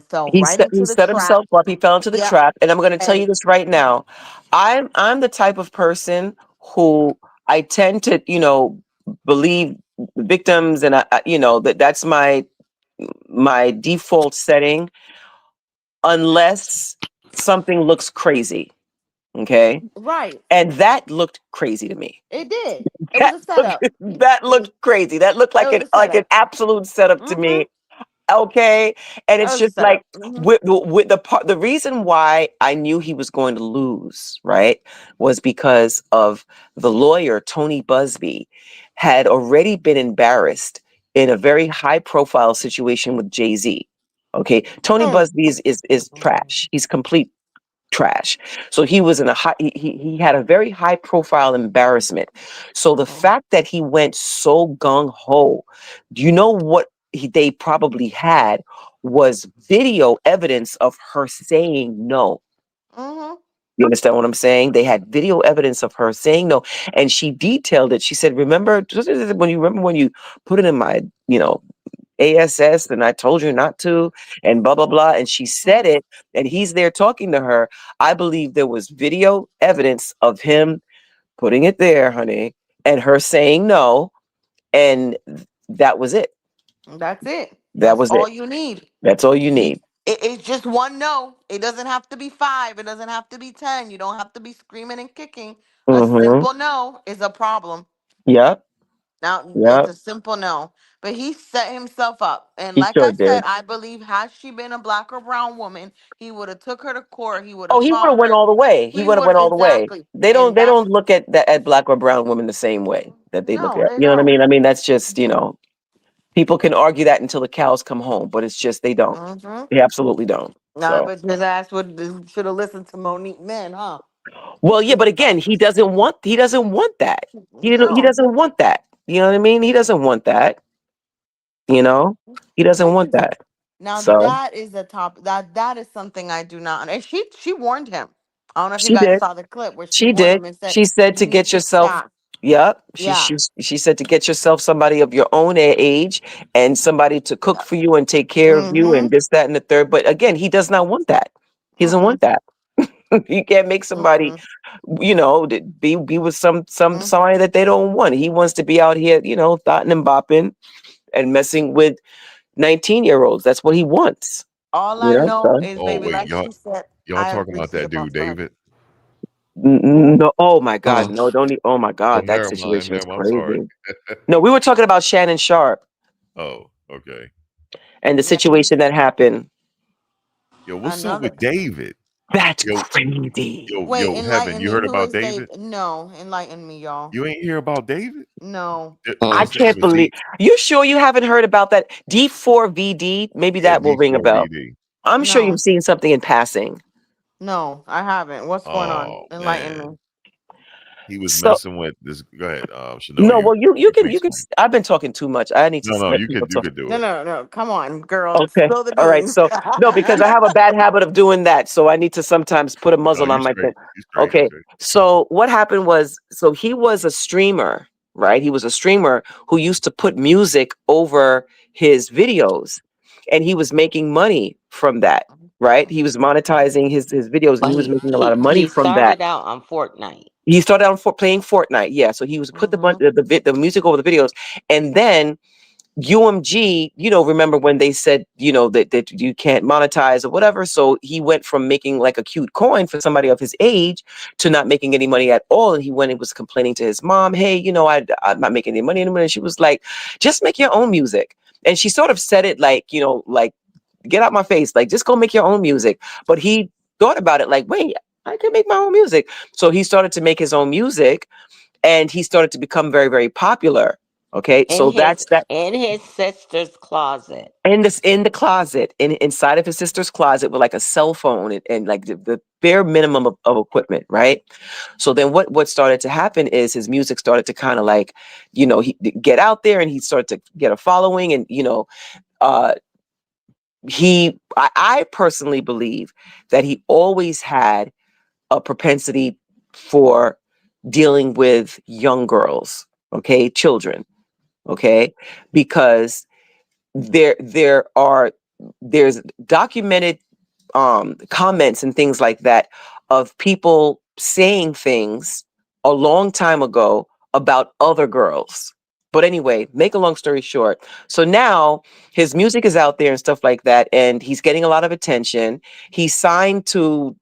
fell right He into the set trap. himself up. He fell into the Yep. trap. And I'm going to tell you And this right now. I'm the type of person who I tend to, believe victims, and that's my default setting, unless something looks crazy. Okay. right, And that looked crazy to me. it did. It was That a setup. that looked crazy. That looked It like was an a like an setup. absolute setup to Mm-hmm. me. Okay. And It it's was a just like, setup. Mm-hmm. with the reason why I knew he was going to lose, right, was because of the lawyer, Tony Busby, had already been embarrassed in a very high profile situation with Jay-Z. Okay. Tony Mm. Busby is trash. He's complete trash. So he was in a high, he had a very high profile embarrassment. So the Mm. fact that he went so gung ho, do you know what they probably had was video evidence of her saying no. Mm-hmm. You understand what I'm saying? They had video evidence of her saying no, and she detailed it. She said, "Remember when you put it in my, ASS, and I told you not to, and blah blah blah. And she said it, and he's there talking to her. I believe there was video evidence of him putting it there, honey, and her saying no, and that was it. That's it. That That's was it. all you need. That's all you need. It's just one no. It doesn't have to be five. It doesn't have to be 10. You don't have to be screaming and kicking. A Mm-hmm. simple no is a problem. Yep. Now it's Yep. a simple no. But he set himself up. And He like sure I said, did. I believe had she been a black or brown woman, he would have took her to court. He would Oh, have he would have fought went her. all the way. He He would have would went all the way. exactly. They don't. And They that's don't look at black or brown women the same way that they look no, at. they You know what I don't. mean? I mean, that's just people can argue that until the cows come home, but it's just they don't. Mm-hmm. They absolutely don't. Nah, So, but his ass would should have listened to Monique Men, huh? well, yeah, but again, he doesn't want that. He No. doesn't want that. You know what I mean? He doesn't want that. You know, he doesn't Like want that. now So that is a top that is something I do not. And she warned him. I don't know if you she guys did. saw the clip where she She warned did. him and said, She said "You to need get to yourself. stop." Yep. Yeah. She said to get yourself somebody of your own age and somebody to cook for you and take care of you and Mm-hmm. this, that, and the third. But again, he does not want that. He doesn't Mm-mm. want that. You can't make somebody, Mm-mm. be with Mm. somebody that they don't want. He wants to be out here, thotting and bopping and messing with 19-year-olds. That's what he wants. All I know So is, Oh baby, wait, like she said, y'all I talking agree about for that your dude, boss. Go ahead. David? Who? No, oh my God, Oh, no, don't. Oh my oh, God, that never mind, situation is never mind. I'm sorry. crazy. No, we were talking about Shannon Sharp Oh, okay. and the Yeah, he's situation that happened. Yo, what's up another. with David? That's Yo, crazy. Wait, Heaven, enlighten you me. heard Who about is David? Dave? No, enlighten me, y'all. You ain't hear about David? No. I His name can't is believe. You sure you haven't heard about that D4VD? Maybe yeah, that will ring a bell. D4VD. I'm sure you've No. seen something in passing. No, I haven't. What's going on? Oh Enlighten man, me. he was So messing with this. Go ahead, Chanel. no, well, You can you can. explain. I've been talking too much. I need to No, no, let people you talk. could do No, it. no, no. Come on, girl. Okay. Spill the All right. beans. So no, because I have a bad habit of doing that. So I need to sometimes put a No, muzzle you on my straight. thing. You straight. You Okay. straight. So what happened was, so he was a streamer, right? He was a streamer who used to put music over his videos, and he was making money from that, right? He was monetizing his videos, and But he was he making a lot he of money he from that. started out on Fortnite. He started out for playing Fortnite, yeah. So he was put Mm-hmm. the music over the videos, and then UMG, remember when they said, that you can't monetize or whatever. So he went from making like a cute coin for somebody of his age to not making any money at all. And he went and was complaining to his mom, hey, I'm not making any money anymore. And she was like, just make your own music. And she sort of said it like, like, get out my face, like, just go make your own music. But he thought about it like, wait, I can make my own music. So he started to make his own music and he started to become very, very popular. Okay. in So his that's that. in his sister's closet. In the closet, inside of his sister's closet with like a cell phone and like the bare minimum of equipment, right? So then what started to happen is his music started to kind of like, he get out there and he started to get a following and uh I personally believe that he always had a propensity for dealing with young girls, okay, children, okay, because there's documented comments and things like that of people saying things a long time ago about other girls. But anyway, make a long story short, so now his music is out there and stuff like that, and he's getting a lot of attention. He's signed to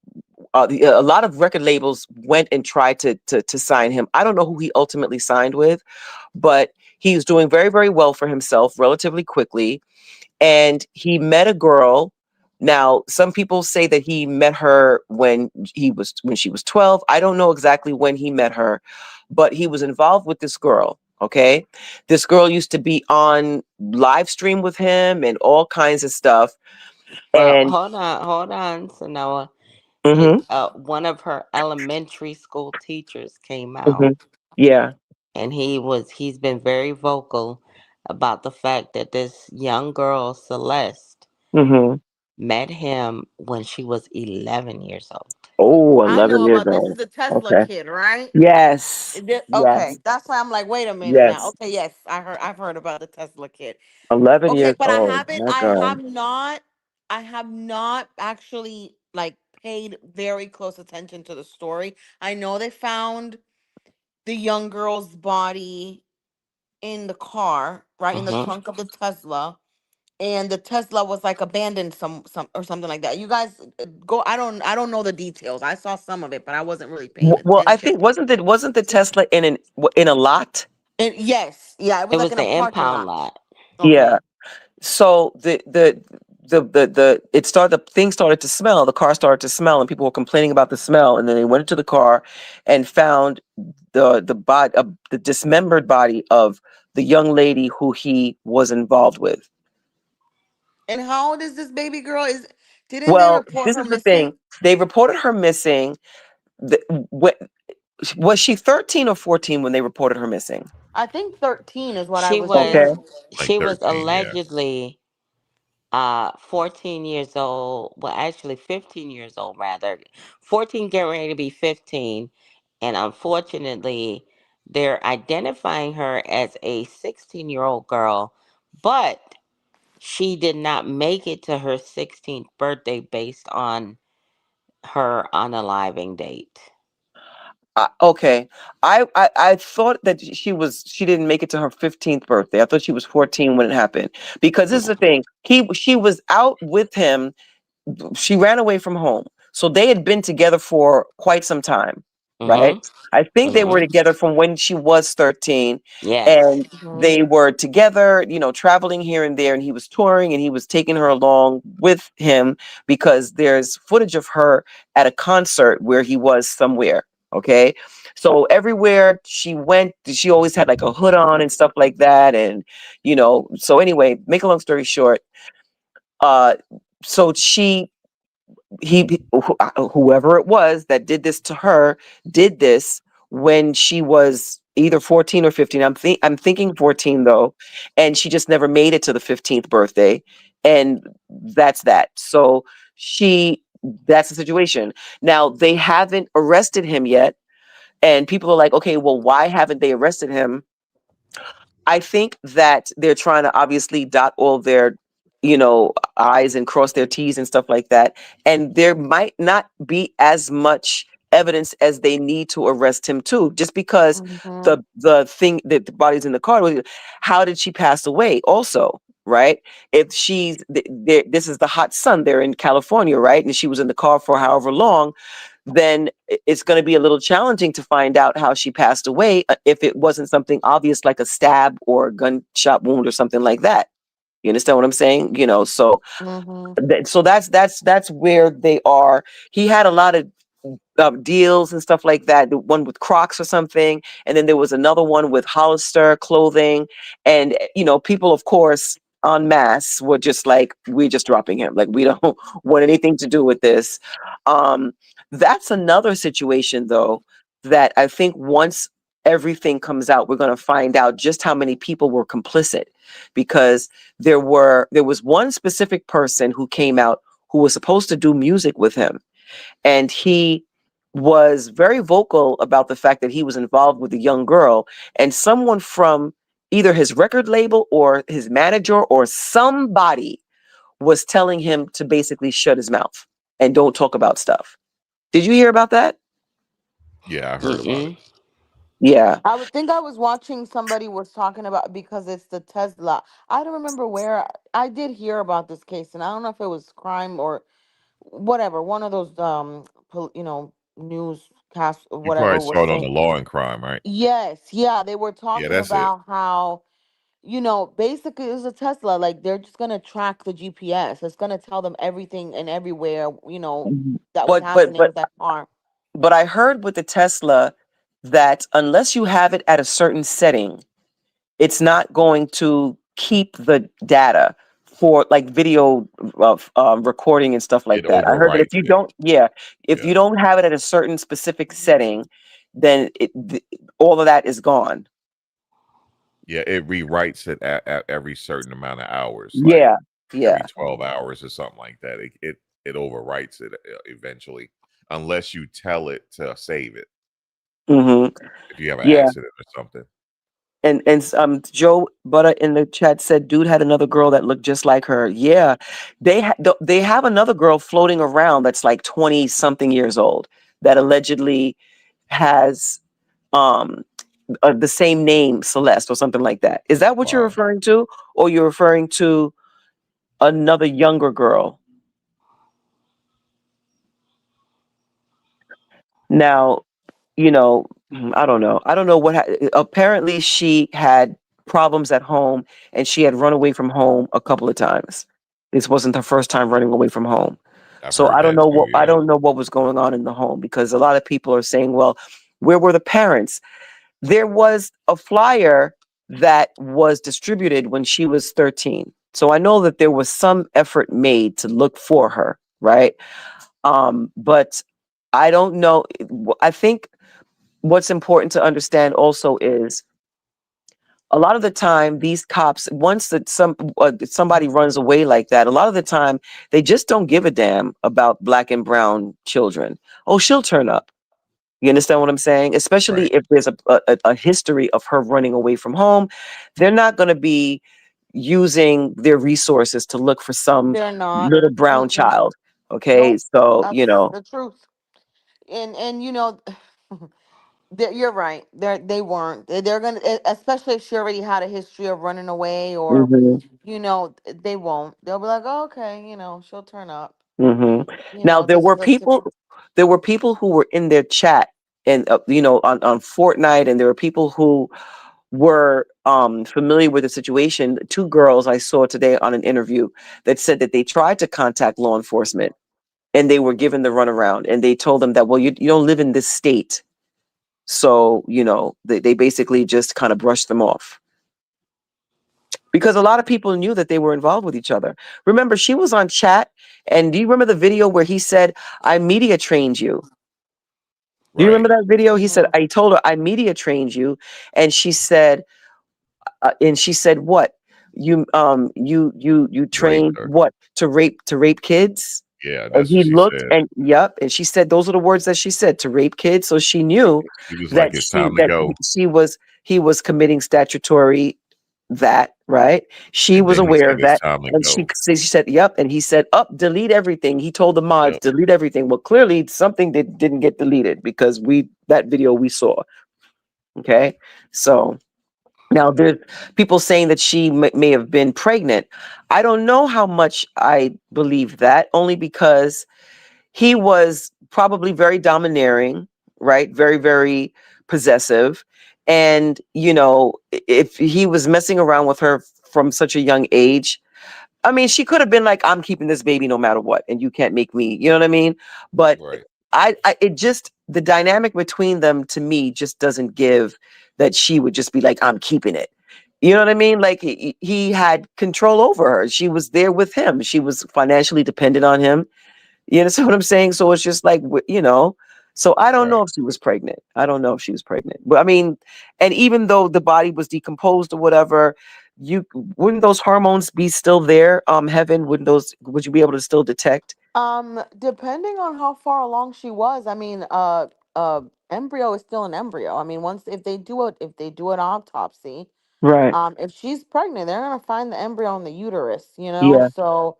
a lot of record labels went and tried to sign him. I don't know who he ultimately signed with, but he's doing very, very well for himself relatively quickly. And he met a girl. Now, some people say that he met her when she was 12. I don't know exactly when he met her, but he was involved with this girl. Okay. This girl used to be on live stream with him and all kinds of stuff. Well, And hold on, Sanoa. hmm One of her elementary school teachers came hmm out, yeah. and he's been very vocal about the fact that this young girl Celeste hmm met him when she was 11 years old. Oh, I 11 know years about this. Is old. the Tesla Okay. kid, right? Yes. Okay, Yes. that's why I'm like, wait a minute now. Yes. Okay, yes, I've heard about the Tesla kid. 11 Okay, years but old. My God. I have not actually like paid very close attention to the story. I know they found the young girl's body in the car, right in the Hmm. trunk of the Tesla, and the Tesla was like abandoned some or something like that. You guys go. I don't know the details. I saw some of it, but I wasn't really paying Well, I attention. think wasn't the Tesla in a lot? And yes, yeah, it was It like was in a the parking impound lot. lot. Yeah. Okay. So the it started the thing started to smell. The car started to smell, and people were complaining about the smell. And then they went into the car and found the dismembered body of the young lady who he was involved with. And how old is this baby girl? Didn't they Well, report this her is the missing? thing. They reported her missing. The, was she 13 or 14 when they reported her missing? I think 13 is what I She was Okay. was hearing. Like she was 13, yeah. allegedly 14 years old. Well, actually 15 years old rather. 14 getting ready to be 15, and unfortunately they're identifying her as a 16-year-old girl, but she did not make it to her 16th birthday based on her unaliving date. Okay. I thought that she didn't make it to her 15th birthday. I thought she was 14 when it happened. Because this is the thing. She was out with him. She ran away from home. So they had been together for quite some time, right? Mhm. I think they were Mhm. together from when she was 13, Yes. and Mhm. they were together, traveling here and there, and he was touring and he was taking her along with him because there's footage of her at a concert where he was somewhere. Okay. So everywhere she went, she always had like a hood on and stuff like that. And, so anyway, make a long story short, uh, so whoever it was that did this to her did this when she was either 14 or 15. I'm thinking 14 though, and she just never made it to the 15th birthday, and that's that. So she that's the situation. Now they haven't arrested him yet, and people are like, okay, well, why haven't they arrested him? I think that they're trying to obviously dot all their, I's and cross their T's and stuff like that. And there might not be as much evidence as they need to arrest him too, just because Mhm. the thing that the body's in the car. How did she pass away? Also, right? If this is the hot sun, they're in California, right? And she was in the car for however long, then it's going to be a little challenging to find out how she passed away if it wasn't something obvious like a stab or a gunshot wound or something like that. You understand what I'm saying? So Mhm. so that's where they are. He had a lot of deals and stuff like that. The one with Crocs or something, and then there was another one with Hollister clothing, and people, of course, en masse were just like, we're just dropping him. Like, we don't want anything to do with this. Um, that's another situation, though, that I think once everything comes out, we're going to find out just how many people were complicit, because there was one specific person who came out who was supposed to do music with him, and he was very vocal about the fact that he was involved with a young girl, and someone from either his record label or his manager or somebody was telling him to basically shut his mouth and don't talk about stuff. Did you hear about that? Yeah, I heard about it. Mm-mm. Yeah. I would think I was watching somebody was talking about because it's the Tesla. I don't remember where I did hear about this case, and I don't know if it was crime or whatever. One of those newscasts or You probably whatever was saw it on the saying. Law and Crime, right? Yes, yeah, they were Yeah, talking that's it. about how basically it's a Tesla. Like they're just gonna track the GPS. It's gonna tell them everything and everywhere, Mhm. that was But but happening but with that car. but I heard with the Tesla that unless you have it at a certain setting, it's not going to keep the data for like video of recording and stuff It like that. I heard that if overwrites you it. don't, yeah, if Yeah. you don't have it at a certain specific setting, then all of that is gone. Yeah, it rewrites it at every certain amount of hours, like Yeah, yeah. every 12 hours or something like that. It overwrites it eventually. unless you tell it to save it. Hmm. If you have an Yeah. accident or something. And Joe Butter in the chat said, "Dude had another girl that looked just like her." Yeah, they have another girl floating around that's like 20 something years old that allegedly has um the same name, Celeste or something like that. Is that what you're Wow. referring to, or you're referring to another younger girl? Now, I don't know. I don't know apparently she had problems at home and she had run away from home a couple of times. This wasn't her first time running away from home. I've So heard I don't that know too. I Yeah. don't know what was going on in the home, because a lot of people are saying, well, where were the parents? There was a flyer that was distributed when she was 13. So I know that there was some effort made to look for her, right? But I don't know. I think what's important to understand also is a lot of the time these cops, once that somebody runs away like that, a lot of the time they just don't give a damn about black and brown children. Oh, she'll turn up. You understand what I'm saying? Especially Right. if there's a history of her running away from home. They're not going to be using their resources to look for some They're not. little brown Mm-mm. child. Okay, Nope. so That's the truth. And you're right. They weren't. They're gonna, especially if she already had a history of running away, or mhm. they won't. They'll be like, oh, okay, she'll turn up. Hmm. Now This is a situation. there were people who were in their chat and on Fortnite, and there were people who were familiar with the situation. Two girls I saw today on an interview that said that they tried to contact law enforcement and they were given the runaround, and they told them that, well, you don't live in this state, so they basically just kind of brushed them off, because a lot of people knew that they were involved with each other. Remember, she was on chat, and do you remember the video where he said, I media trained you? Do you Right. remember that video? He said, Hmm. I told her I media trained you, and she said what? You Raped trained her. what? To rape kids? Yeah, And that's what he she looked, said. and yep, and she said those are the words that she said, to rape kids. So she knew He was like, that it's time to go. he was committing statutory, that, right? She And was then he aware said, of it's that. time to And go. she said, yep. And he said, up, delete everything. He told the mods, Yep. delete everything. Well, clearly something didn't get deleted, because that video we saw. Okay. So now there's people saying that she may have been pregnant. I don't know how much I believe that, only because he was probably very domineering, right? Very, very possessive. And, if he was messing around with her from such a young age, I mean, she could have been like, I'm keeping this baby no matter what, and you can't make me, you know what I mean? But Right. it just, the dynamic between them to me just doesn't give that she would just be like, I'm keeping it. You know what I mean? Like he had control over her. She was there with him. She was financially dependent on him. You understand what I'm saying? So it's just like, so I don't know Right. if she was pregnant. I don't know if she was pregnant. But I mean, and even though the body was decomposed or whatever, you wouldn't those hormones be still there? Heaven, would you be able to still detect? Depending on how far along she was, I mean, embryo is still an embryo. I mean, once if they do an autopsy, Right. if she's pregnant, they're gonna find the embryo in the uterus. Yeah. So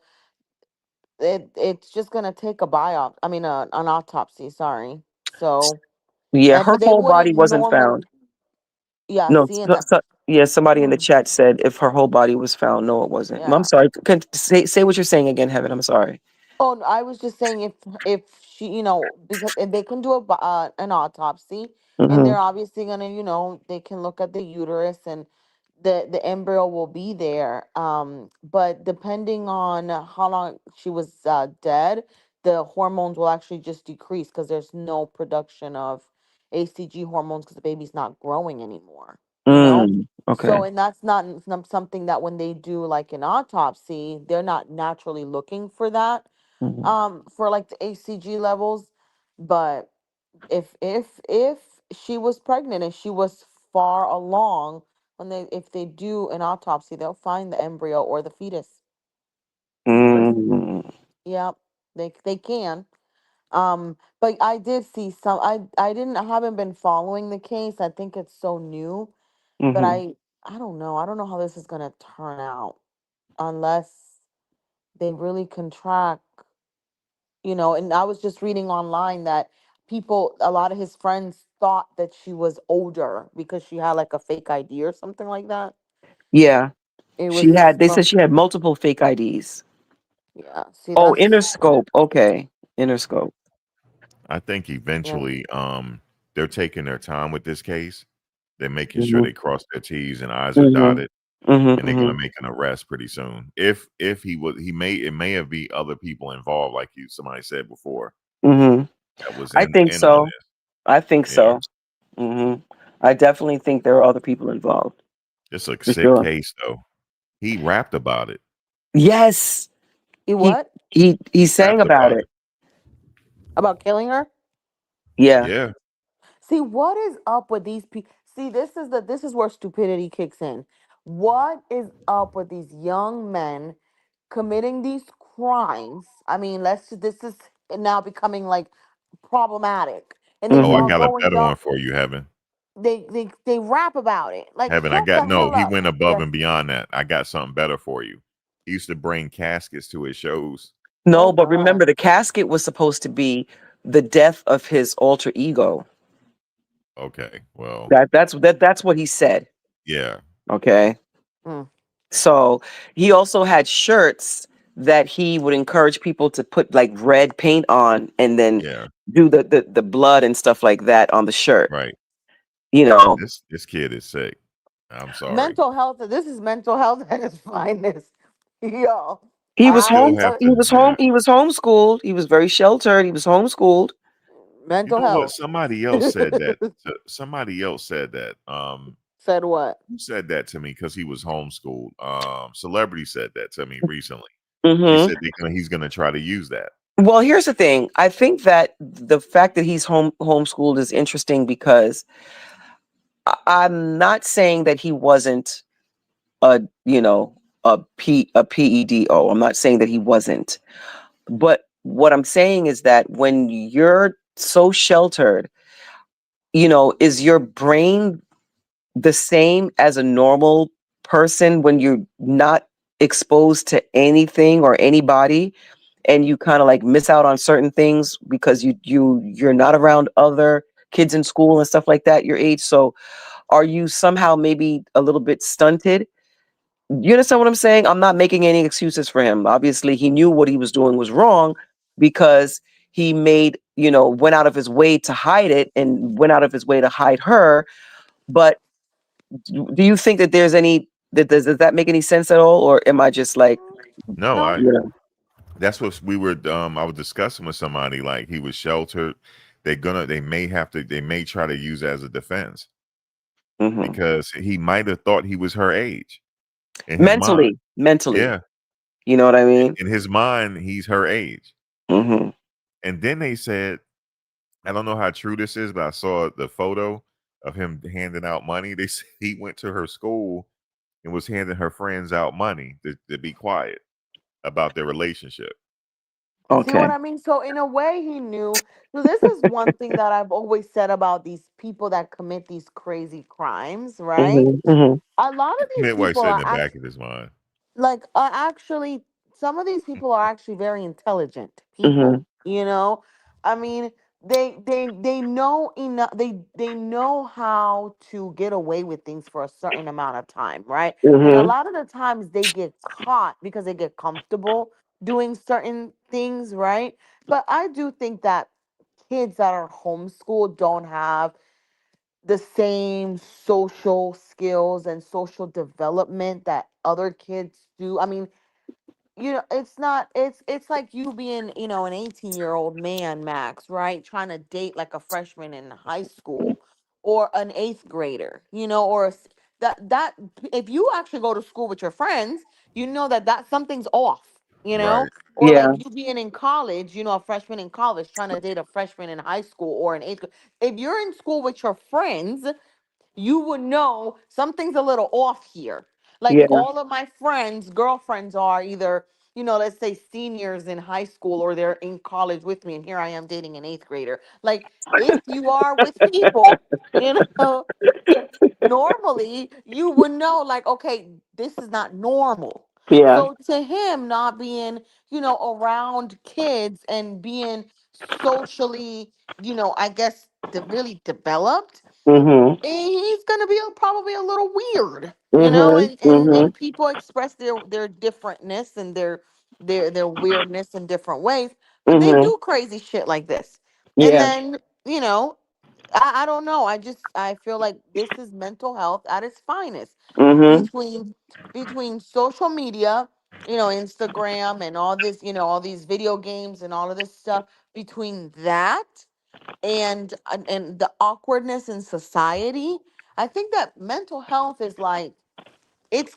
it's just gonna take a biopsy. I mean, an autopsy. Sorry. So, Yeah. Her but they whole body wouldn't wasn't normally. found. Yeah, No. see, and that. Yeah. Somebody in the Mm, chat said if her whole body was found. No, it wasn't. I'm yeah. sorry. Say what you're saying again, Heaven. I'm sorry. Oh, no, I was just saying if she, because if they can do an autopsy, and Hmm. they're obviously gonna, they can look at the uterus, and the embryo will be there. But depending on how long she was dead, the hormones will actually just decrease, because there's no production of ACG hormones, because the baby's not growing anymore. Okay. So, and that's not something that when they do like an autopsy, they're not naturally looking for that, Mhm. for like the ACG levels. But if she was pregnant and she was far along, if they do an autopsy, they'll find the embryo or the fetus. Mm. Yep, they can. But I did see some. I didn't. I haven't been following the case. I think it's so new. But Hmm. I don't know. I don't know how this is gonna turn out unless they really contract. And I was just reading online that a lot of his friends thought that she was older because she had like a fake ID or something like that. Yeah. It She was had, they said from, she had multiple fake IDs. yeah. See, Oh, that's Interscope. Okay. Interscope. I think yeah. eventually, they're taking their time with this case. They're making sure Hmm. they cross their T's and I's are Hmm. dotted, Hmm. and they're Hmm. gonna make an arrest pretty soon. If he may it may have be other people involved, like you somebody said before, Hmm. that was I think in on so. this. I think Yeah, so. Hmm. I definitely think there are other people involved it's a for sick sure. case though. He rapped about it. Yes, You he what he He sang rapped about about it. it. about killing her? Yeah. Yeah. See, what is up with these people? See, this is where stupidity kicks in. What is up with these young men committing these crimes? I mean, this is now becoming like problematic. And then Oh, I y'all Hmm. got a go and better y'all one for you, Heaven. they rap about it. Like Heaven, I shut got the no. hell He up. went above Yeah. and beyond that. I got something better for you. He used to bring caskets to his shows. No, Oh but remember God. the casket was supposed to be the death of his alter ego. Okay, well, That's what he said. yeah, Okay. Mm. So he also had shirts that he would encourage people to put like red paint on and then yeah, do the blood and stuff like that on the shirt. right. You know, This kid is sick. I'm sorry. Mental health. This is mental health at its finest. Yo, he I was I still home have he to, was man. home he was homeschooled. He was very sheltered. He was homeschooled. You mental know what? health. Somebody else said that. Somebody else said that. Said what? Who said that to me? Because he was homeschooled. Celebrity said that to me recently. She Hmm. said he's gonna try to use that. Well, here's the thing. I think that the fact that he's homeschooled is interesting because I'm not saying that he wasn't a a PEDO. I'm not saying that he wasn't. But what I'm saying is that when you're so sheltered, is your brain the same as a normal person when you're not exposed to anything or anybody and you kind of like miss out on certain things because you're not around other kids in school and stuff like that your age. So are you somehow maybe a little bit stunted? You understand what I'm saying? I'm not making any excuses for him. Obviously, he knew what he was doing was wrong because he went out of his way to hide it and went out of his way to hide her. But do you think that there's any that does that make any sense at all, or am I just like, No, No. yeah? that's what we were. I was discussing with somebody. Like he was sheltered. They may try to use it as a defense Hmm. because he might have thought he was her age in his mind. Mentally, Yeah, you know what I mean? in his mind, he's her age. Hmm. And then they said, I don't know how true this is, but I saw the photo of him handing out money. They said he went to her school and was handing her friends out money to be quiet about their relationship. See what Okay. I mean? So in a way, he knew. So this is one thing that I've always said about these people that commit these crazy crimes, right? Hmm. Hmm. A lot of these Midwife people said in are the back of his mind. like actually some of these people are actually very intelligent Hmm. people, I mean, they know enough, they know how to get away with things for a certain amount of time, right? And a Hmm. lot of the times they get caught because they get comfortable doing certain things, right? But I do think that kids that are homeschooled don't have the same social skills and social development that other kids do. I mean, it's not it's like you being, an 18-year-old man, Max, right? Trying to date like a freshman in high school or an eighth grader, or that if you actually go to school with your friends, that something's off, Right. or Yeah. like you being in college, a freshman in college trying to date a freshman in high school or an eighth grade. If you're in school with your friends, you would know something's a little off here. Like Yeah. all of my friends, girlfriends are either let's say seniors in high school or they're in college with me, and here I am dating an eighth grader. Like, if you are with people, you know, normally you would know, like, okay, this is not normal. Yeah. So to him, not being, around kids and being socially, I guess, really developed, Mhm. he's gonna be probably a little weird, Mhm. and Mhm. people express their differentness and their weirdness in different ways, but they Mhm. do crazy shit like this. And Yeah. then, you know, I don't know. I feel like this is mental health at its finest. Mhm. Between social media, Instagram and all this, all these video games and all of this stuff, between that and the awkwardness in society, I think that mental health is like, it's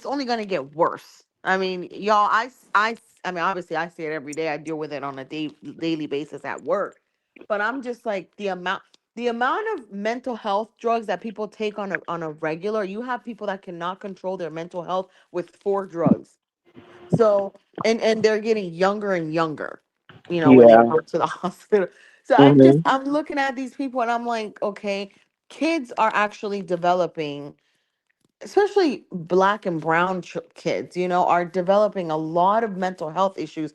only gonna get worse. I mean, y'all, I mean, obviously I see it every day. I deal with it on a daily basis at work. But I'm just like, the amount of mental health drugs that people take on a regular, you have people that cannot control their mental health with 4 drugs. So, and they're getting younger and younger, when they Yeah. come to the hospital. So Mhm. I'm looking at these people and I'm like, okay, kids are actually developing, especially black and brown kids, are developing a lot of mental health issues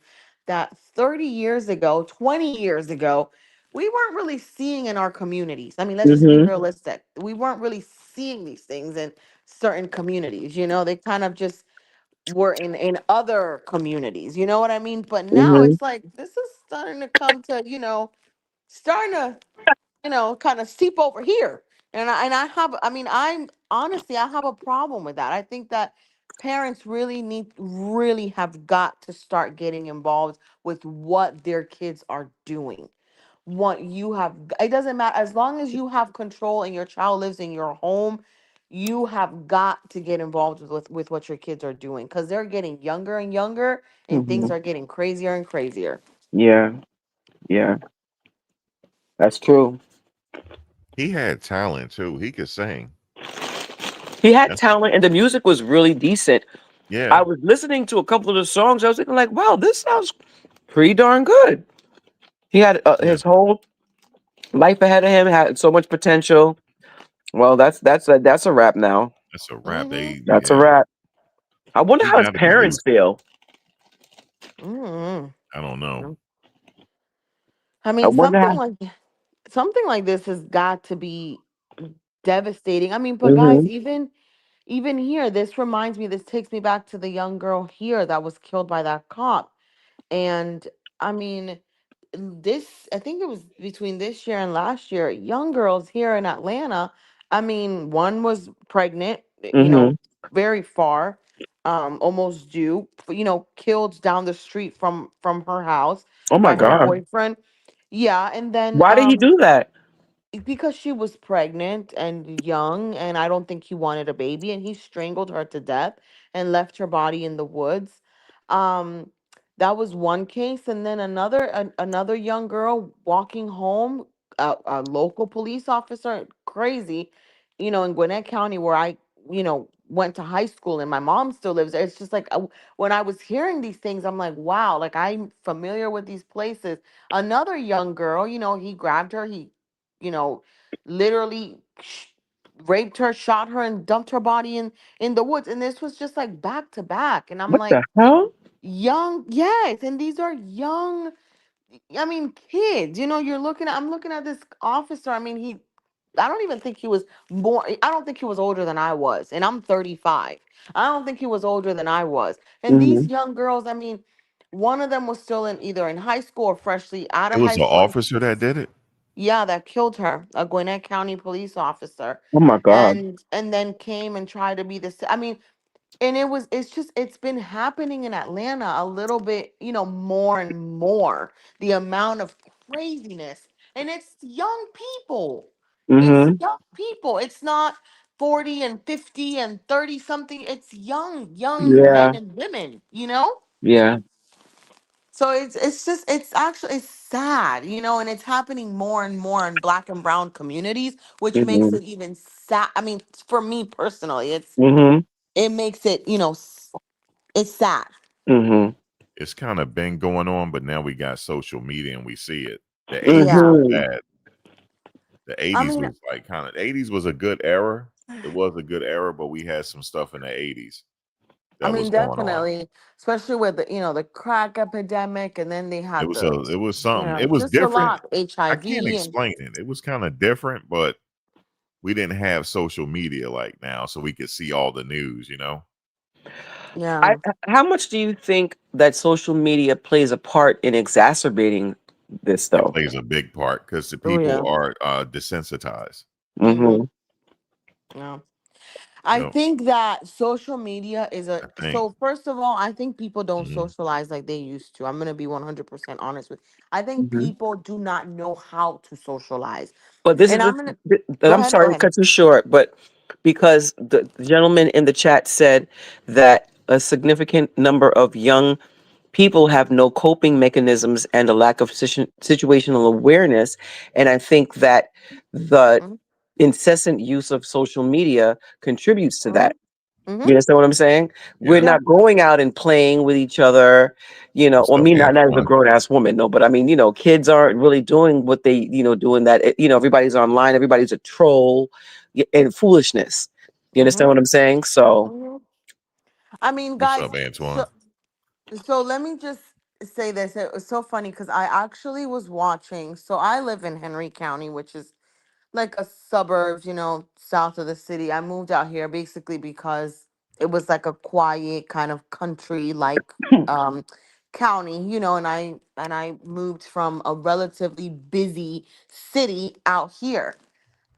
that 30 years ago, 20 years ago, we weren't really seeing in our communities. I mean, let's just be Mhm. realistic. We weren't really seeing these things in certain communities. They kind of just were in other communities. You know what I mean? But now Mhm. it's like this is starting to come to, starting to, kind of seep over here. And I have, I mean, I'm honestly, I have a problem with that. I think that parents really have got to start getting involved with what their kids are doing. What you have, it doesn't matter, as long as you have control and your child lives in your home, you have got to get involved with what your kids are doing, because they're getting younger and younger and things Mhm. are getting crazier and crazier. Yeah. Yeah. That's true. He had talent too. He could sing. He had That's talent, and the music was really decent. I yeah, was listening to a couple of the songs. I was thinking, like, wow, this sounds pretty darn good. He had yeah. his whole life ahead of him. Had so much potential. Well, that's a wrap now. That's a rap. Mm-hmm. They That's a yeah. wrap. I wonder He how his got to be parents loose. feel. Mm-hmm. I don't know. I I mean, wonder how. something like this has got to be devastating. I mean, but guys, Mhm. even here, this reminds me, this takes me back to the young girl here that was killed by that cop. And I mean, I think it was between this year and last year, young girls here in Atlanta. I mean, one was pregnant, Mhm. very far, almost due, killed down the street from her house Oh my by her God. boyfriend. Yeah, and then Why did he do that? because she was pregnant and young, and I don't think he wanted a baby, and he strangled her to death and left her body in the woods. um that was one case, and then another young girl walking home, a local police officer, crazy, in Gwinnett County, where I went to high school, and my mom still lives there. It's just like, when I was hearing these things, I'm like, wow, like, I'm familiar with these places. Another young girl, he grabbed her, he you know, literally raped her, shot her, and dumped her body in the woods. And this was just like back to back. And I'm What like, the hell? young, yes, and these are young. I mean, kids. I'm looking at this officer. I mean, I don't even think he was born. I don't think he was older than I was, and I'm 35. I don't think he was older than I was. And these Mhm. young girls, I mean, one of them was still in either in high school or freshly out It of was high the school. officer that did it. Yeah, that killed her, a Gwinnett County police officer, Oh my God. and then came and tried to be this. I mean, and it's been happening in Atlanta a little bit, more and more. The amount of craziness, and it's young people. It's Mhm. young people. It's not 40 and 50 and 30 something. It's young Yeah. men and women. Yeah. So it's actually it's sad, and it's happening more and more in black and brown communities, which makes Mhm. it even sad. I mean, for me personally, Mhm. it makes it, it's sad. Mm-hmm. It's kind of been going on, but now we got social media and we see it. The 80s Yeah. was Mm-hmm. bad. The I 80s mean, was like kind of 80s was a good era. It was a good era, but we had some stuff in the 80s I that was mean, going on. definitely, especially with the crack epidemic, and then they It had was the, it was something. yeah, It was just a different. lot, I can't HIV, and explain it. It was kind of different, but we didn't have social media like now, so we could see all the news, you know. yeah. How much do you think that social media plays a part in exacerbating this, It though? plays a big part because the Oh people yeah. are desensitized. Mm-hmm. Mm-hmm. Yeah. You I know, think that social media is a I think. so first of all, I think people don't Mhm. socialize like they used to. I'm gonna be 100% honest with. I think Mm-hmm. people do not know how to socialize. But this is And I'm gonna go I'm ahead, go sorry to ahead. cut you short, but because the gentleman in the chat said that a significant number of young people have no coping mechanisms and a lack of situational awareness. And I think that the Mm-hmm. incessant use of social media contributes to Mm-hmm. that. Mm-hmm. You understand what I'm saying? We're Yeah, Yeah. not going out and playing with each other, and or stuff me have not as a fun. grown ass woman, no, but I mean, kids aren't really doing what they, doing that. Everybody's online, everybody's a troll and foolishness. You understand Mm-hmm. what I'm saying? So, Mm-hmm. I mean, What's guys, up, Antoine? so let me just say this. It was so funny because I actually was watching. So I live in Henry County, which is like a suburbs, south of the city. I moved out here basically because it was like a quiet kind of country like um county, and I moved from a relatively busy city out here.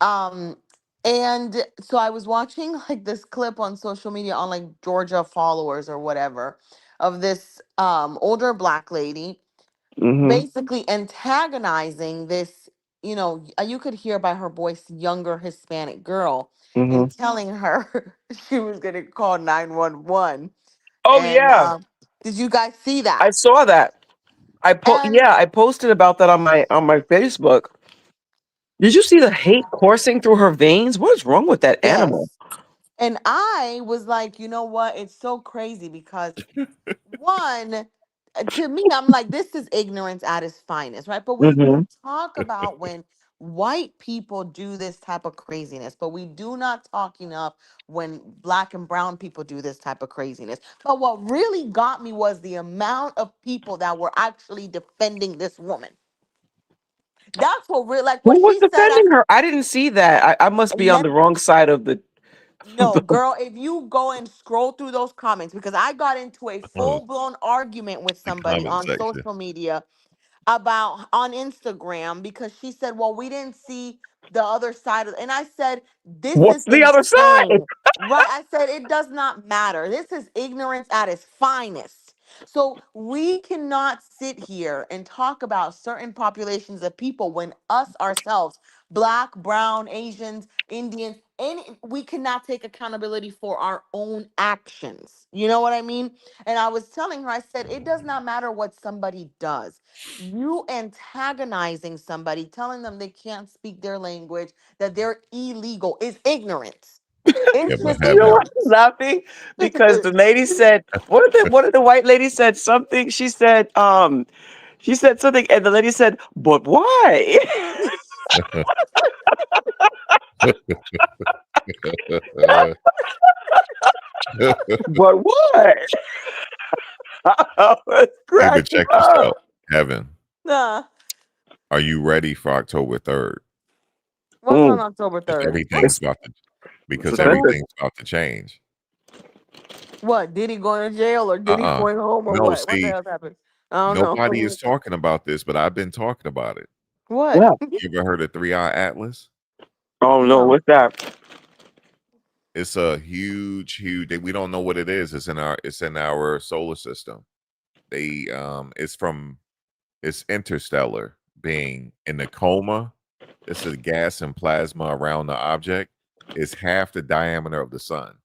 Um and so I was watching like this clip on social media on like Georgia followers or whatever of this older black lady hmm basically antagonizing this, you could hear by her voice, younger Hispanic girl, hmm and telling her she was going to call 911. oh And yeah, did you guys see that? I saw that. And Yeah, I posted about that on my Facebook. Did you see the hate coursing through her veins? What is wrong with that animal? yes. And I was like, you know what? It's so crazy because one, to me, I'm like, this is ignorance at its finest, right? But we hmm talk about when white people do this type of craziness, but we do not talk enough when black and brown people do this type of craziness. But what really got me was the amount of people that were actually defending this woman. That's what really, like what Who was she said. defending her? I didn't see that. I must be on Let the wrong side of the. No, girl, if you go and scroll through those comments, because I got into a Oh, full blown argument with the somebody comment on section. social media about on Instagram because she said, "Well, we didn't see the other side of," and I said, "This What's is the other side? insane." Right? I said it does not matter. This is ignorance at its finest. So we cannot sit here and talk about certain populations of people when us ourselves, black, brown, Asians, Indians, and we cannot take accountability for our own actions. You know what I mean? And I was telling her, I said, it does not matter what somebody does. You antagonizing somebody, telling them they can't speak their language, that they're illegal, is ignorance. Yeah, It's but just You know what? Heaven, I'm ignorance. laughing because the lady said, what did the white lady said something? She said something, and the lady said, "But why?" But what? I was hey, but cracking check this up. out, Heaven. Nah. Are you ready for October 3rd? What's on Mm, October Because 3rd? everything's about to it's because offensive. everything's about to change. What? Diddy going to jail or Diddy Uh-uh. going home or No, what? What the see, hell's happened? I don't nobody know. is talking about this, but I've been talking about it. What? Yeah. You ever heard of Three Eye Atlas? Oh no, No. what's that? It's a huge. We don't know what it is. It's in our solar system. It's interstellar being in the coma. It's a gas and plasma around the object. It's half the diameter of the sun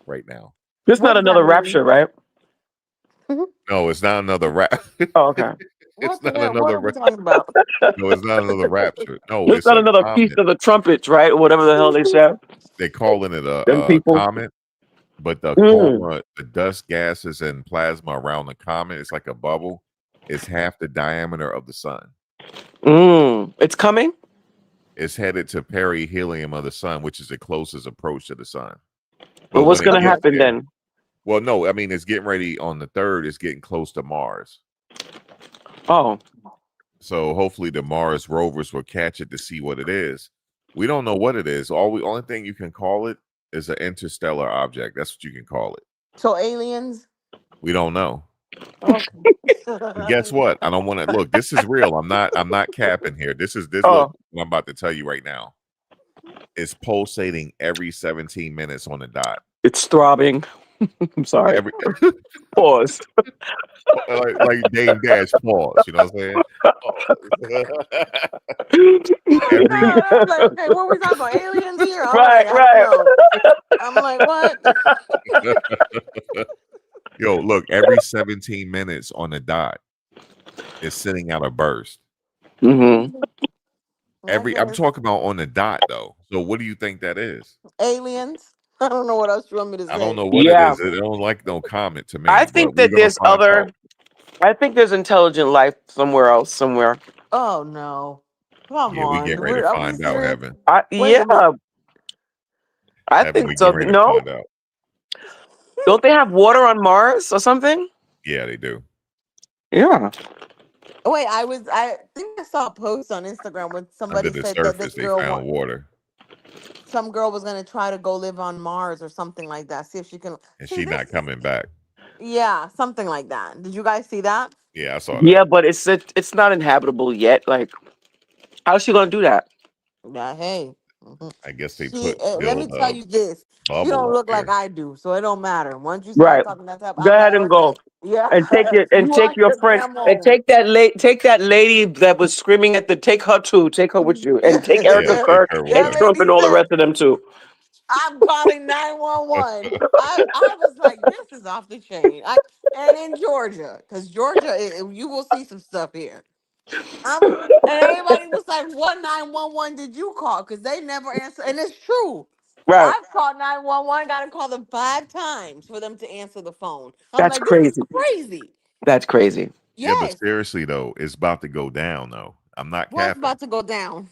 right now. This not What does that another mean? rapture, right? No, it's not another rap. Oh, okay. It's What the not hell? What another. are we talking about? No, it's not another rapture. No, It's it's not a another piece comet. of the trumpets, right? Or whatever the hell they said. They're calling it Them a people. comet, but the Mm, coma, the dust gases and plasma around the comet, it's like a bubble. It's half the diameter of the sun. it's coming. It's headed to perihelion of the sun, which is the closest approach to the sun. But But what's when it going to gets happen there, then? well, no, I mean it's getting ready on the 3rd. It's getting close to Mars. Oh, So hopefully the Mars rovers will catch it to see what it is. We don't know what it is. Only thing you can call it is an interstellar object. That's what you can call it. So aliens. We don't know. Okay. But guess what? I don't want to look. This is real. I'm not capping here. This look oh, what I'm about to tell you right now. It's pulsating every 17 minutes on the dot. it's throbbing. I'm sorry. Every Pause. like Dame Dash pause. You know what I'm saying? Pause. Oh Every God! I was like, okay, what are we talking about? Aliens here? All Right, right, I don't right. know. I'm like, what? yo, look, every 17 minutes on the dot is sending out a burst. Mm-hmm. I I'm guess talking about on the dot though. So what do you think that is? aliens. I don't know what else you want me to I don't say. know what it Yeah, is. It don't like no comment to I me, but think we're that gonna there's find out. I think there's intelligent life somewhere else, somewhere. Oh no! Come Yeah, we on, getting ready to are we find out, serious? Heaven. Wait a minute. Yeah, I Heaven, think we so. getting ready to No, find out. don't they have water on Mars or something? Yeah, they do. Yeah. Wait, I think I saw a post on Instagram where Under somebody the said that surface, they found water, some girl was gonna try to go live on Mars or something like that. See if she can and see she this. not coming back. Yeah, something like that. Did you guys see that? Yeah, I saw that. Yeah, but it's not inhabitable yet. Like, how's she gonna do that? Yeah. Hey. Mhm. I guess they She. Let me build tell a you this. She bubble don't up look like there. I do, so it don't matter. Once you start Right. talking that stuff, Go I'm ahead like, and go okay, yeah. and You take watch your your friend damn and own. take that lady that was screaming at the take her with you and take Erica Yeah, take Kirk her with and That her. Trump and lady all the said, rest of them too. I'm calling 911. I was like, this is off the chain. And in Georgia, because Georgia, you will see some stuff here. And everybody was like, what 911 did you call? Because they never answer. And it's true. Right. I've called 911, got to call them 5 times for them to answer the phone. I'm That's like, this is crazy. crazy. That's crazy. Yeah, but Yes. seriously though, it's about to go down though. I'm not What's capping. about to go down?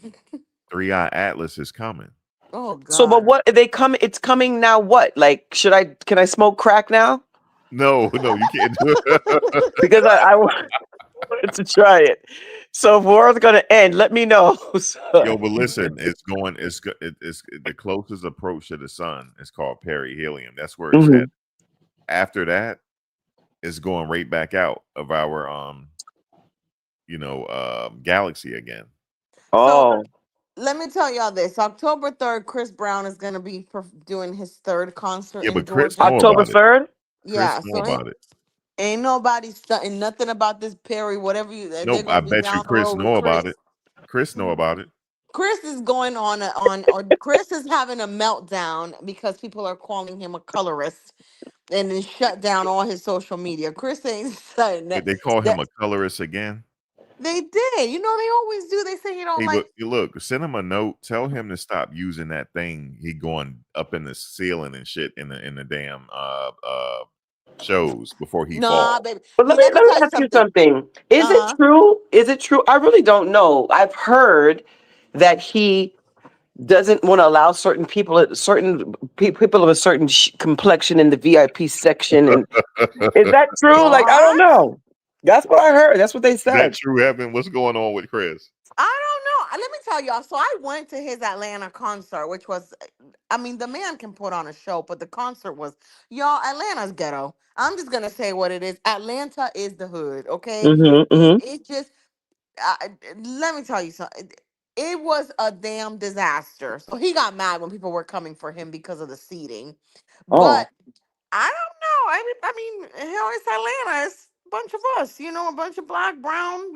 3-Eye Atlas is coming. Oh, So, but God. what they come? It's coming now. What? Like, can I smoke crack now? No, no, you can't do it. Because I wanted to try it. So if war's gonna end, let me know. Yo, but listen, it's the closest approach to the sun. It's called perihelion. That's where it's at. Mhm. After that, it's going right back out of our galaxy again. So Oh, let me tell y'all this. October 3rd, Chris Brown is going to be doing his third concert Yeah, in but Chris Georgia. know October about it. 3rd. Chris Yeah, know so about it. ain't nobody studying nothing about this Perry, whatever they're Nope, going I to be bet you down the Chris road with know about Chris. it. Chris know about it. Chris is going or Chris is having a meltdown because people are calling him a colorist and then shut down all his social media. Chris ain't saying They call him that a colorist again. they did. You know, they always do. They say he don't Hey, like. but look, send him a note. Tell him to stop using that thing. He going up in the ceiling and shit in the damn shows before he Nah, falls. baby. But See, let me let me tell you ask you something. something. Is it Uh-huh. true? Is it true? I really don't know. I've heard that he doesn't want to allow certain people, people of a certain complexion in the VIP section. And is that true? Like, I don't What? know. That's what I heard. That's what they Is that said. true, Evan? What's going on with Chris? I don't know. Let me tell y'all. So I went to his Atlanta concert, which was, I mean, the man can put on a show, but the concert was, y'all, Atlanta's ghetto. I'm just gonna say what it is. Atlanta is the hood, okay? Hmm. Hmm. It just, let me tell you something. It was a damn disaster. So he got mad when people were coming for him because of the seating. Oh. But I don't know. I mean, hell, it's Atlanta. It's a bunch of us, a bunch of black, brown,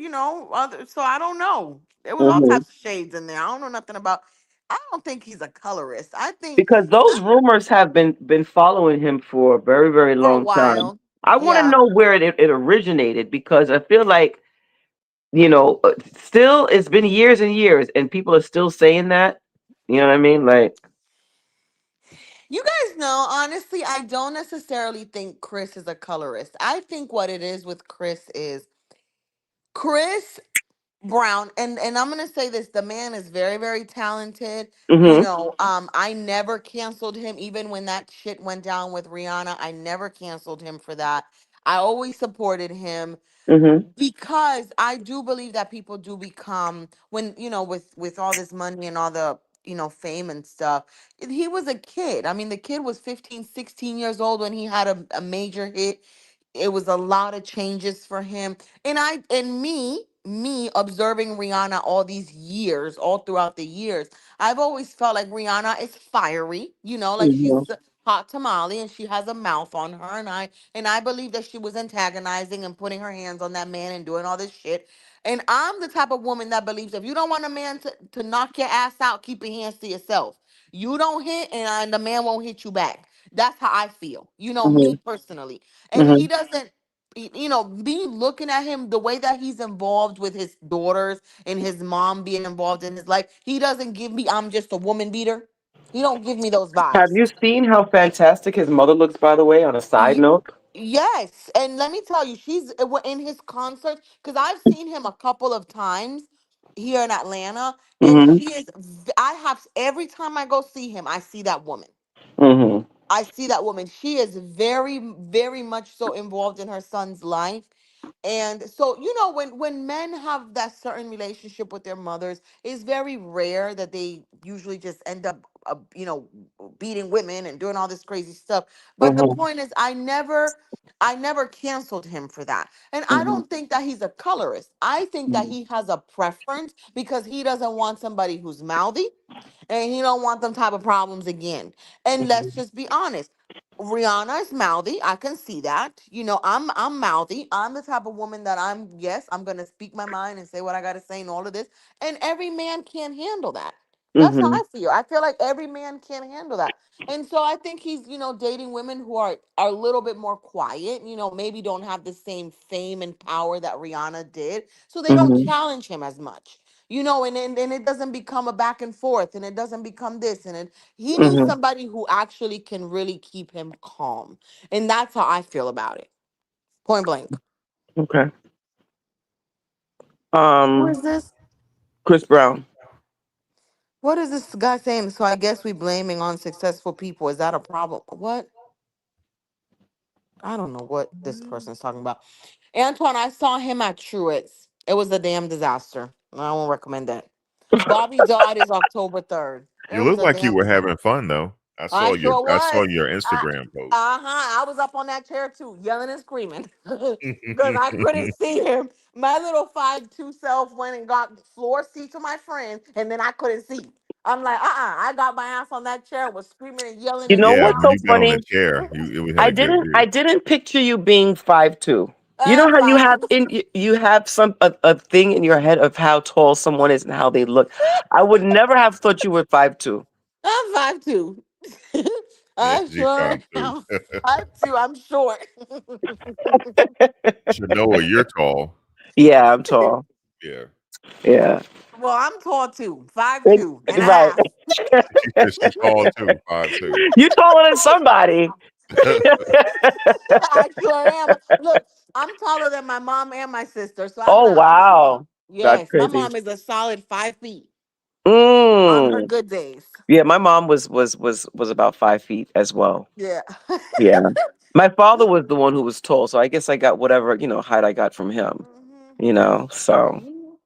other. So I don't know. There was all Hmm. types of shades in there. I don't know nothing about. I don't think he's a colorist. I think Because those rumors have been following him for a very, very for a long time. while, I want to yeah. know where it originated because I feel like, still it's been years and years and people are still saying that. You know what I mean? Like, You guys No, honestly, I don't necessarily think Chris is a colorist. I think what it is with Chris is Chris Brown, and I'm gonna say this: the man is very, very talented. Mhm. I never canceled him, even when that shit went down with Rihanna. I never canceled him for that. I always supported him Mhm. because I do believe that people do become when with all this money and all the fame and stuff. He was a kid. I mean, the kid was 15, 16 years old when he had a major hit. It was a lot of changes for him, and me observing Rihanna all these years, all throughout the years, I've always felt like Rihanna is fiery, like she's Mhm. a hot tamale and she has a mouth on her, and I believe that she was antagonizing and putting her hands on that man and doing all this shit. And I'm the type of woman that believes if you don't want a man to knock your ass out, keep your hands to yourself. You don't hit, and the man won't hit you back. That's how I feel, me Mhm. personally. And he Mhm. doesn't, me looking at him, the way that he's involved with his daughters and his mom being involved in his life, he doesn't give me, I'm just a woman beater. He don't give me those Have vibes. you seen how fantastic his mother looks, by the way, on a side note? Yes, and let me tell you, she's in his concert because I've seen him a couple of times here in Atlanta, and Mhm. I have every time I go see him, I see that woman. Mhm. I see that woman. She is very, very much so involved in her son's life. And so, when men have that certain relationship with their mothers, it's very rare that they usually just end up, beating women and doing all this crazy stuff. But the Mhm. point is, I never canceled him for that. And I Mhm. don't think that he's a colorist. I think that he has a preference because he doesn't want somebody who's mouthy and he don't want them type of problems again. And let's Mhm. just be honest. Rihanna is mouthy. I can see that. I'm mouthy. I'm the type of woman that I'm gonna speak my mind and say what I gotta say and all of this. And every man can't handle that. That's how Mhm. I feel. I feel like every man can't handle that. And so I think he's, dating women who are a little bit more quiet, maybe don't have the same fame and power that Rihanna did. So they don't Mhm. challenge him as much. And it doesn't become a back and forth and it doesn't become this and it he needs Mhm. somebody who actually can really keep him calm. And that's how I feel about it. Point blank. Okay. Who Um, is this? Chris Brown. What is this guy saying? So I guess we blaming on successful people. Is that a problem? What? I don't know what this person's talking about. Antoine, I saw him at Truett's. It was a damn disaster. I won't recommend that. Bobby died is October 3rd. It You was look a like you damn were disaster. having fun though. I sure I saw was. your I, Instagram post. uh-huh. I was up on that chair too, yelling and screaming. Because I couldn't see him. My little 5'2" self went and got floor seat to my friend, and then I couldn't see. I'm like, I got my ass on that chair, was screaming and yelling You and know Yeah, what's when so you got on the funny? chair, you had a good I view. didn't picture you being 5'2". You know how you five have two. you have a thing in your head of how tall someone is and how they look. I would never have thought you were 5'2". I'm 5'2". Yeah, I G sure five too. am 5'2". I'm short. Shanoa, you're tall. Yeah, I'm tall. Yeah. Yeah. Well, I'm tall too, 5'2" and a Right. half. She said she tall too, 5'2". You taller than somebody. I sure am. Look, I'm taller than my mom and my sister, so Oh I'm tall. wow. That's Yes, my crazy. mom is a solid 5 feet on her Mm. good days. Yeah, my mom was about 5 feet as well. Yeah. Yeah. My father was the one who was tall, so I guess I got whatever, height I got from him, Mhm. So Mhm.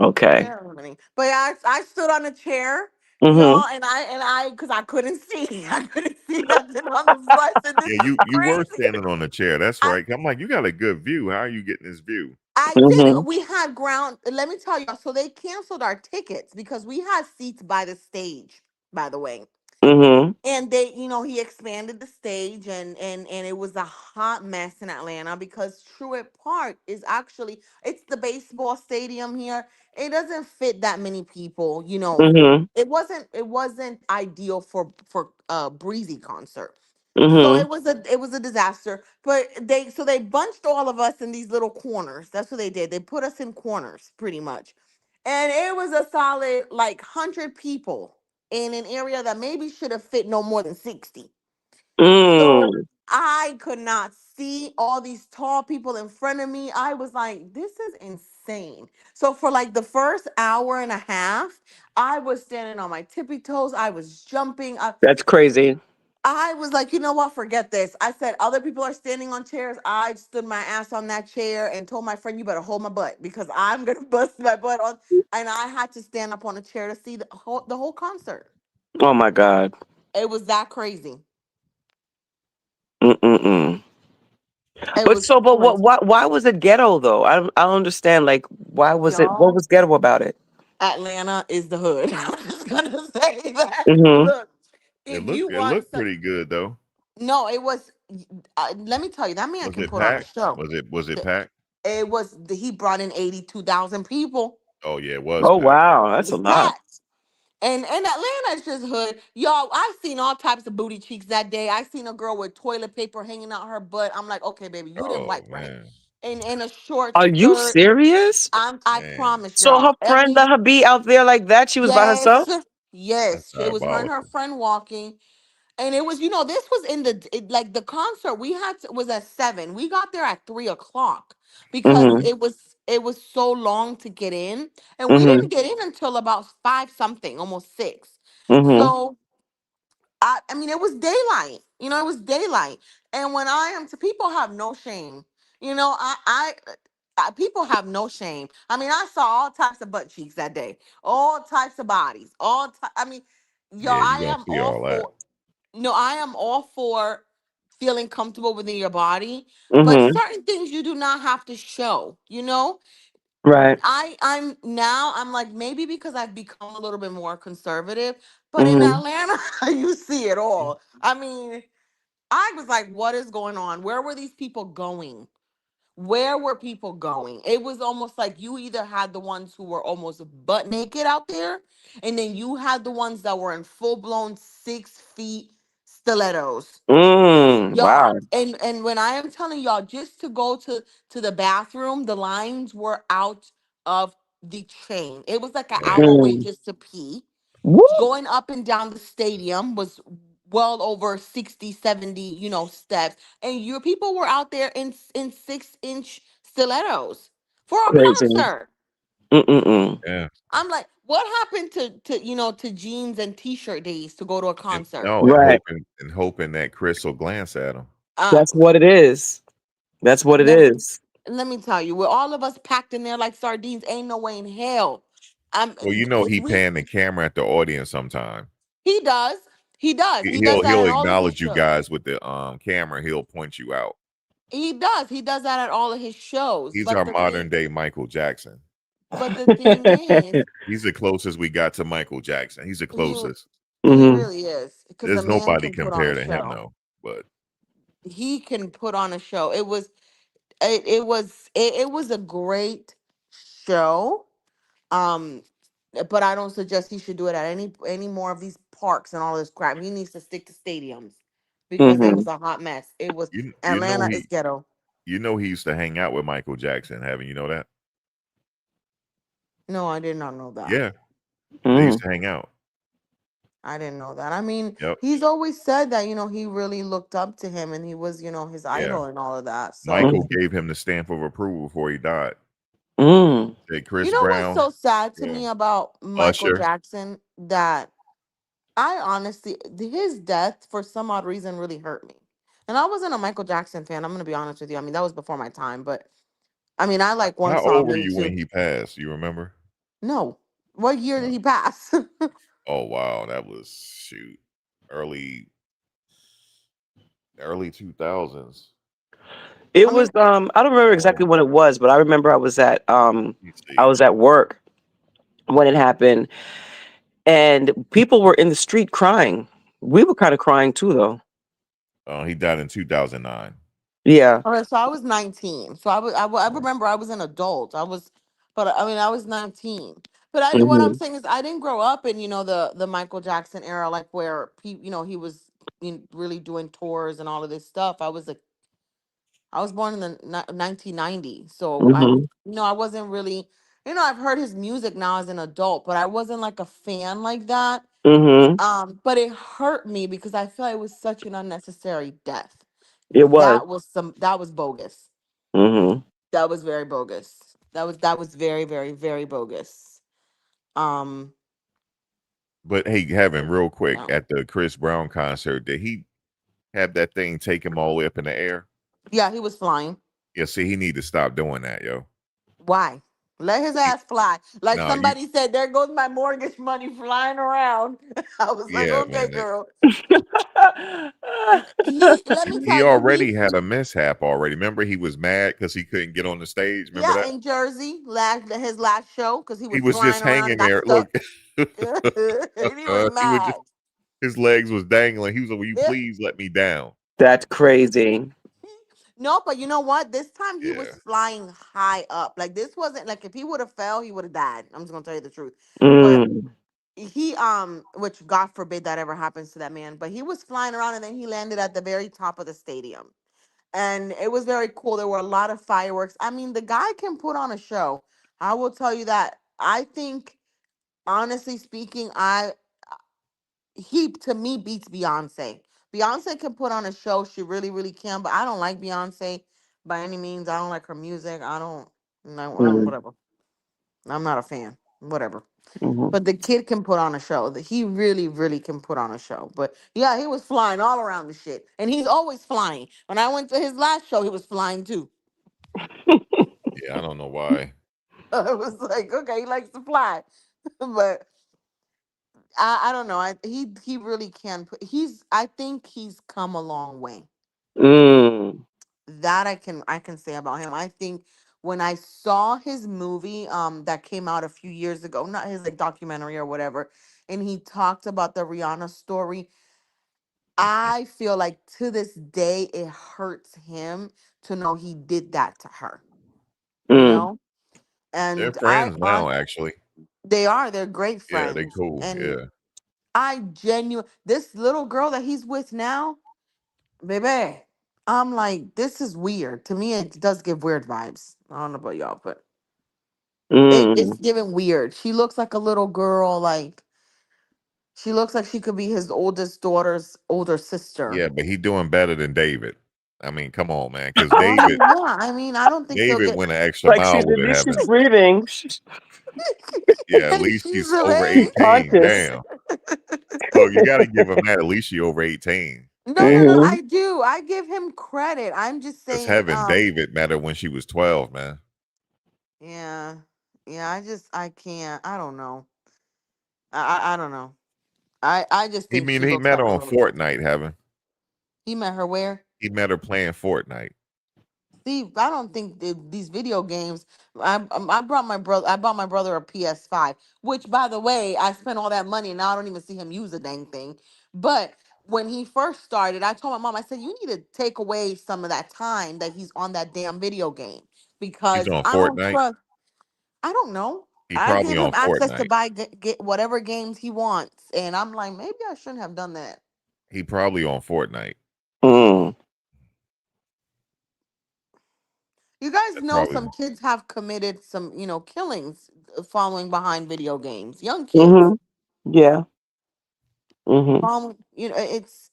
okay. Yeah, honey. But I stood on a chair, Mhm. y'all, and I because I couldn't see. I couldn't see nothing on the so I said, this Yeah, is you were crazy. standing on the chair. That's I right. I'm like, you got a good view. How are you getting this view? I did it. Mhm. We had ground. Let me tell y'all. So they canceled our tickets because we had seats by the stage, by the way. Mhm. And he expanded the stage, and it was a hot mess in Atlanta because Truett Park is actually it's the baseball stadium here. It doesn't fit that many people. Mhm. It wasn't ideal for a breezy concert. So Mhm. it was a disaster. But they bunched all of us in these little corners. That's what they did. They put us in corners pretty much. And it was a solid like 100 people in an area that maybe should have fit no more than 60. So Mm. I could not see all these tall people in front of me. I was like, this is insane. So for like the first hour and a half, I was standing on my tippy toes. I was jumping. That's crazy. I was like, you know what? Forget this. I said, other people are standing on chairs. I stood my ass on that chair and told my friend, you better hold my butt because I'm going to bust my butt on. And I had to stand up on a chair to see the whole concert. Oh my God. It was that crazy. Mm-mm-mm. It But was so, but crazy. why was it ghetto though? I don't understand. Like, why was it? What Y'all, was ghetto about it? Atlanta is the hood. I'm just going to say that. Mm-hmm. Look, if you It want looked some, pretty good though. no, it was, let me tell you, that man Was can it put on a packed? show. Was it The- packed? he brought in 82,000 people. Oh yeah, it was Oh packed. wow, It that's a was lot. packed. And Atlanta is just hood. Y'all, I've seen all types of booty cheeks that day. I seen a girl with toilet paper hanging out her butt. I'm like, okay, baby, you didn't Oh wipe right. man, And in a short Are you skirt. serious? I man, promise So her y'all. friend let her be out there like that? She was by Yes. herself? that's Yes. It was her and her diabolical. friend walking. And it was, this was like the concert was at 7. We got there at 3 o'clock because Mm-hmm. it was so long to get in. And we Mm-hmm. didn't get in until about 5 something, almost 6. Mm-hmm. So I mean, it was daylight. It was daylight. And when I am to people have no shame. People have no shame. I mean, I saw all types of butt cheeks that day, all types of bodies, I mean, y'all, Yeah, I you gonna am see all all that. for. No, I am all for feeling comfortable within your body, but Mm-hmm. certain things you do not have to show. Right. I'm like, maybe because I've become a little bit more conservative, but in Mm-hmm. Atlanta you see it all. I mean, I was like, what is going on? Where were these people going? Where were people going? It was almost like you either had the ones who were almost butt naked out there, and then you had the ones that were in full blown 6 feet stilettos. Mm. Y'all, Wow. and when I am telling y'all, just to go to the bathroom, the lines were out of the chain. It was like an Man, hour wait Mm. just to pee. Woo. Going up and down the stadium was well over 60, 70, steps. And your people were out there in 6-inch stilettos for a Crazy. concert. Mm-mm-mm. yeah. I'm like, what happened to jeans and t-shirt days to go to a And concert? no, Right. and hoping that Chris will glance at him. Uh That's what it is. That's what it let me is. let me tell you, with all of us packed in there like sardines, ain't no way in hell. Well, you know If he we pan the camera at the audience sometime. He does. He does that He'll at all of his acknowledge you shows. guys with the camera. He'll point you out. He does that at all of his shows. He's our modern day Michael Jackson. But the thing is, He's the closest we got to Michael Jackson. He's the he closest. he Hmm. really is because the There's man nobody can put on a compared to him show. though. But He can put on a show. It was a great show. Um, but I don't suggest he should do it at any more of these parks and all this crap. He needs to stick to stadiums because it Hmm. was a hot mess. It was you know Atlanta is ghetto. he used to hang out with Michael Jackson. Haven't you know that? No, I did not know that. Yeah, they Mm. used to hang out. I didn't know that. I mean, Yep. he's always said that, he really looked up to him and he was, his Yeah. idol and all of that. So, Michael Mm. gave him the stamp of approval before he died. Mm. Said you Chris know what's Brown, so sad to yeah, me about Michael Usher. Jackson? That I honestly, his death for some odd reason really hurt me. And I wasn't a Michael Jackson fan. I'm going to be honest with you. I mean, that was before my time, but I mean, I like one How song, old were maybe you when two. he passed? You remember? No. What year did Uh, he pass? oh wow, that was shoot early 2000s. It I mean, was I don't remember Oh, exactly when it was, but I remember let me I see. was at work when it happened and people were in the street crying. We were kind of crying too though. He died in 2009. Yeah. okay, so I was 19. So I remember I was an adult. But I mean, I was 19. But what I'm Hmm. saying is, I didn't grow up in the Michael Jackson era, like where he was really doing tours and all of this stuff. I was born in the 1990, so Hmm. I wasn't really. I've heard his music now as an adult, but I wasn't like a fan like that. Mm-hmm. But it hurt me because I felt it was such an unnecessary death. It was. That was bogus. Mm-hmm. That was very bogus. That was very, very, very bogus. Um, But hey, Kevin, real quick, yeah. at the Chris Brown concert, did he have that thing take him all the way up in the air? Yeah, he was flying. Yeah, see, he need to stop doing that, yo. Why? Let his He, ass fly. Like no, you, somebody said, there goes my mortgage money flying around. I was like, yeah, okay, man. girl. Let me He tell you, already had a mishap already. Remember, he was mad because he couldn't get on the stage. Remember yeah, that? in Jersey, his last show, because he He was was just flying around hanging and got there. stuck. Look, And he was he was just mad. his legs was dangling. He was like, "Will you Yeah. please let me down?" That's crazy. No, but you know what? This time he was Yeah. flying high up. Like this wasn't like if he would have fell, he would have died. I'm just gonna tell you the truth. But Mm. he which God forbid that ever happens to that man, but he was flying around and then he landed at the very top of the stadium. And it was very cool. There were a lot of fireworks. I mean, the guy can put on a show. I will tell you that. I think honestly speaking, I he to me beats Beyonce. Beyonce can put on a show. She really, really can. But I don't like Beyonce by any means. I don't like her music. I don't. No, Mm. whatever. I'm not a fan. Whatever. Mm-hmm. But the kid can put on a show. That he really, really can put on a show. But yeah, he was flying all around the shit, and he's always flying. When I went to his last show, he was flying too. Yeah, I don't know why. I was like, okay, he likes to fly, but I don't know. He really can put. I think he's come a long way. Mm. That I can say about him. I think when I saw his movie that came out a few years ago, not his like documentary or whatever, and he talked about the Rihanna story, I feel like to this day it hurts him to know he did that to her, you Mm. know? They're And friends now, actually. they're great Yeah, they friends. cool. And Yeah. this little girl that he's with now, baby, I'm like, this is weird. To me, it does give weird vibes. I don't know about y'all, but it's Mm. giving weird. She looks like a little girl, like she looks like she could be his oldest daughter's older sister. Yeah, but he doing better than David. I mean, come on, man. Because Yeah, I mean, I don't think they'll David get went an extra Like mile she's with at it, least she's heaven. breathing. Yeah, at and least she's he's of over She's age. 18. conscious. Damn. Look, you got to give him that. At least she over 18. No, no, no, Mm-hmm. I do. I give him credit. I'm just Because saying, having David mattered when she was 12, man. yeah. Yeah, I can't. I don't know. I don't know. I just He think mean she he looks met like her a on little girl. Fortnite, heaven. He met her where? He met her playing Fortnite. See, I don't think these video games. I brought my brother. I bought my brother a PS5, which, by the way, I spent all that money and now I don't even see him use a dang thing. But when he first started, I told my mom, I said, "You need to take away some of that time that he's on that damn video game He's because on I don't Fortnite. trust. I don't know. He I probably gave him on access to Fortnite. buy get whatever games he wants, and I'm like, maybe I shouldn't have done that. He probably on Fortnite. Mm. You guys That's know probably some kids have committed some, killings following behind video games. Young kids. Mm-hmm. Yeah. Mm-hmm. Following, it's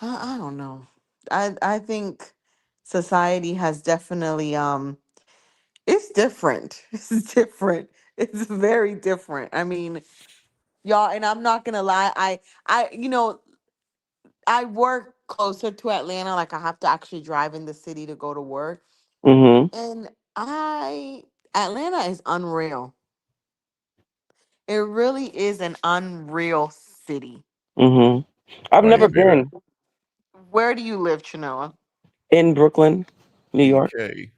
I don't know. I think society has definitely it's different. It's different. It's very different. I mean, y'all, and I'm not gonna lie, I work closer to Atlanta, like I have to actually drive in the city to go to work. Mm-hmm. And Atlanta is unreal. It really is an unreal city. Mm-hmm. I've sorry never to hear that. been Where do you live, Chanoa? in Brooklyn, New York. BK.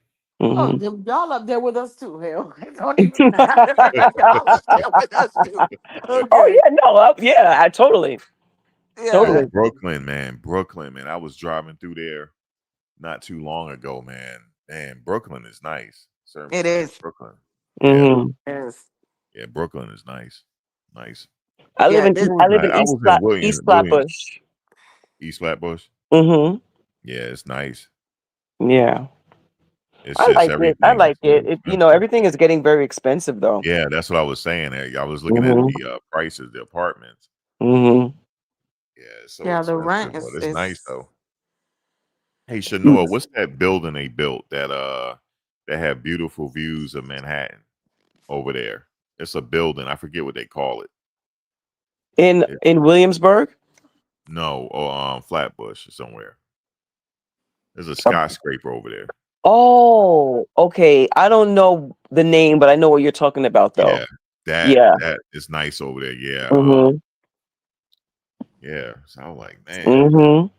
Oh, Mm-hmm. y'all up there with us too. Hell, it don't even matter. Y'all up there with us too. Oh Okay. yeah, no, yeah, I totally, Yo, Yeah, totally. Brooklyn, man. Brooklyn, man. I was driving through there not too long ago, man. Man, Brooklyn is nice. Certain it percentage is. Brooklyn. Yeah. Mm-hmm. It is. Yeah, Brooklyn is nice. Nice. I live Yeah, in this Who was I live nice? in I was in East Williams, Flatbush. East Flatbush. Mm-hmm. Yeah, it's nice. Yeah. It's I just like it. I everything is like so it. expensive. Everything is getting very expensive though. Yeah, that's what I was saying. I was looking at Mhm. the prices, the apartments. Mhm. Yeah, it's so Yeah, the expensive, rent but is it's nice though. Hey, Mm. Shanoa, what's that building they built that have beautiful views of Manhattan over there? It's a building. I forget what they call it. It In Williamsburg? no, or Flatbush or somewhere. There's a Uh, skyscraper over there. Oh, okay. I don't know the name, but I know what you're talking about though. Yeah, that Yeah. that is nice over there. Yeah, Mhm. yeah. So I was like, man, Mhm.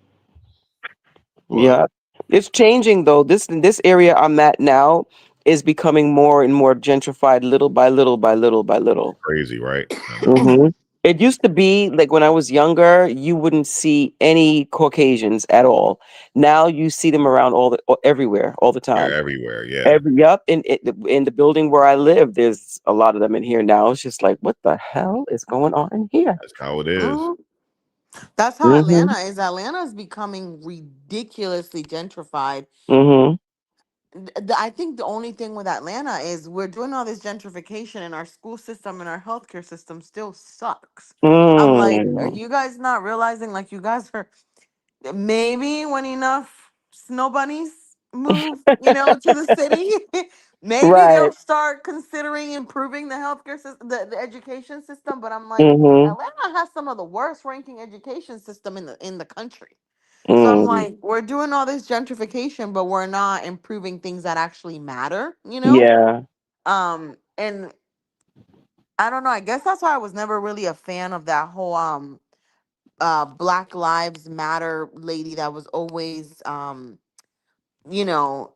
but Yeah. It's changing though. This area I'm at now is becoming more and more gentrified little by little by little by little. crazy, right? I know. Mhm. It used to be like when I was younger, you wouldn't see any Caucasians at all. Now you see them around everywhere, all the They're time. everywhere. Yeah, Yep, in the building where I live, there's a lot of them in here now. It's just like, what the hell is going on in here? that's how it is. Mhm. That's how Mhm. Atlanta is. Atlanta is becoming ridiculously gentrified. Mhm. I think the only thing with Atlanta is we're doing all this gentrification and our school system and our healthcare system still sucks. I'm like, are Mm. you guys not realizing like you guys are maybe when enough snow bunnies move, to the city, maybe they'll Right. start considering improving the healthcare system, the education system. But I'm like, Mhm. Atlanta has some of the worst ranking education system in the country. So I'm Mm. like, we're doing all this gentrification, but we're not improving things that actually matter. Yeah. And I don't know. I guess that's why I was never really a fan of that whole Black Lives Matter lady that was always you know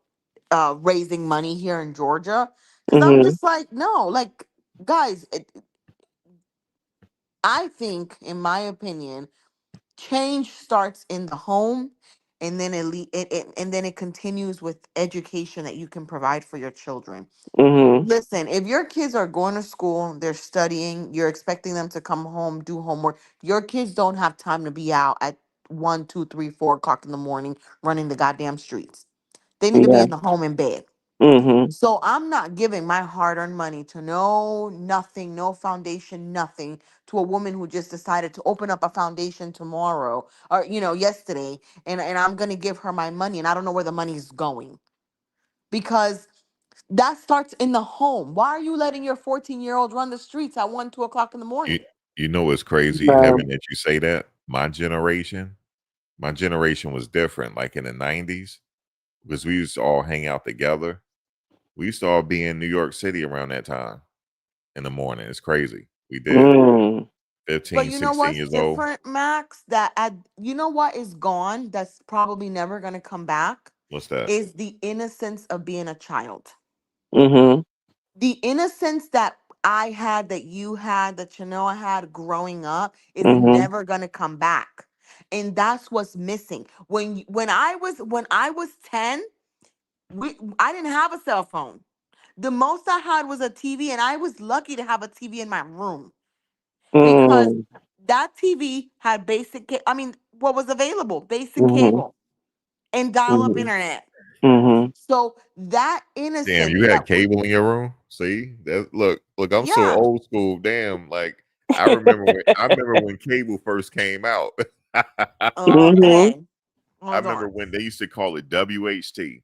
raising money here in Georgia. Because I'm Mhm. just like, no, like guys, I think, in my opinion, change starts in the home, and then and then it continues with education that you can provide for your children. Mhm. Listen, if your kids are going to school, they're studying, you're expecting them to come home, do homework. Your kids don't have time to be out at 1, 2, 3, 4 o'clock in the morning running the goddamn streets. They need to be Yeah. in the home in bed. Mhm. So I'm not giving my hard-earned money to nothing, no foundation, nothing, to a woman who just decided to open up a foundation tomorrow or yesterday, and I'm gonna give her my money and I don't know where the money's going because that starts in the home. Why are you letting your 14-year-old run the streets at 1, 2 o'clock in the You morning? you know it's crazy, Yeah. Heaven, that you say that. My generation was different. Like in the '90s, because we used to all hang out together. We used to all be in New York City around that time in the morning. It's crazy. We did. Mm. 15, But you know 16 what's years old. different, Max? You know what is gone? That's probably never gonna come back. What's that? Is the innocence of being a child. Mhm. The innocence that I had, that you had, that Chanoa had growing up is Mhm. never gonna come back. And that's what's missing. When I was 10, I didn't have a cell phone. The most I had was a TV, and I was lucky to have a TV in my room because Mm. that TV had I mean, what was available? Basic Mhm. cable and dial-up Mhm. internet. Mhm. So that Damn, innocence you had that cable in your room? See? That look, I'm so yeah. old school. Damn, like I remember when cable first came out. Mhm. Hey, I hold remember on. when they used to call it WHT.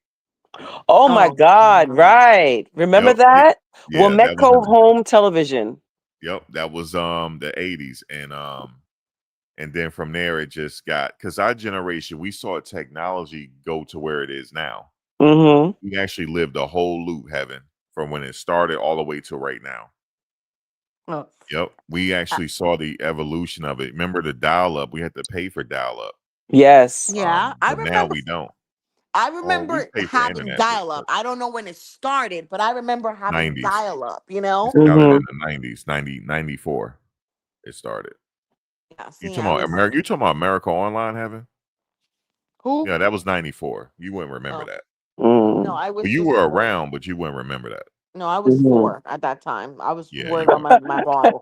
Oh my Oh God! God. Right. Remember Yep. that? Yeah, that was Wometco Home Television. that was the 80s. And then from there it just got, because our generation, we saw technology go to where it is now. Mhm. We actually lived a whole loop, Heaven, from when it started all the way to right now. Look. Yep. We actually saw the evolution of it. Remember the dial up? We had to pay for dial up. Yes. Yeah, I But now remember. we don't. I Well, we remember pay for having internet, dial up. but I don't know when it started, but I remember having 90s. dial up. It started in Mhm. the 90s, 94. It started. Yeah. You See, talking I about was America? You talking about America Online, Heaven? who? Yeah, that was 94. You wouldn't remember Oh that. no, Mm. I Well, was you just were born. around, but you wouldn't remember that. No, I was Mhm. 4 at that time. I was Yeah, worried you about were. my bottle.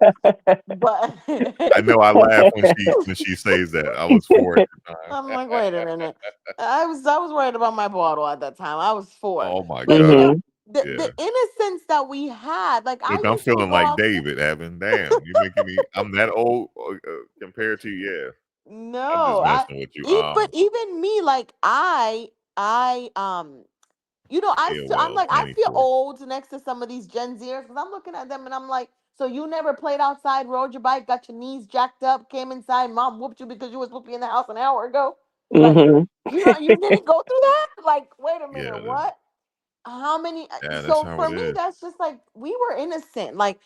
But I know I laugh when she says that. I was 4 at the I'm time. like, wait a minute. I was worried about my bottle at that time. I was 4. Oh my But you god. know, Mhm. the Yeah. innocence that we had, like I Look, I'm used to feeling go like out. David, Evan. Damn, you making me. I'm that old compared to you. Yeah. I'm just No, messing with you. but even me, like I Yeah. I'm Well, like, I feel 94. old next to some of these Gen Zers because I'm looking at them and I'm like, so you never played outside, rode your bike, got your knees jacked up, came inside, mom whooped you because you was whooping in the house an hour ago? Like, Mhm. you didn't go through that? Like, wait a minute, Yeah. what? How many? That's So how for it me, is. that's just like, we were innocent. Like,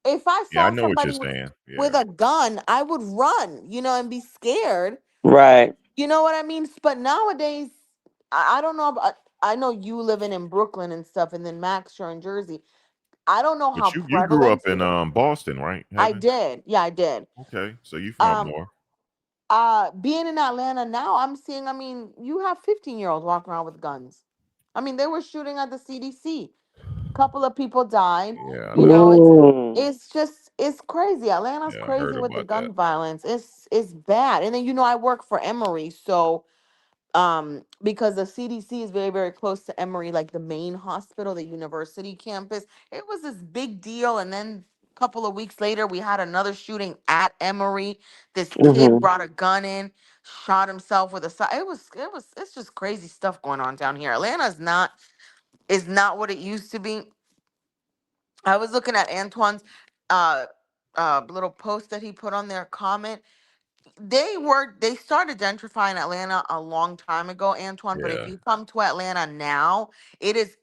if I Yeah, I saw know what you're somebody saying. with Yeah. a gun, I would run, and be scared. Right. You know what I mean? But nowadays, I don't know about, I know you living in Brooklyn and stuff, and then Max, you're in Jersey. I don't know how But you grew prevalent up in Boston, right, I Heaven? did. Yeah, I did. Okay, so you from up Um, north. being in Atlanta now, I'm seeing, I mean, you have 15-year-olds walking around with guns. I mean, they were shooting at the CDC. Couple of people died. Yeah, I You know. know, Mm. it's crazy. Atlanta's Yeah, I crazy heard with the about that. gun violence. It's bad. And then I work for Emory, so because the CDC is very, very close to Emory, like the main hospital, the university campus. It was this big deal, and then a couple of weeks later we had another shooting at Emory. This kid Mhm. brought a gun in, shot himself with a it's just crazy stuff going on down here. Atlanta's not is not what it used to be. I was looking at Antoine's uh little post that he put on their comment. They started gentrifying Atlanta a long time ago, Antoine, but if Yeah. you come to Atlanta now, it is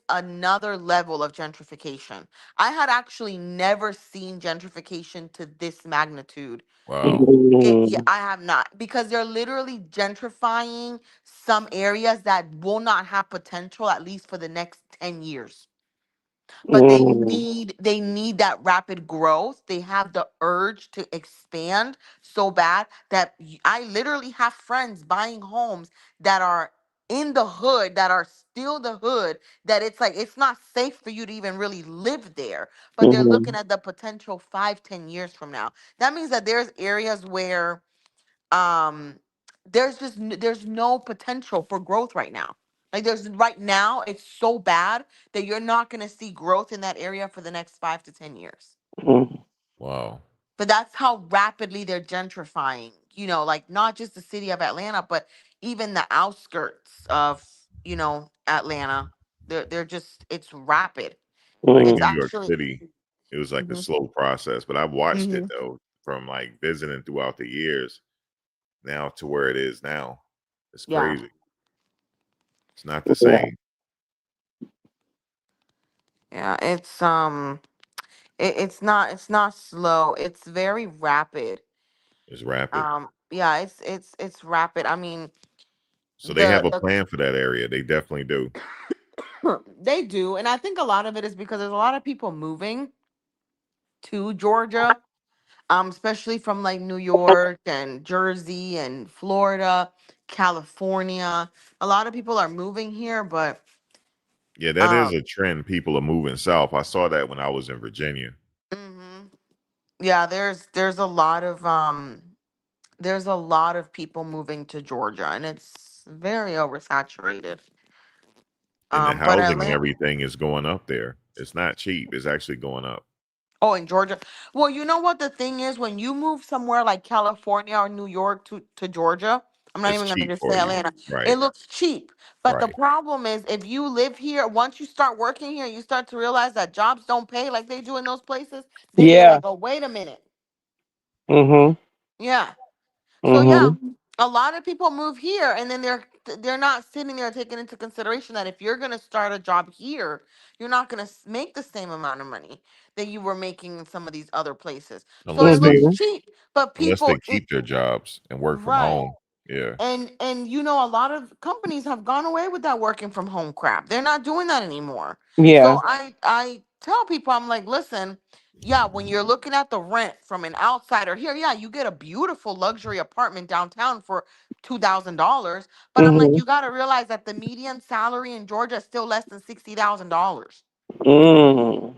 another level of gentrification. I had actually never seen gentrification to this magnitude. Wow. Yeah, Mhm. I have not, because they're literally gentrifying some areas that will not have potential at least for the next 10 years, but Mhm. they need that rapid growth. They have the urge to expand so bad that I literally have friends buying homes that are in the hood, that are still the hood, that it's like it's not safe for you to even really live there, but they're looking Mhm. at the potential 5, 10 years from now. That means that there's areas where um there's no potential for growth right now. Like, there's right now, it's so bad that you're not going to see growth in that area for the next 5 to 10 years. Mhm. Wow. But that's how rapidly they're gentrifying, like not just the city of Atlanta, but even the outskirts of, Atlanta. They're just, it's rapid. Like It's New Mhm. York actually. City, it was like a Hmm. slow process, but I've watched it Hmm. though from like visiting throughout the years now to where it is now. It's Yeah. crazy. It's not the Yeah. same. Yeah, it's not slow, it's very rapid. It's rapid. Yeah, it's rapid. I mean, So they have the a plan for that area. They definitely do. they do, and I think a lot of it is because there's a lot of people moving to Georgia, especially from like New York and Jersey and Florida, California. A lot of people are moving here, but Yeah, that is um, a trend. People are moving south. I saw that when I was in Virginia. mhm. Yeah, there's a lot of people moving to Georgia, and it's very oversaturated. And the But housing and Atlanta. everything is going up there. It's not cheap. It's actually going up. Oh, in Georgia. Well, you know what the thing is, when you move somewhere like California or New York to Georgia, I'm not It's even gonna cheap just for say you. Atlanta. It Right. looks cheap. But the Right. problem is, if you live here, once you start working here, you start to realize that jobs don't pay like they do in those places, then you're Yeah. like, oh, wait a minute. Mhm. Yeah. So yeah, Mhm. a lot of people move here, and then they're not sitting there taking into consideration that if you're gonna start a job here, you're not gonna make the same amount of money that you were making in some of these other places. So it Unless looks they Mhm. cheap, but unless they people keep their jobs and work from right. home. Yeah. And a lot of companies have gone away with that working from home crap. They're not doing that anymore. So Yeah. I tell people, I'm like, listen, yeah, when you're looking at the rent from an outsider here, yeah, you get a beautiful luxury apartment downtown for $2,000. But I'm like, Mhm. you got to realize that the median salary in Georgia is still less than $60,000. Mm.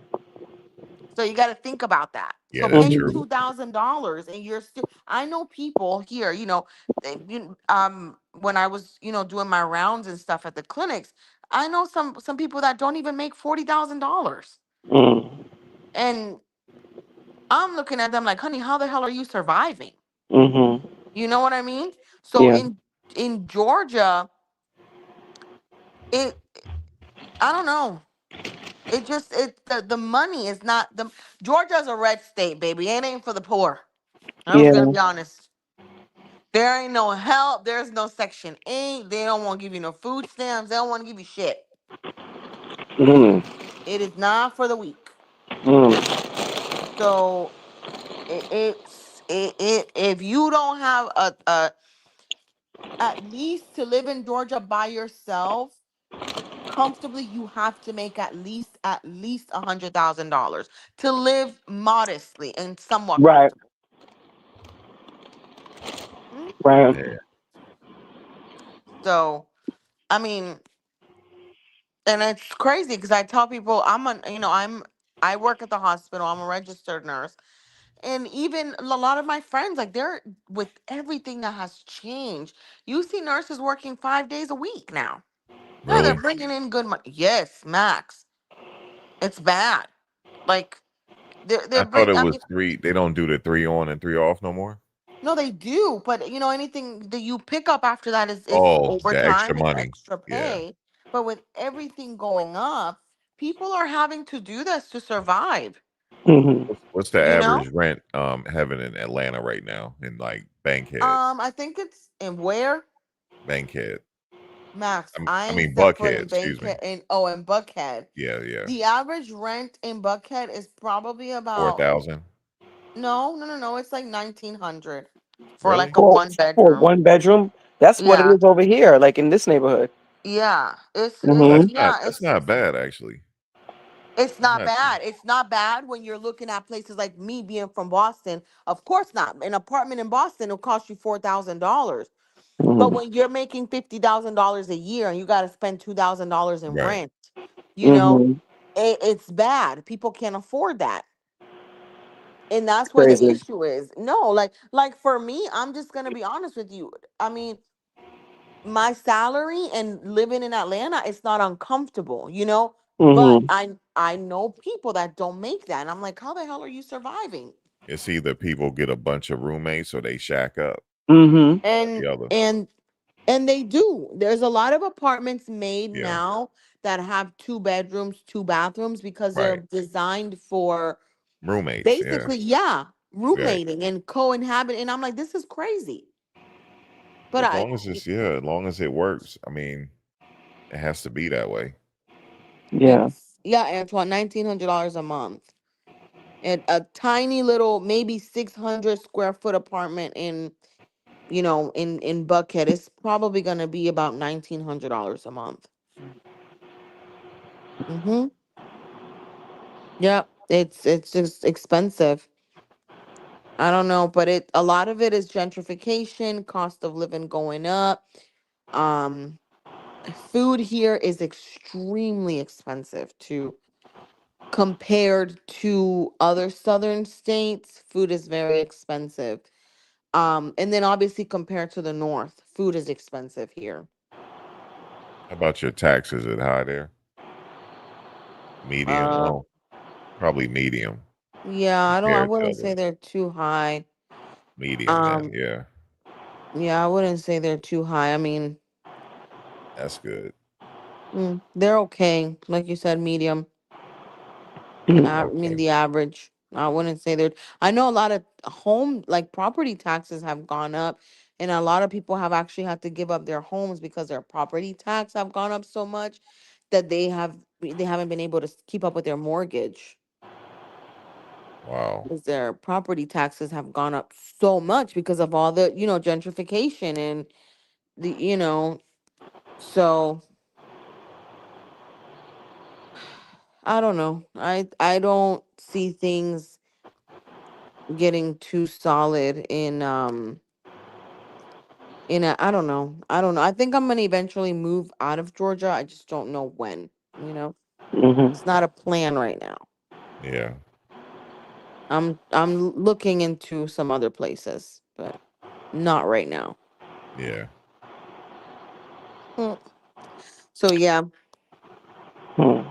So you got to think about that. Yeah, So that's paying Mhm. true. $2,000 and you're still. I know people here. When I was doing my rounds and stuff at the clinics, I know some people that don't even make $40,000, Mm. and I'm looking at them like, honey, how the hell are you surviving? Mhm. You know what I mean? So Yeah. in Georgia, it I don't know. The money is not the Georgia's a red state, baby. It ain't for the poor. I'm just gonna Yeah. be honest. There ain't no help. There's no Section 8. They don't want to give you no food stamps. They don't want to give you shit. Mm. It is not for the weak. Mm. So if you don't have a at least to live in Georgia by yourself comfortably, you have to make at least $100,000 to live modestly and somewhat Right. comfortable. Mm. Right. Yeah. So I mean, and it's crazy because I tell people I work at the hospital. I'm a registered nurse, and even a lot of my friends, like they're with everything that has changed. You see nurses working 5 days a week now. Yeah, they're Really? bringing in good money. Yes, Max, it's bad. Like they're I thought bring. it I was mean, three. They don't do the 3 on and 3 off no more. no, they do, but anything that you pick up after that is Oh, the extra overtime. It's money. extra Yeah. pay. But with everything going up, people are having to do this to survive. Mhm. What's the You know, average rent having in Atlanta right now in like Bankhead? I think it's in where Bankhead. Max. I I ain't mean set foot Buckhead, in excuse me. Bankhead in Buckhead. Yeah, yeah. The average rent in Buckhead is probably Four about thousand. no. It's like 1,900 for like Really? a For one for bedroom. one bedroom, that's what it Yeah, is over here, like in this neighborhood. yeah. It's Mhm. yeah. That's not bad actually. It's That's not not too bad. It's not bad when you're looking at places like me being from Boston. Of course not. An apartment in Boston will cost you $4,000. But Mhm. when you're making $50,000 a year and you got to spend $2,000 in right. rent, you know, Mhm. it's bad. People can't afford that. And It's that's where the crazy. issue is. No, like for me, I'm just gonna be honest with you. I mean, my salary and living in Atlanta, it's not uncomfortable, but Mhm. I know people that don't make that. And I'm like, how the hell are you surviving? It's either people get a bunch of roommates or they shack up. Mhm. One or And the other. and and they do. There's a lot of apartments made Yeah. now that have 2 bedrooms, 2 bathrooms because they're Right. designed for Roommates. Yeah. basically, yeah, Right. roommating and co-inhabiting. And I'm like, this is crazy. But As long as it's as long as it works. I mean, it has to be that way. Yeah. it's yeah, Antoine, $1,900 a month. And a tiny little, maybe 600 square foot apartment in Buckhead is probably gonna be about $1,900 a month. Mm-hmm. Yep. It's just expensive. I don't know, but a lot of it is gentrification, cost of living going up. Um, Food here is extremely expensive too. Compared to other southern states, food is very expensive. And then obviously compared to the north, food is expensive here. How about your taxes? Is it high there? Medium? Uh, Well, probably medium yeah, I compared to wouldn't say other they're too high. medium then. Um, Yeah. yeah, I wouldn't say they're too high. I mean, That's good. they're okay. Like you said, medium. I mean, Okay. the average. I wouldn't say they're. I know a lot of like property taxes have gone up, and a lot of people have actually had to give up their homes because their property tax have gone up so much that they haven't been able to keep up with their mortgage Wow. because their property taxes have gone up so much because of all the gentrification and the so I don't know. I don't see things getting too solid I don't know. I don't know. I think I'm gonna eventually move out of Georgia. I just don't know when. Hmm. It's not a plan right now. Yeah. I'm looking into some other places, but not right now. Yeah. Mm. So yeah. Hmm.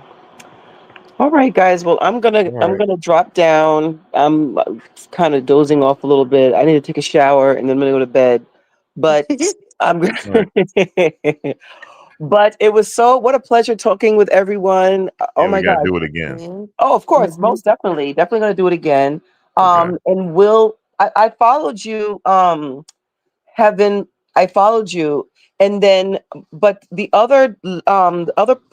All right, guys. Well, I'm gonna All I'm right. gonna drop down. I'm kind of dozing off a little bit. I need to take a shower and then I'm gonna go to bed. But I'm All right. but it was what a pleasure talking with everyone. Oh Yeah, we my got to God. do it again. Oh, of course, Mm-hmm. most definitely. Definitely gonna do it again. Okay. And I followed you, Heaven, I followed you, and then but the other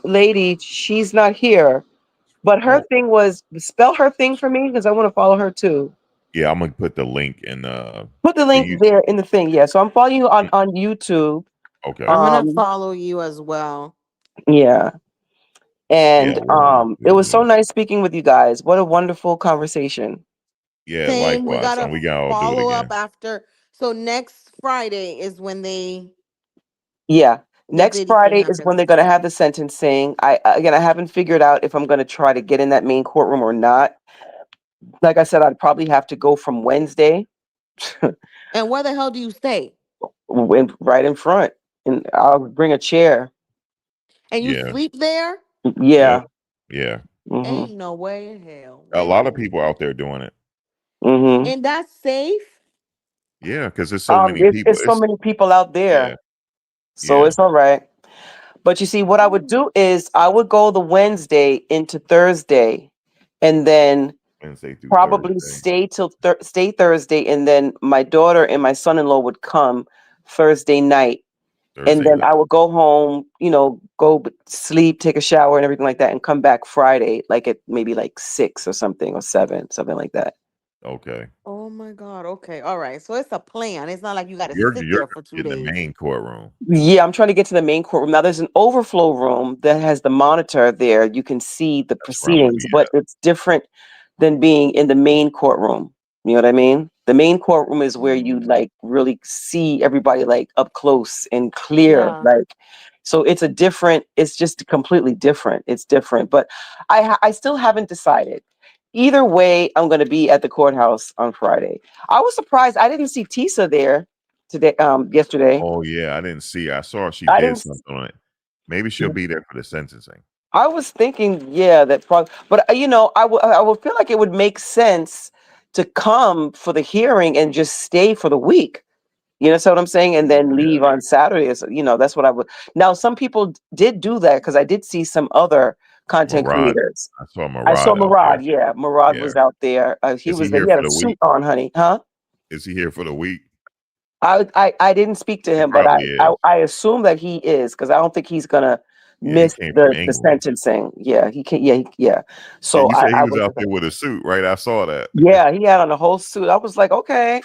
lady, she's not here. But her Oh, thing was spell her thing for me because I want to follow her too. yeah. I'm gonna put the link in. Put the Can link you? there in the thing. Yeah. So I'm following you on YouTube. Okay. I'm gonna Um, follow you as well. yeah. Yeah. And We'll it do was so that. nice speaking with you guys. What a wonderful conversation. Yeah. Same. We Likewise, gotta and we gotta all do it follow up again. after. So next Friday is when Yeah. the Next Diddy thing Friday is when happens. they're going to have the sentencing. I haven't figured out if I'm going to try to get in that main courtroom or not. Like I said, I'd probably have to go from Wednesday And where the hell do you stay? right in front, and I'll bring a chair. And you Yeah. sleep there? Yep. Yeah. Yeah. Mhm. Ain't no way in hell. A Wait a lot of minute. people out there doing it. Mhm. And that's safe? Yeah, because there's so many people. It's so many people out Yeah. there, so Yeah. it's all right. But you see, what I would do is I would go the Wednesday into Thursday, and then Wednesday through probably Thursday. stay Thursday, and then my daughter and my son-in-law would come Thursday night, and Thursday then night. I would go home, sleep, take a shower, and everything like that, and come back Friday, like at maybe like 6 or something or 7, something like that. Okay. Oh my God. Okay. All right. So it's a plan. It's not like you got to You're sit gonna there for two get in the days. main courtroom. Yeah, I'm trying to get to the main courtroom. Now there's an overflow room that has the monitor there. You can see the That's where I'm gonna proceedings, be but at. it's different than being in the main courtroom. You know what I mean? The main courtroom is where you Mhm. like really see everybody like up close and clear. Yeah. Like, so it's just completely different. It's different, but I still haven't decided. Either way, I'm going to be at the courthouse on Friday. I was surprised I didn't see Tisa there yesterday. Oh yeah, I didn't see. I saw she I did didn't. something on it. Maybe she'll be there for the sentencing. I was thinking, yeah, that probably, but I would feel like it would make sense to come for the hearing and just stay for the week. You know what I'm saying? And then Yeah. leave on Saturday. So, that's what I would. Now, some people did do that because I did see some other content Murad. creators. I saw I saw Murad out there. Murad. Yeah, Murad Yeah. was out there. He Is he was there. here He had for a the suit week? on, honey. Huh? Is he here for the week? I didn't speak to He him, but I probably I, is. I assume that he is because I don't think he's gonna Yeah, he miss came from the England. sentencing. Yeah, he can. Yeah, yeah. And So you I said he I was was. out there with a suit, right? I saw that. Yeah, he had on a whole suit. I was like, okay.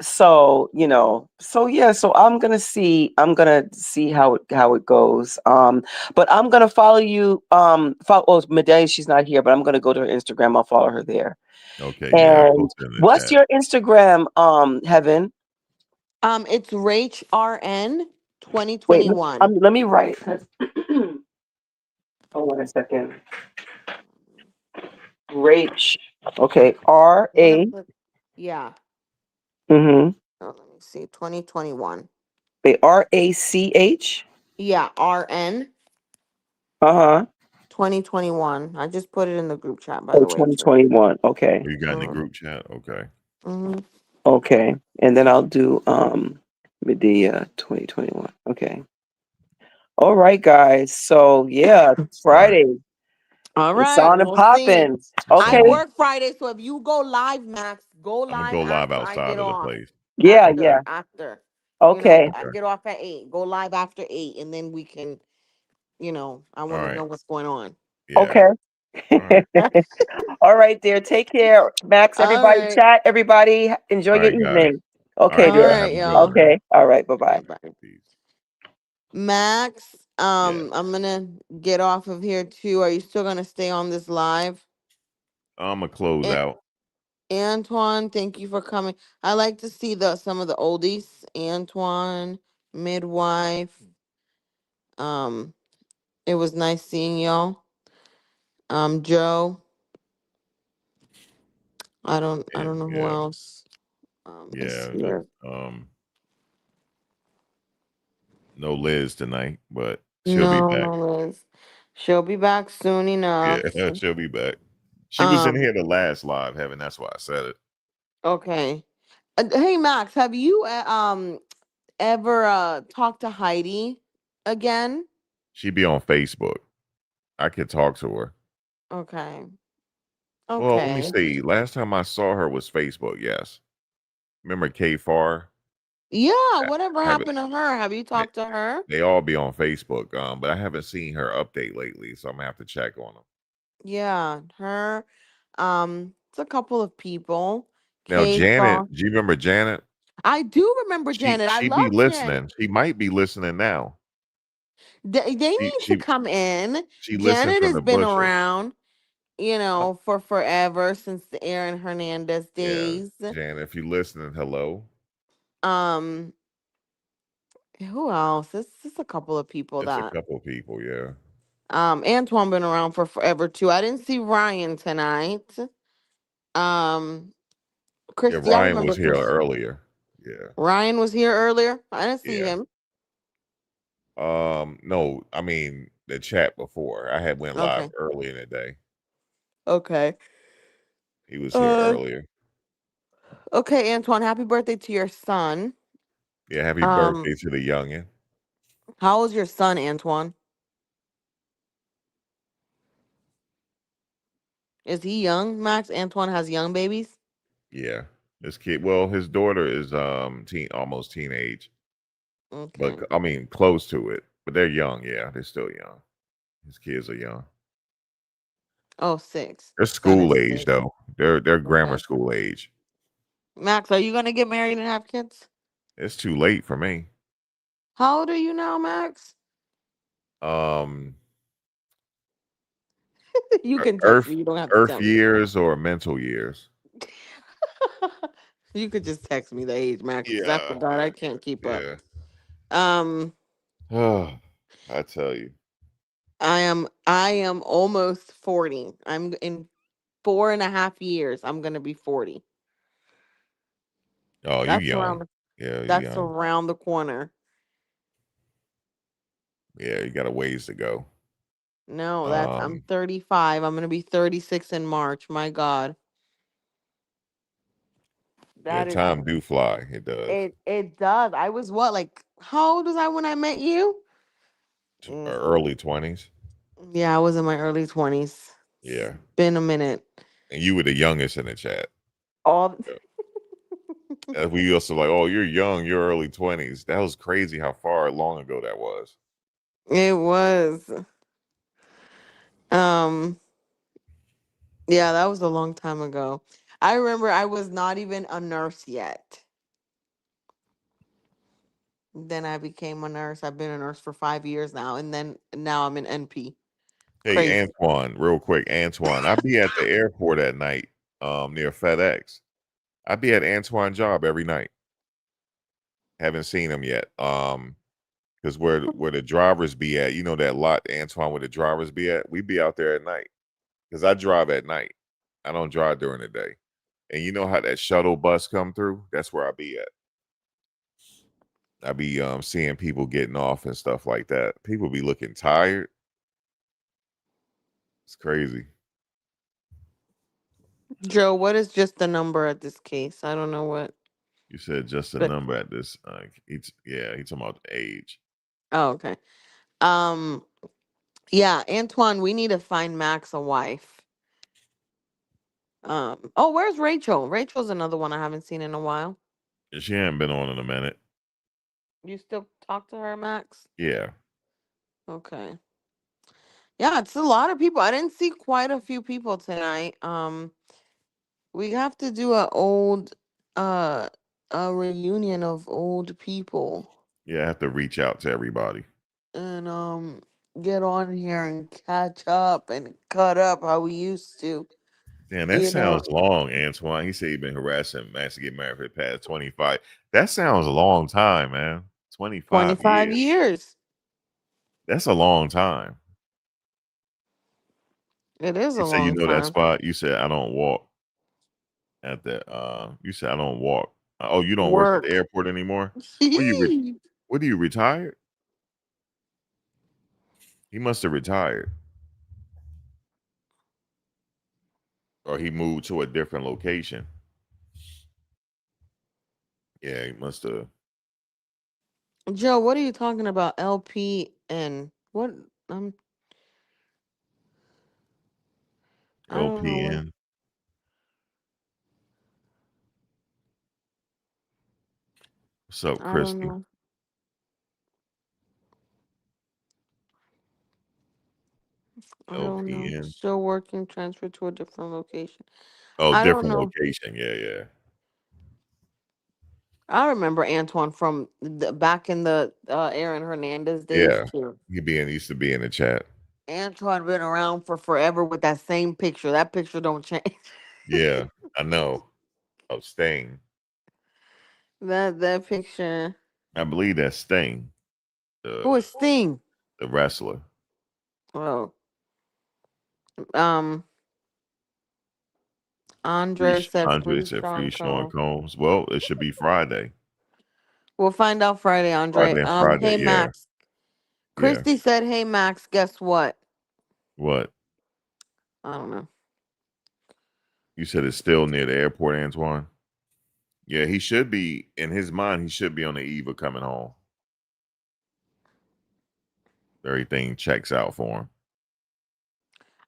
So so yeah, so I'm gonna see how it goes. But I'm gonna follow you. Medea, she's not here, but I'm gonna go to her Instagram. I'll follow her there. Okay, yeah, I And posted in the what's chat. your Instagram, Heaven? It's Rach RN Wait, 2021. let me write. Hold on a second. Rach. Okay. R I'm gonna A. put, yeah. Mm-hmm. Oh, let me see. 2021. Wait, RACH. Yeah, RN Uh-huh. 2021. I just put it in the group chat, by Oh, the way, too. 2021. Okay. You got in the Mm-hmm. group chat? Okay. Mm-hmm. Okay. And then I'll do Medea 2021. Okay. All right, guys. So yeah, All right. Friday. All It's right, on and we'll see. popping. It's I Okay. on. work Friday, so if you go live, Max, go I'm gonna live go live after I outside get of the off. place. Yeah, yeah. After. Okay. I Okay. get off at 8. Go live after 8, and then we can, I All want to right. know what's going on. Yeah. Okay. All right. All right, dear. Take care. Max, All everybody, right. chat. Everybody, enjoy All your right, guys. evening. All right, Okay, All y'all. dear. Have right, a good one y'all. now. Okay. All right. Bye-bye. Bye bye. Peace. Max, Yeah. I'm gonna get off of here too. Are you still gonna stay on this live? I'm gonna close And out. Antoine, thank you for coming. I like to see some of the oldies. Antoine, midwife, um, It was nice seeing y'all. Joe. I don't know who Yeah, else is yeah. here. No Liz tonight, but she'll be No, back. no, Liz. She'll be back soon enough. Yeah, she'll be back. She was in Um, here the last live, Heaven. That's why I said it. okay. Hey Max, have you ever talked to Heidi again? She be on Facebook. I could talk to her. Okay. Well, let me Okay. see. Last time I saw her was Facebook. Yes. Remember K Far? Yeah, I whatever haven't. happened to her? Have you They, talked to her? they all be on Facebook. But I haven't seen her update lately, so I'm gonna have to check on them. Yeah, her. It's a couple of people. Now, K Janet, Saw. do you remember Janet? I do remember She Janet. I she be love Janet. listening. She might be listening now. They She need to she come in. she listened Janet from has the been bushes. around, for forever since the Aaron Hernandez Yeah, days. Janet, if you listening, hello. Um, who else? This is a couple of people It's a that couple people. Yeah, Antoine been around for forever too. I didn't see Ryan tonight. Um, yeah. Christy, I Ryan remember was here Chris. earlier. Yeah, Ryan was here earlier. I didn't see yeah. him. No, I mean the chat before. I had went live Okay. early in the day. Okay. He was here Uh, earlier. okay, Antoine, happy birthday to your son. Yeah, happy Um, birthday to the youngin. how old's your son, Antoine? Is he young, Max? Antoine has young babies? Yeah, this kid. Well, his daughter is almost teenage, but Okay. I mean close to it. But they're young. Yeah, they're still young. His kids are young. Oh, six. They're Son is school age six. though. They're grammar Okay. school age. Max, are you gonna get married and have kids? It's too late for me. How old are you now, Max? Um, You can text Earth me. You don't have to Earth tell me. years or mental years. You could just text me the age, Max, because I Yeah, forgot. I can't keep up. yeah. Um, Oh, I tell you. I am almost 40. I'm in 4.5 years. I'm gonna be 40. Oh, you That's young. around Yeah, you that's young. around the corner. Yeah, you got a ways to go. No, I'm Um, 35. I'm gonna be 36 in March. My God. yeah, That is time do fly. It does. it does. I was what, like how old was I when I met you? Mm, Early 20s. yeah, I was in my early 20s. It's Yeah. been a minute. And you were the youngest in the chat. All Yeah. We also like, oh, you're young, you're early 20s. That was crazy how far long ago that was. it was. Um, yeah, that was a long time ago. I remember I was not even a nurse yet. Then I became a nurse. I've been a nurse for 5 years now, and then now I'm an NP. Hey, Crazy. Antoine, real quick, Antoine. I'd be at the airport at night, near FedEx. I'd be at Antoine's job every night. Haven't seen him yet. Because where the drivers be at, you know that lot, Antoine, where the drivers be at, we be out there at night. Because I drive at night. I don't drive during the day. And you know how that shuttle bus come through? That's where I be at. I be seeing people getting off and stuff like that. People be looking tired. It's crazy. Joe, what is just the number at this case? I don't know what. You said just a But number at this. He's talking about the age. oh, okay. Um, yeah, Antoine, we need to find Max a wife. Oh, where's Rachel? Rachel's another one I haven't seen in a while. She hadn't been on in a minute. You still talk to her, Max? Yeah. Okay. Yeah, it's a lot of people. I didn't see quite a few people tonight. We have to do uh a reunion of old people Yeah, I have to reach out to everybody. and get on here and catch up and cut up how we used to. Damn, that You know, sounds long, Antoine. He said he been harassing Max to get married for the past 25. That sounds a long time, man. 25 25 years. years. That's a long time. It is You a said you long know that time. spot. You said I don't walk at that. You said I don't walk. Oh, you don't work at the Work. airport anymore? What are you? What are you retired? He must have retired, or he moved to a different location. Yeah, he must have. Joe, what are you talking about? LP and what? Um, I don't know what. LPN. What's up, I don't Christy? know. I don't know. LPN. Still working, transferred to a different location. Oh, I don't different know. location. Yeah, yeah, I remember Antoine from back in the Aaron Hernandez days yeah. too. Used to be in the chat. Antoine been around for forever with that same picture. That picture don't change. Yeah, I know. Of Sting. That picture. I believe that's Sting, Who the is Sting? the wrestler. Oh, um, Andre said Andre free said free Sean Sean Cole. Combs. Well, it should be Friday. We'll find out Friday, Andre. Friday and Friday. Hey Yeah, Max. yeah. Christy said, "Hey Max, guess what?" What? I don't know. You said it's still near the airport, Antoine? Yeah, he should be, in his mind, he should be on the eve of coming home. Everything checks out for him.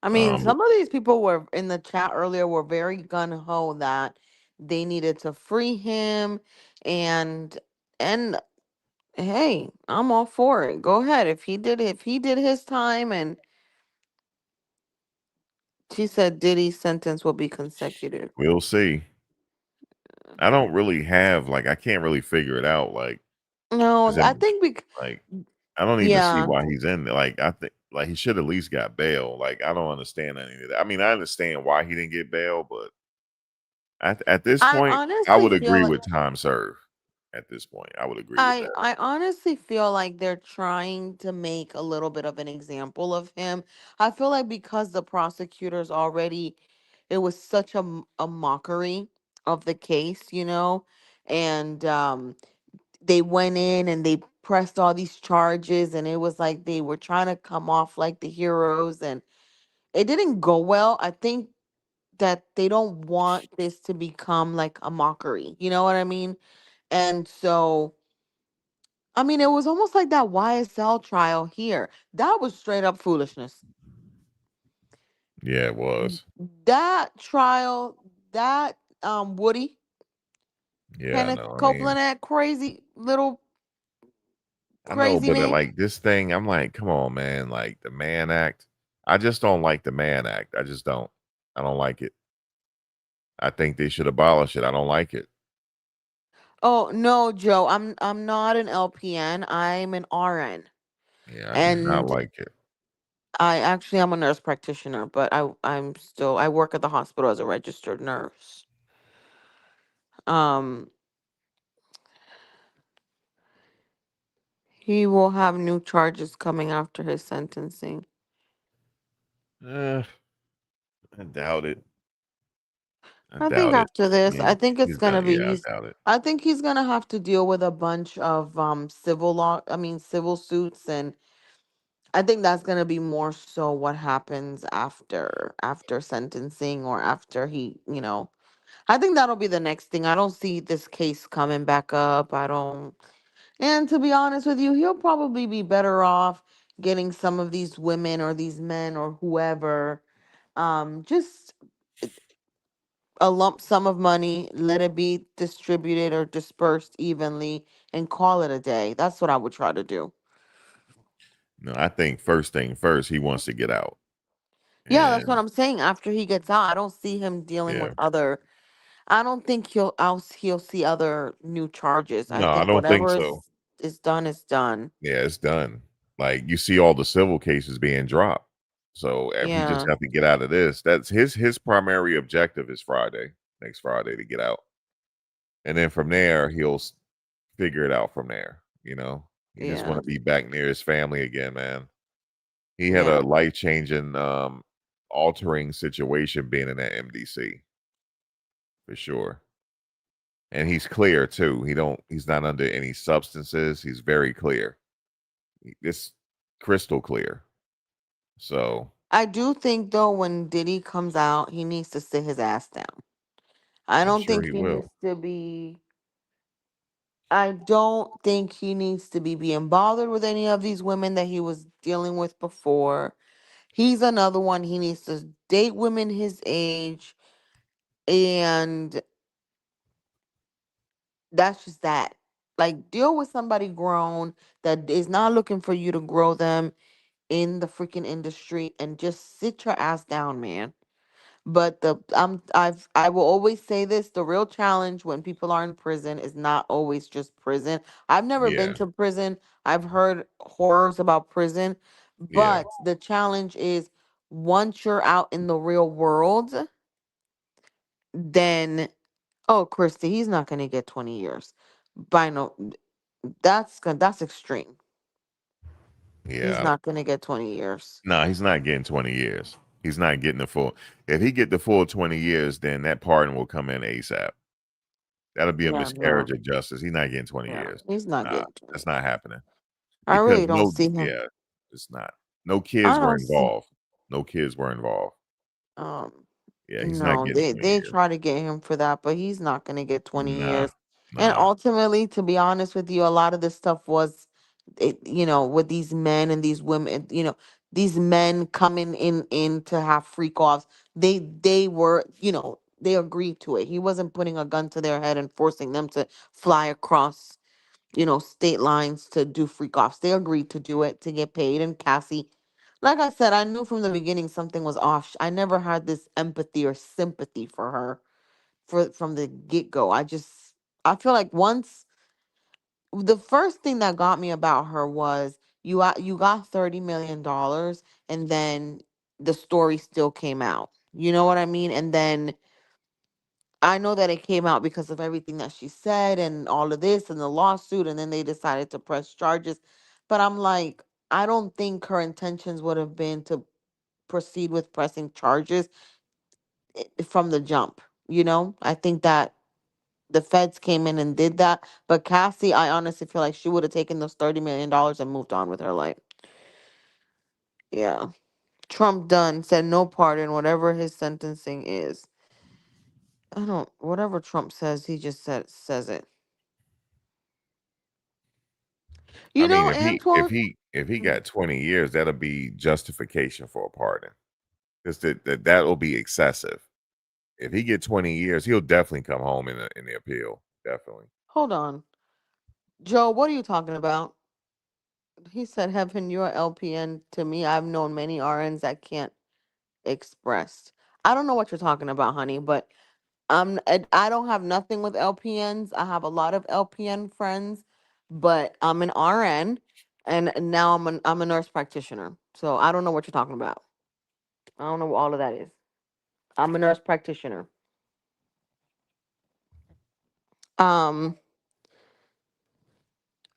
I mean, some of these people were in the chat earlier were very gun ho that they needed to free him, and and hey, I'm all for it. Go ahead. If he did his time, and she said Diddy's sentence will be consecutive. We'll see. I don't really have, like, I can't really figure it out. Like, No, is it I think like, I don't even see yeah. why he's in there. Like, I think, like, he should at least got bail. Like, I don't understand any of that. I mean, I understand why he didn't get bail, but at this I point, I honestly would feel agree like with time served. At this point, I would agree with that. I honestly feel like they're trying to make a little bit of an example of him. I feel like because the prosecutors already, it was such a mockery of the case, and they went in and they pressed all these charges, and it was like they were trying to come off like the heroes, and it didn't go well. I think that they don't want this to become like a mockery. You know what I mean? And so I mean, it was almost like that YSL trial here. That was straight up foolishness. Yeah, it was. That trial, that Woody, Yeah, I Kenneth know. I mean, Copeland, that crazy little I know, crazy but man. like this thing, I'm like, come on, man. Like the Mann Act. I just don't like the Mann Act. I just don't. I don't like it. I think they should abolish it. I don't like it. Oh no, Joe, I'm not an LPN. I'm an RN, Yeah, I do not and like it. I'm a nurse practitioner, but I work at the hospital as a registered nurse. Um, he will have new charges coming after his sentencing. Uh, I doubt it. I I think doubt it. after this, I He, think it's he's gonna gonna. be Yeah, I doubt it. I think he's gonna have to deal with a bunch of civil suits, and I think that's gonna be more so what happens after sentencing or after I think that'll be the next thing. I don't see this case coming back up. I don't and to be honest with you, he'll probably be better off getting some of these women or these men or whoever just a lump sum of money, let it be distributed or dispersed evenly, and call it a day. That's what I would try to do. No, I think first thing first, he wants to get out. Yeah, that's what And I'm saying. After he gets out, I don't see him dealing yeah, with other. I don't think he'll see other new charges. I no, I think don't think whatever so. is done is done. Yeah, it's done. Like you see all the civil cases being dropped. So if he just Yeah, have to get out of this, that's his primary objective is Friday, next Friday to get out. And then from there, he'll figure it out from there. He just want yeah, to be back near his family again, man. He had a yeah. life changing altering situation being in that MDC for sure. And he's clear too. He's not under any substances. He's very clear. It's crystal clear. So I do think though when Diddy comes out, he needs to sit his ass down. I I'm don't sure think he he needs will. to be I don't think he needs to be being bothered with any of these women that he was dealing with before. He's another one. He needs to date women his age, and that's just that. Like, deal with somebody grown that is not looking for you to grow them in the freaking industry, and just sit your ass down, man. But I will always say this, the real challenge when people are in prison is not always just prison. I've never been Yeah. to prison. I've heard horrors about prison, Yeah. but the challenge is once you're out in the real world, then oh, Christy, he's not going to get 20 years. By no that's extreme. He's Yeah. not going to get 20 years. No, he's not getting 20 years. He's not getting the full. If he get the full 20 years, then that pardon will come in ASAP. That'll be a Yeah, no. miscarriage of justice. He's not getting 20 Yeah, years. he's not Nah, getting 20 that's not years. happening. I Because really don't see him. yeah, it's not. No kids I were don't see involved. No kids were involved. um Yeah, he's not no, getting 20 they years. try to get him for that, but he's not going to get 20 Nah, years. And nah. ultimately, to be honest with you, a lot of this stuff was with these men and these women, these men coming in to have freak offs. They were, they agreed to it. He wasn't putting a gun to their head and forcing them to fly across, state lines to do freak offs. They agreed to do it to get paid. And Cassie, like I said, I knew from the beginning something was off. I never had this empathy or sympathy for her from the get go. I feel like once the first thing that got me about her was you got $30 million, and then the story still came out. You know what I mean? And then I know that it came out because of everything that she said and all of this and the lawsuit, and then they decided to press charges. But I'm like, I don't think her intentions would have been to proceed with pressing charges from the jump. I think that the feds came in and did that. But Cassie, I honestly feel like she would have taken those $30 million and moved on with her life. Yeah. Trump done said no pardon, whatever his sentencing is. I don't whatever Trump says, he just says it. I You mean, know, if he if Antoine. he if he Mhm. got 20 years, that'll be justification for a pardon. Because that'll be excessive. If he get 20 years, he'll definitely come home in the appeal. Definitely. Hold on. Joe, what are you talking about? He said, Heaven, you're LPN to me. I've known many RNs that can't express. I don't know what you're talking about, honey, but I don't have nothing with LPNs. I have a lot of LPN friends, but I'm an RN, and now I'm a nurse practitioner. So I don't know what you're talking about. I don't know what all of that is. I'm a nurse practitioner. Um,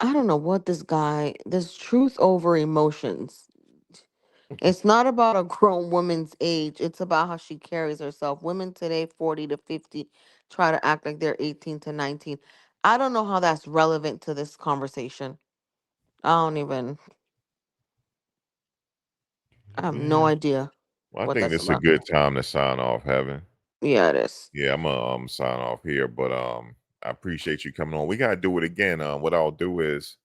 I don't know what this truth over emotions. It's not about a grown woman's age. It's about how she carries herself. Women today, 40 to 50, try to act like they're 18 to 19. I don't know how that's relevant to this conversation. I don't even, I have no Yeah. idea Well, I what think that's this is a about. good time to sign off, Heaven. Yeah, it is. Yeah, I'm gonna sign off here, but I appreciate you coming on. We gotta do it again. What I'll do is,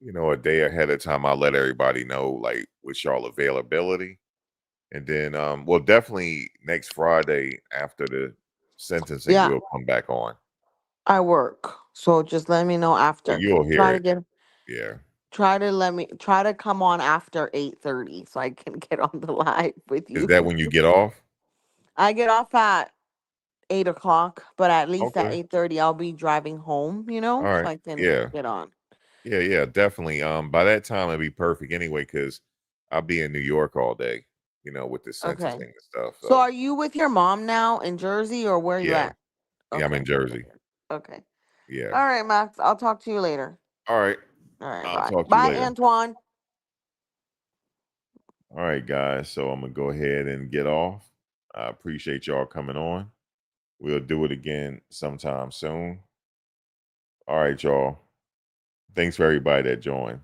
a day ahead of time, I'll let everybody know like what's y'all availability. And then well definitely next Friday after the sentencing, Yeah, we'll come back on. I work. So just let me know So after. you'll hear Try to it. get, Yeah. try to come on after 8:30 so I can get on the live with Is you. that when you get off? I get off at 8 o'clock, but at least at Okay. 8:30 I'll be driving home, All so right. I can Yeah. get on. Yeah, yeah, definitely. By that time it'll be perfect anyway, because I'll be in New York all day, with the Okay. sentencing and stuff. So So are you with your mom now in Jersey, or where are you yeah. at? Yeah, I'm Okay. in Jersey. Okay. Yeah. All right, Max. I'll talk to you later. All right. All right, I'll bye. talk to you Bye, later. Antoine. All right, guys. So I'm gonna go ahead and get off. I appreciate y'all coming on. We'll do it again sometime soon. All right, y'all. Thanks for everybody that joined.